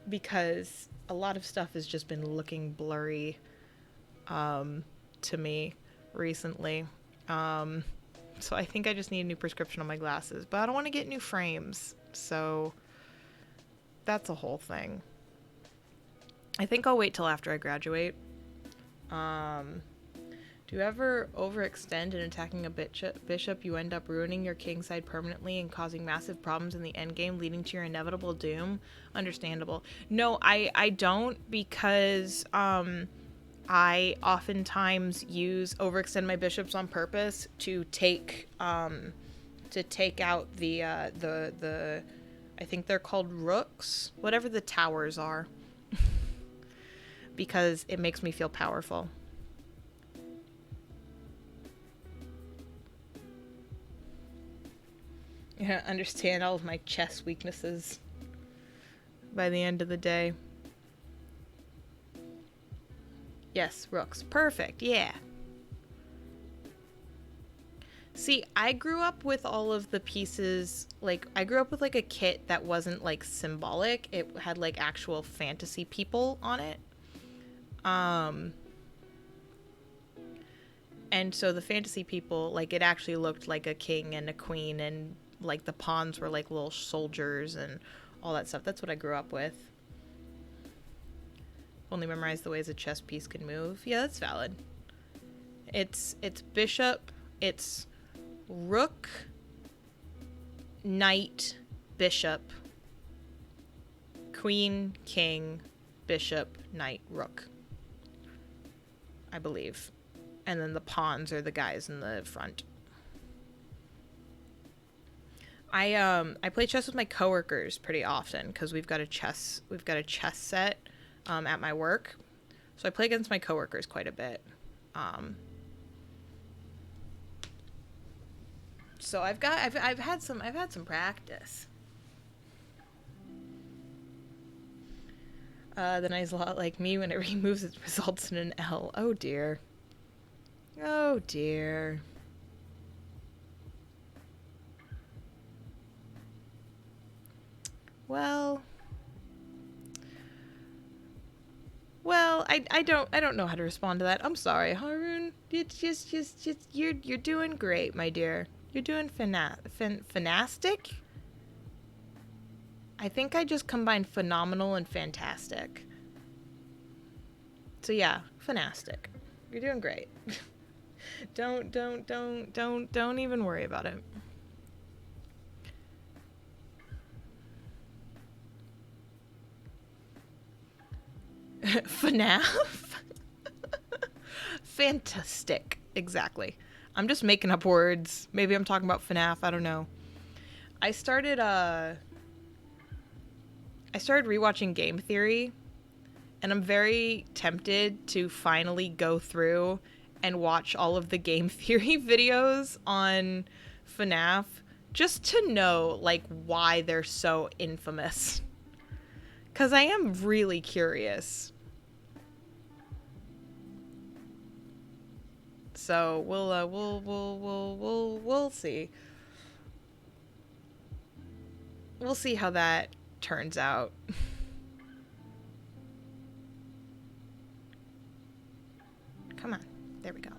Because a lot of stuff has just been looking blurry to me recently. So I think I just need a new prescription on my glasses. But I don't want to get new frames. So that's a whole thing. I think I'll wait till after I graduate. Do you ever overextend in attacking a bishop? You end up ruining your king side permanently and causing massive problems in the endgame, leading to your inevitable doom. Understandable. No, I don't, because I oftentimes overextend my bishops on purpose to take out the I think they're called rooks, whatever the towers are, because it makes me feel powerful. Yeah, understand all of my chess weaknesses by the end of the day. Yes, rooks. Perfect. Yeah. See, I grew up with all of the pieces, like, I grew up with, like, a kit that wasn't, like, symbolic. It had, like, actual fantasy people on it. And so the fantasy people, like, it actually looked like a king and a queen, and, like, the pawns were, like, little soldiers and all that stuff. That's what I grew up with. Only memorize the ways a chess piece can move. Yeah, that's valid. It's bishop, it's rook, knight, bishop, queen, king, bishop, knight, rook, I believe. And then the pawns are the guys in the front. I play chess with my coworkers pretty often because we've got a chess set at my work. So I play against my coworkers quite a bit. So I've had some practice. The knight's a lot like me. Whenever he moves, it results in an L. Oh dear. Oh dear. Well, I don't know how to respond to that. I'm sorry, Harun. It's just you're doing great, my dear. You're doing fantastic. I think I just combined phenomenal and fantastic. So yeah, fantastic. You're doing great. Don't even worry about it. FNAF? Fantastic. Exactly. I'm just making up words. Maybe I'm talking about FNAF. I don't know. I started rewatching Game Theory, and I'm very tempted to finally go through and watch all of the Game Theory videos on FNAF just to know, like, why they're so infamous. 'Cause I am really curious. So we'll see. We'll see how that turns out. Come on. There we go.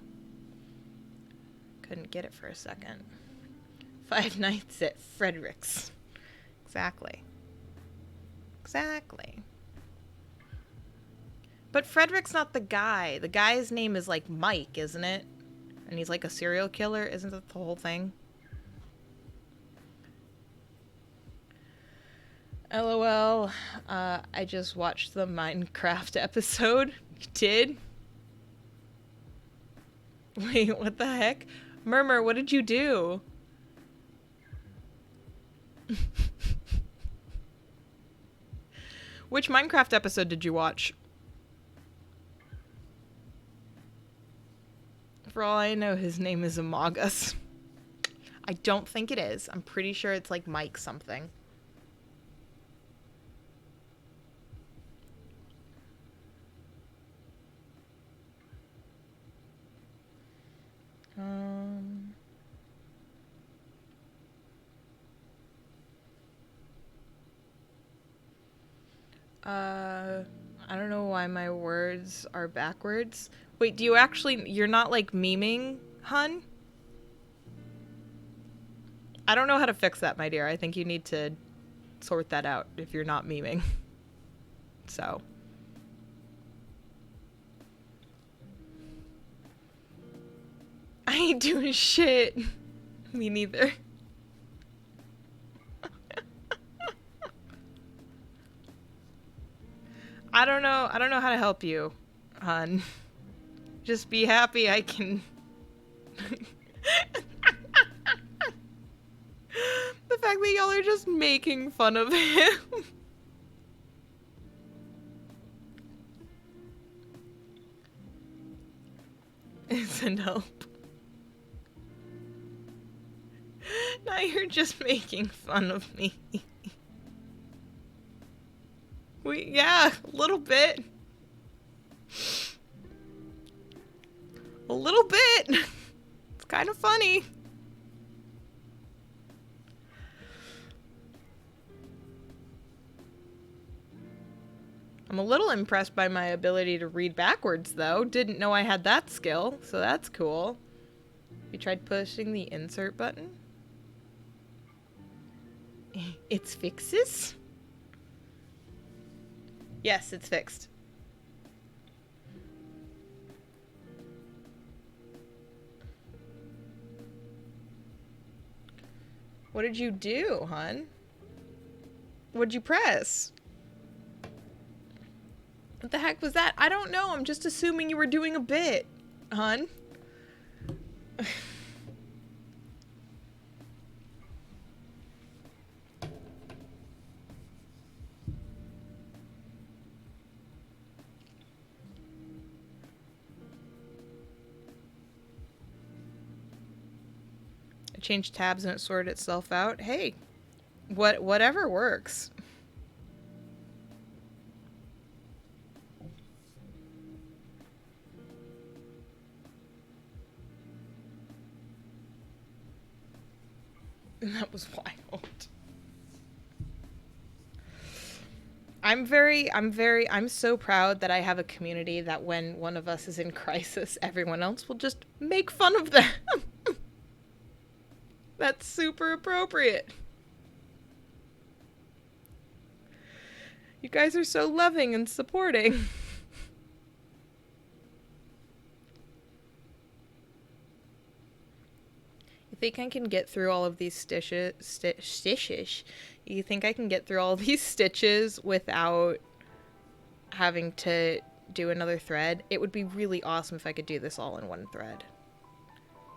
Couldn't get it for a second. 5 nights at Frederick's. Exactly. But Frederick's not the guy. The guy's name is like Mike, isn't it? And he's like a serial killer. Isn't that the whole thing? LOL. I just watched the Minecraft episode. You did? Wait, what the heck? Murmur, what did you do? Which Minecraft episode did you watch? For all I know, his name is Amogus. I don't think it is. I'm pretty sure it's like Mike something. I don't know why my words are backwards. Wait, do you actually... You're not, like, memeing, hun? I don't know how to fix that, my dear. I think you need to sort that out if you're not memeing. So... I ain't doing shit. Me neither. I don't know how to help you, hun. Just be happy I can... The fact that y'all are just making fun of him. Isn't help. Now you're just making fun of me. Yeah, a little bit. A little bit. It's kind of funny. I'm a little impressed by my ability to read backwards, though. Didn't know I had that skill, so that's cool. You tried pushing the insert button? It's fixes? Yes, it's fixed. What did you do, hun? What'd you press? What the heck was that? I don't know. I'm just assuming you were doing a bit, hun. I changed tabs and it sorted itself out. Hey, whatever works. That was wild. I'm so proud that I have a community that when one of us is in crisis, everyone else will just make fun of them. That's super appropriate. You guys are so loving and supporting. You think I can get through all of these stitches? You think I can get through all of these stitches without having to do another thread? It would be really awesome if I could do this all in one thread.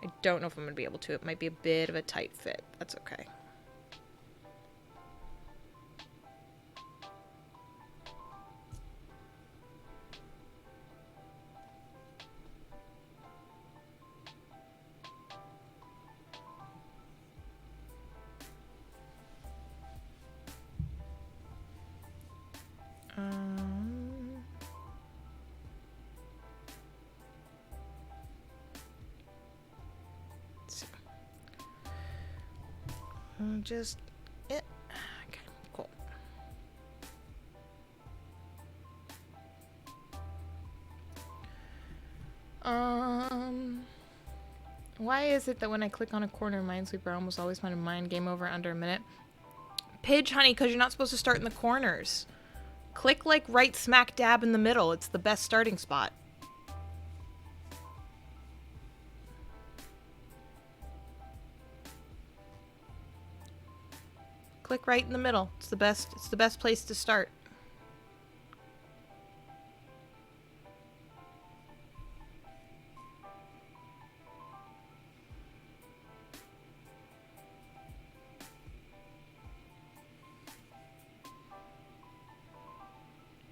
I don't know if I'm going to be able to. It might be a bit of a tight fit. That's okay. Just it. Okay, cool. Why is it that when I click on a corner in Minesweeper, I almost always find a mine game over under a minute? Pidge, honey, because you're not supposed to start in the corners. Click like right smack dab in the middle. It's the best starting spot. Click right in the middle. It's the best place to start.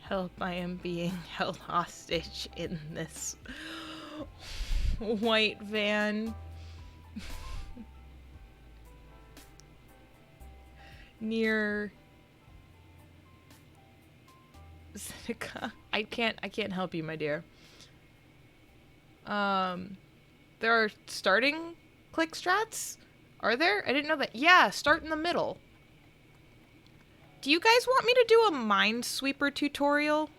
Help, I am being held hostage in this white van. Near Seneca. I can't help you, my dear. There are starting click strats? Are there? I didn't know that. Yeah, start in the middle. Do you guys want me to do a Minesweeper tutorial?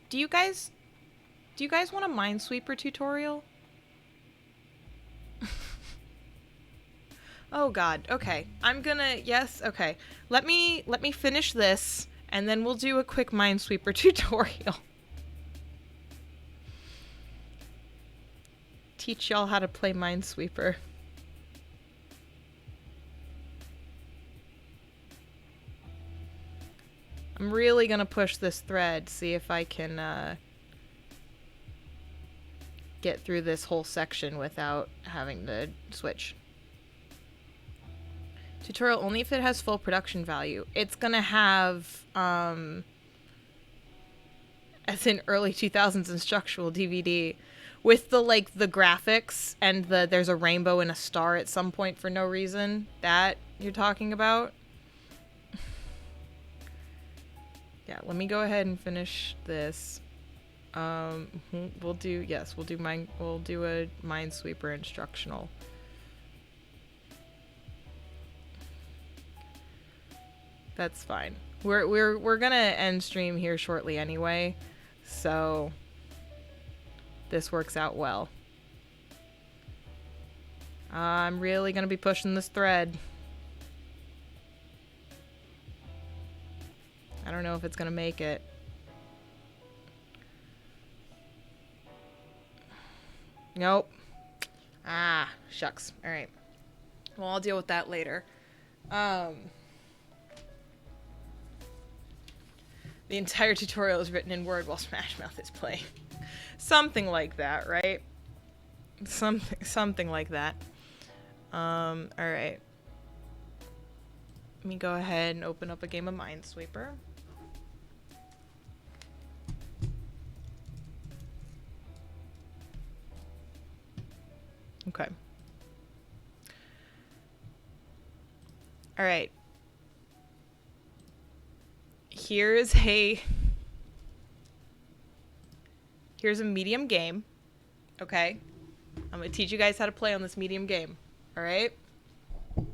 Do you guys want a Minesweeper tutorial? Oh god, okay. Yes, okay. Let me finish this, and then we'll do a quick Minesweeper tutorial. Teach y'all how to play Minesweeper. I'm really gonna push this thread, see if I can, get through this whole section without having to switch. Tutorial only if it has full production value. It's gonna have, as in early 2000s instructional DVD, with the graphics and there's a rainbow and a star at some point for no reason. That you're talking about? Yeah, let me go ahead and finish this. We'll do, yes, we'll do a Minesweeper instructional. That's fine. We're gonna end stream here shortly anyway, so this works out well. I'm really gonna be pushing this thread. I don't know if it's gonna make it. Nope. Ah, shucks. All right. Well, I'll deal with that later. The entire tutorial is written in Word while Smash Mouth is playing. Something like that, right? Something like that. All right. Let me go ahead and open up a game of Minesweeper. Okay. All right. Here's a medium game. Okay. I'm going to teach you guys how to play on this medium game. All right? I'm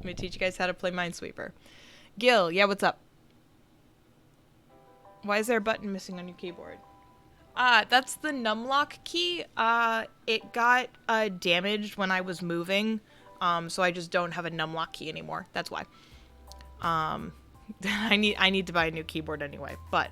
going to teach you guys how to play Minesweeper. Gil, yeah, what's up? Why is there a button missing on your keyboard? That's the numlock key. It got damaged when I was moving, so I just don't have a numlock key anymore. That's why. I need to buy a new keyboard anyway, but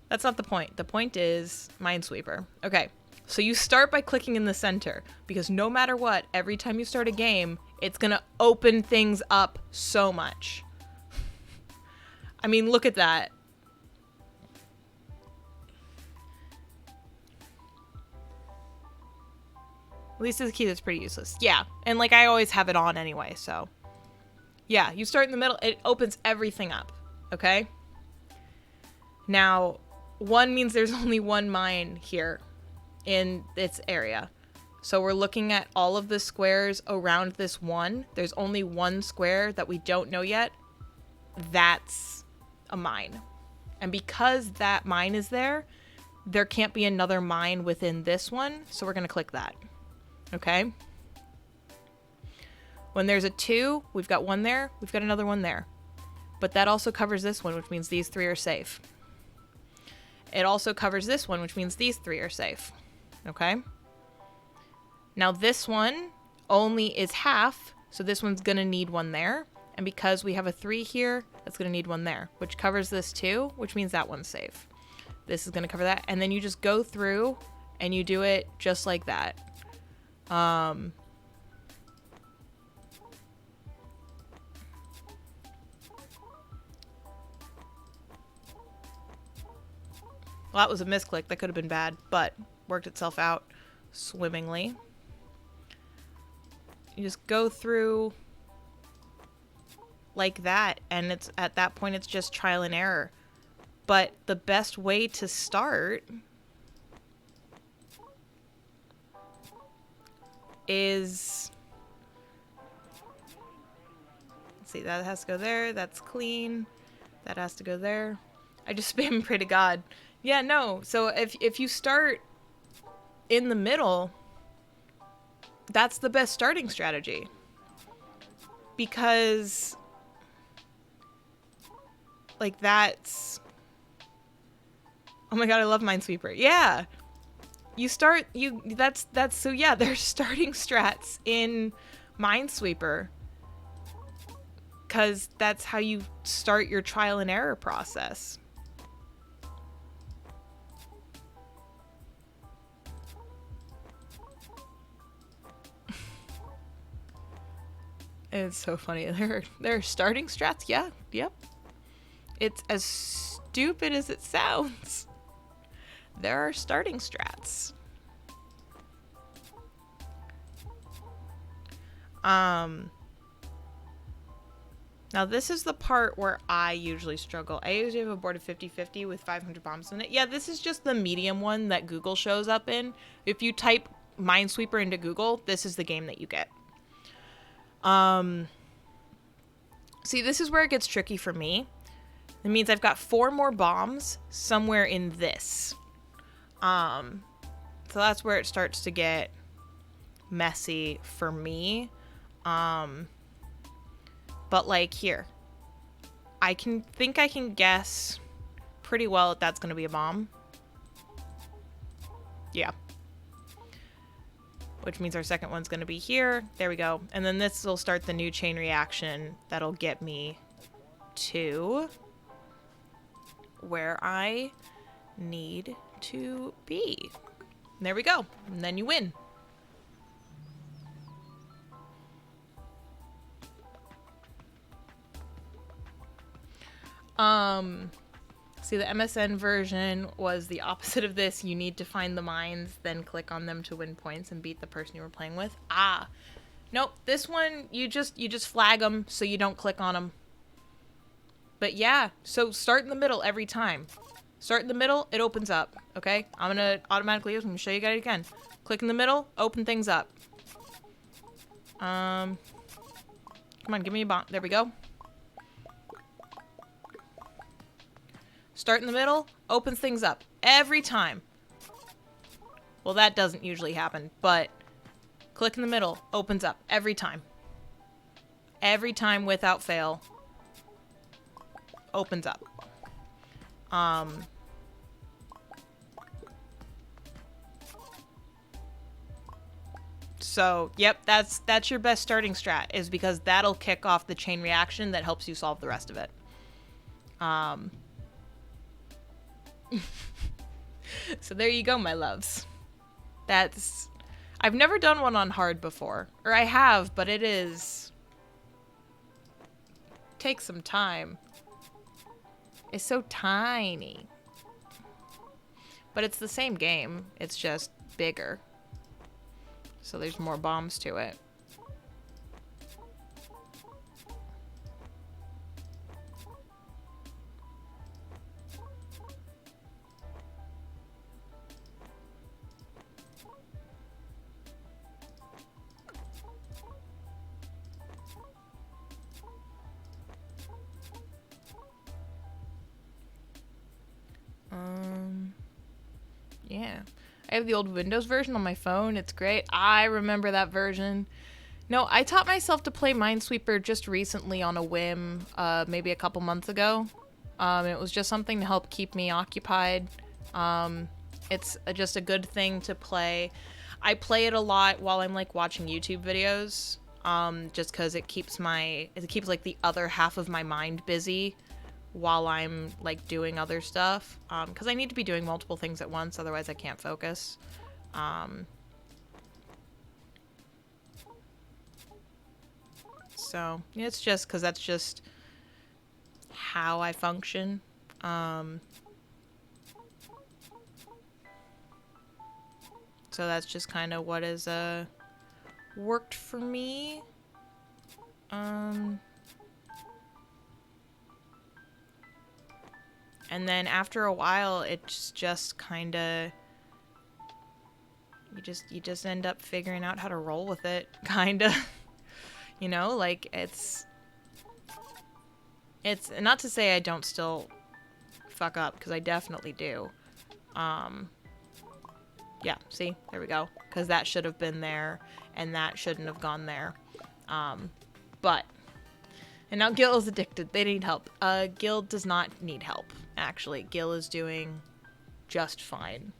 that's not the point. The point is Minesweeper. Okay, so you start by clicking in the center, because no matter what, every time you start a game, it's gonna open things up so much. I mean, look at that. At least it's a key that's pretty useless. Yeah, and like I always have it on anyway, so. Yeah, you start in the middle, it opens everything up, okay? Now, 1 means there's only 1 mine here in this area. So we're looking at all of the squares around this 1. There's only 1 square that we don't know yet. That's a mine. And because that mine is there, there can't be another mine within this one, so we're going to click that. Okay? When there's a 2, we've got 1 there, we've got another 1 there. But that also covers this one, which means these 3 are safe. It also covers this one, which means these 3 are safe. Okay? Now this one only is half, so this one's going to need 1 there. And because we have a 3 here, that's going to need 1 there, which covers this too, which means that one's safe. This is going to cover that. And then you just go through and you do it just like that. Well, that was a misclick. That could have been bad, but worked itself out swimmingly. You just go through like that, and it's at that point it's just trial and error. But the best way to start is, let's see, that has to go there, that's clean, that has to go there. I just spam pray to God. Yeah, no, so if you start in the middle, that's the best starting strategy. Because like that's, oh my god, I love Minesweeper. Yeah. That's so yeah, there's starting strats in Minesweeper. Cause that's how you start your trial and error process. It's so funny. There are starting strats. Yeah. Yep. It's as stupid as it sounds. There are starting strats. Now this is the part where I usually struggle. I usually have a board of 50-50 with 500 bombs in it. Yeah, this is just the medium one that Google shows up in. If you type Minesweeper into Google, this is the game that you get. See, this is where it gets tricky for me. It means I've got 4 more bombs somewhere in this. So that's where it starts to get messy for me. But like here, I can guess pretty well that that's going to be a bomb. Yeah. Which means our second one's going to be here. There we go. And then this will start the new chain reaction that'll get me to where I need to be. And there we go. And then you win. See, the MSN version was the opposite of this. You need to find the mines, then click on them to win points and beat the person you were playing with. Ah, nope. This one, you just flag them so you don't click on them. But yeah, so start in the middle every time. Start in the middle, it opens up. Okay, I'm gonna automatically. I'm gonna show you guys again. Click in the middle, open things up. Come on, give me a bomb. There we go. Start in the middle, opens things up. Every time. Well, that doesn't usually happen, but click in the middle, opens up. Every time. Every time without fail. Opens up. So, yep, that's your best starting strat, is because that'll kick off the chain reaction that helps you solve the rest of it. So there you go, my loves. I've never done one on hard before. Or I have, but takes some time. It's so tiny. But it's the same game. It's just bigger. So there's more bombs to it. Yeah. I have the old Windows version on my phone. It's great. I remember that version. No, I taught myself to play Minesweeper just recently on a whim, maybe a couple months ago. It was just something to help keep me occupied. It's just a good thing to play. I play it a lot while I'm like watching YouTube videos, just because it keeps like the other half of my mind busy while I'm like doing other stuff, because I need to be doing multiple things at once, otherwise I can't focus. So it's just because that's just how I function. So that's just kind of what has worked for me. And then after a while, it's just kind of, you just end up figuring out how to roll with it, kind of. You know, like it's not to say I don't still fuck up, because I definitely do. Yeah, see, there we go, because that should have been there and that shouldn't have gone there. But and now Gil is addicted. They need help. Gil does not need help, actually. Gil is doing just fine.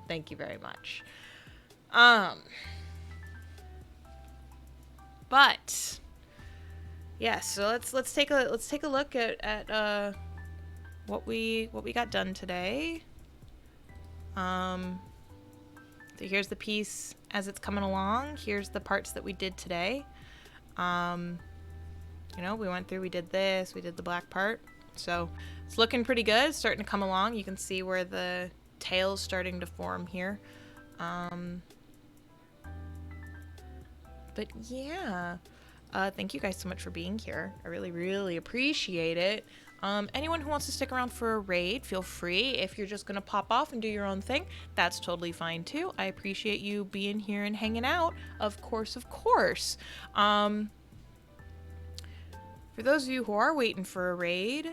Thank you very much. But yeah, so let's take a look at what we got done today. So here's the piece as it's coming along. Here's the parts that we did today. You know, we went through, we did this, we did the black part. So it's looking pretty good. It's starting to come along. You can see where the tail's starting to form here. But yeah, thank you guys so much for being here. I really, really appreciate it. Anyone who wants to stick around for a raid, feel free. If you're just going to pop off and do your own thing, that's totally fine too. I appreciate you being here and hanging out. Of course, of course. For those of you who are waiting for a raid,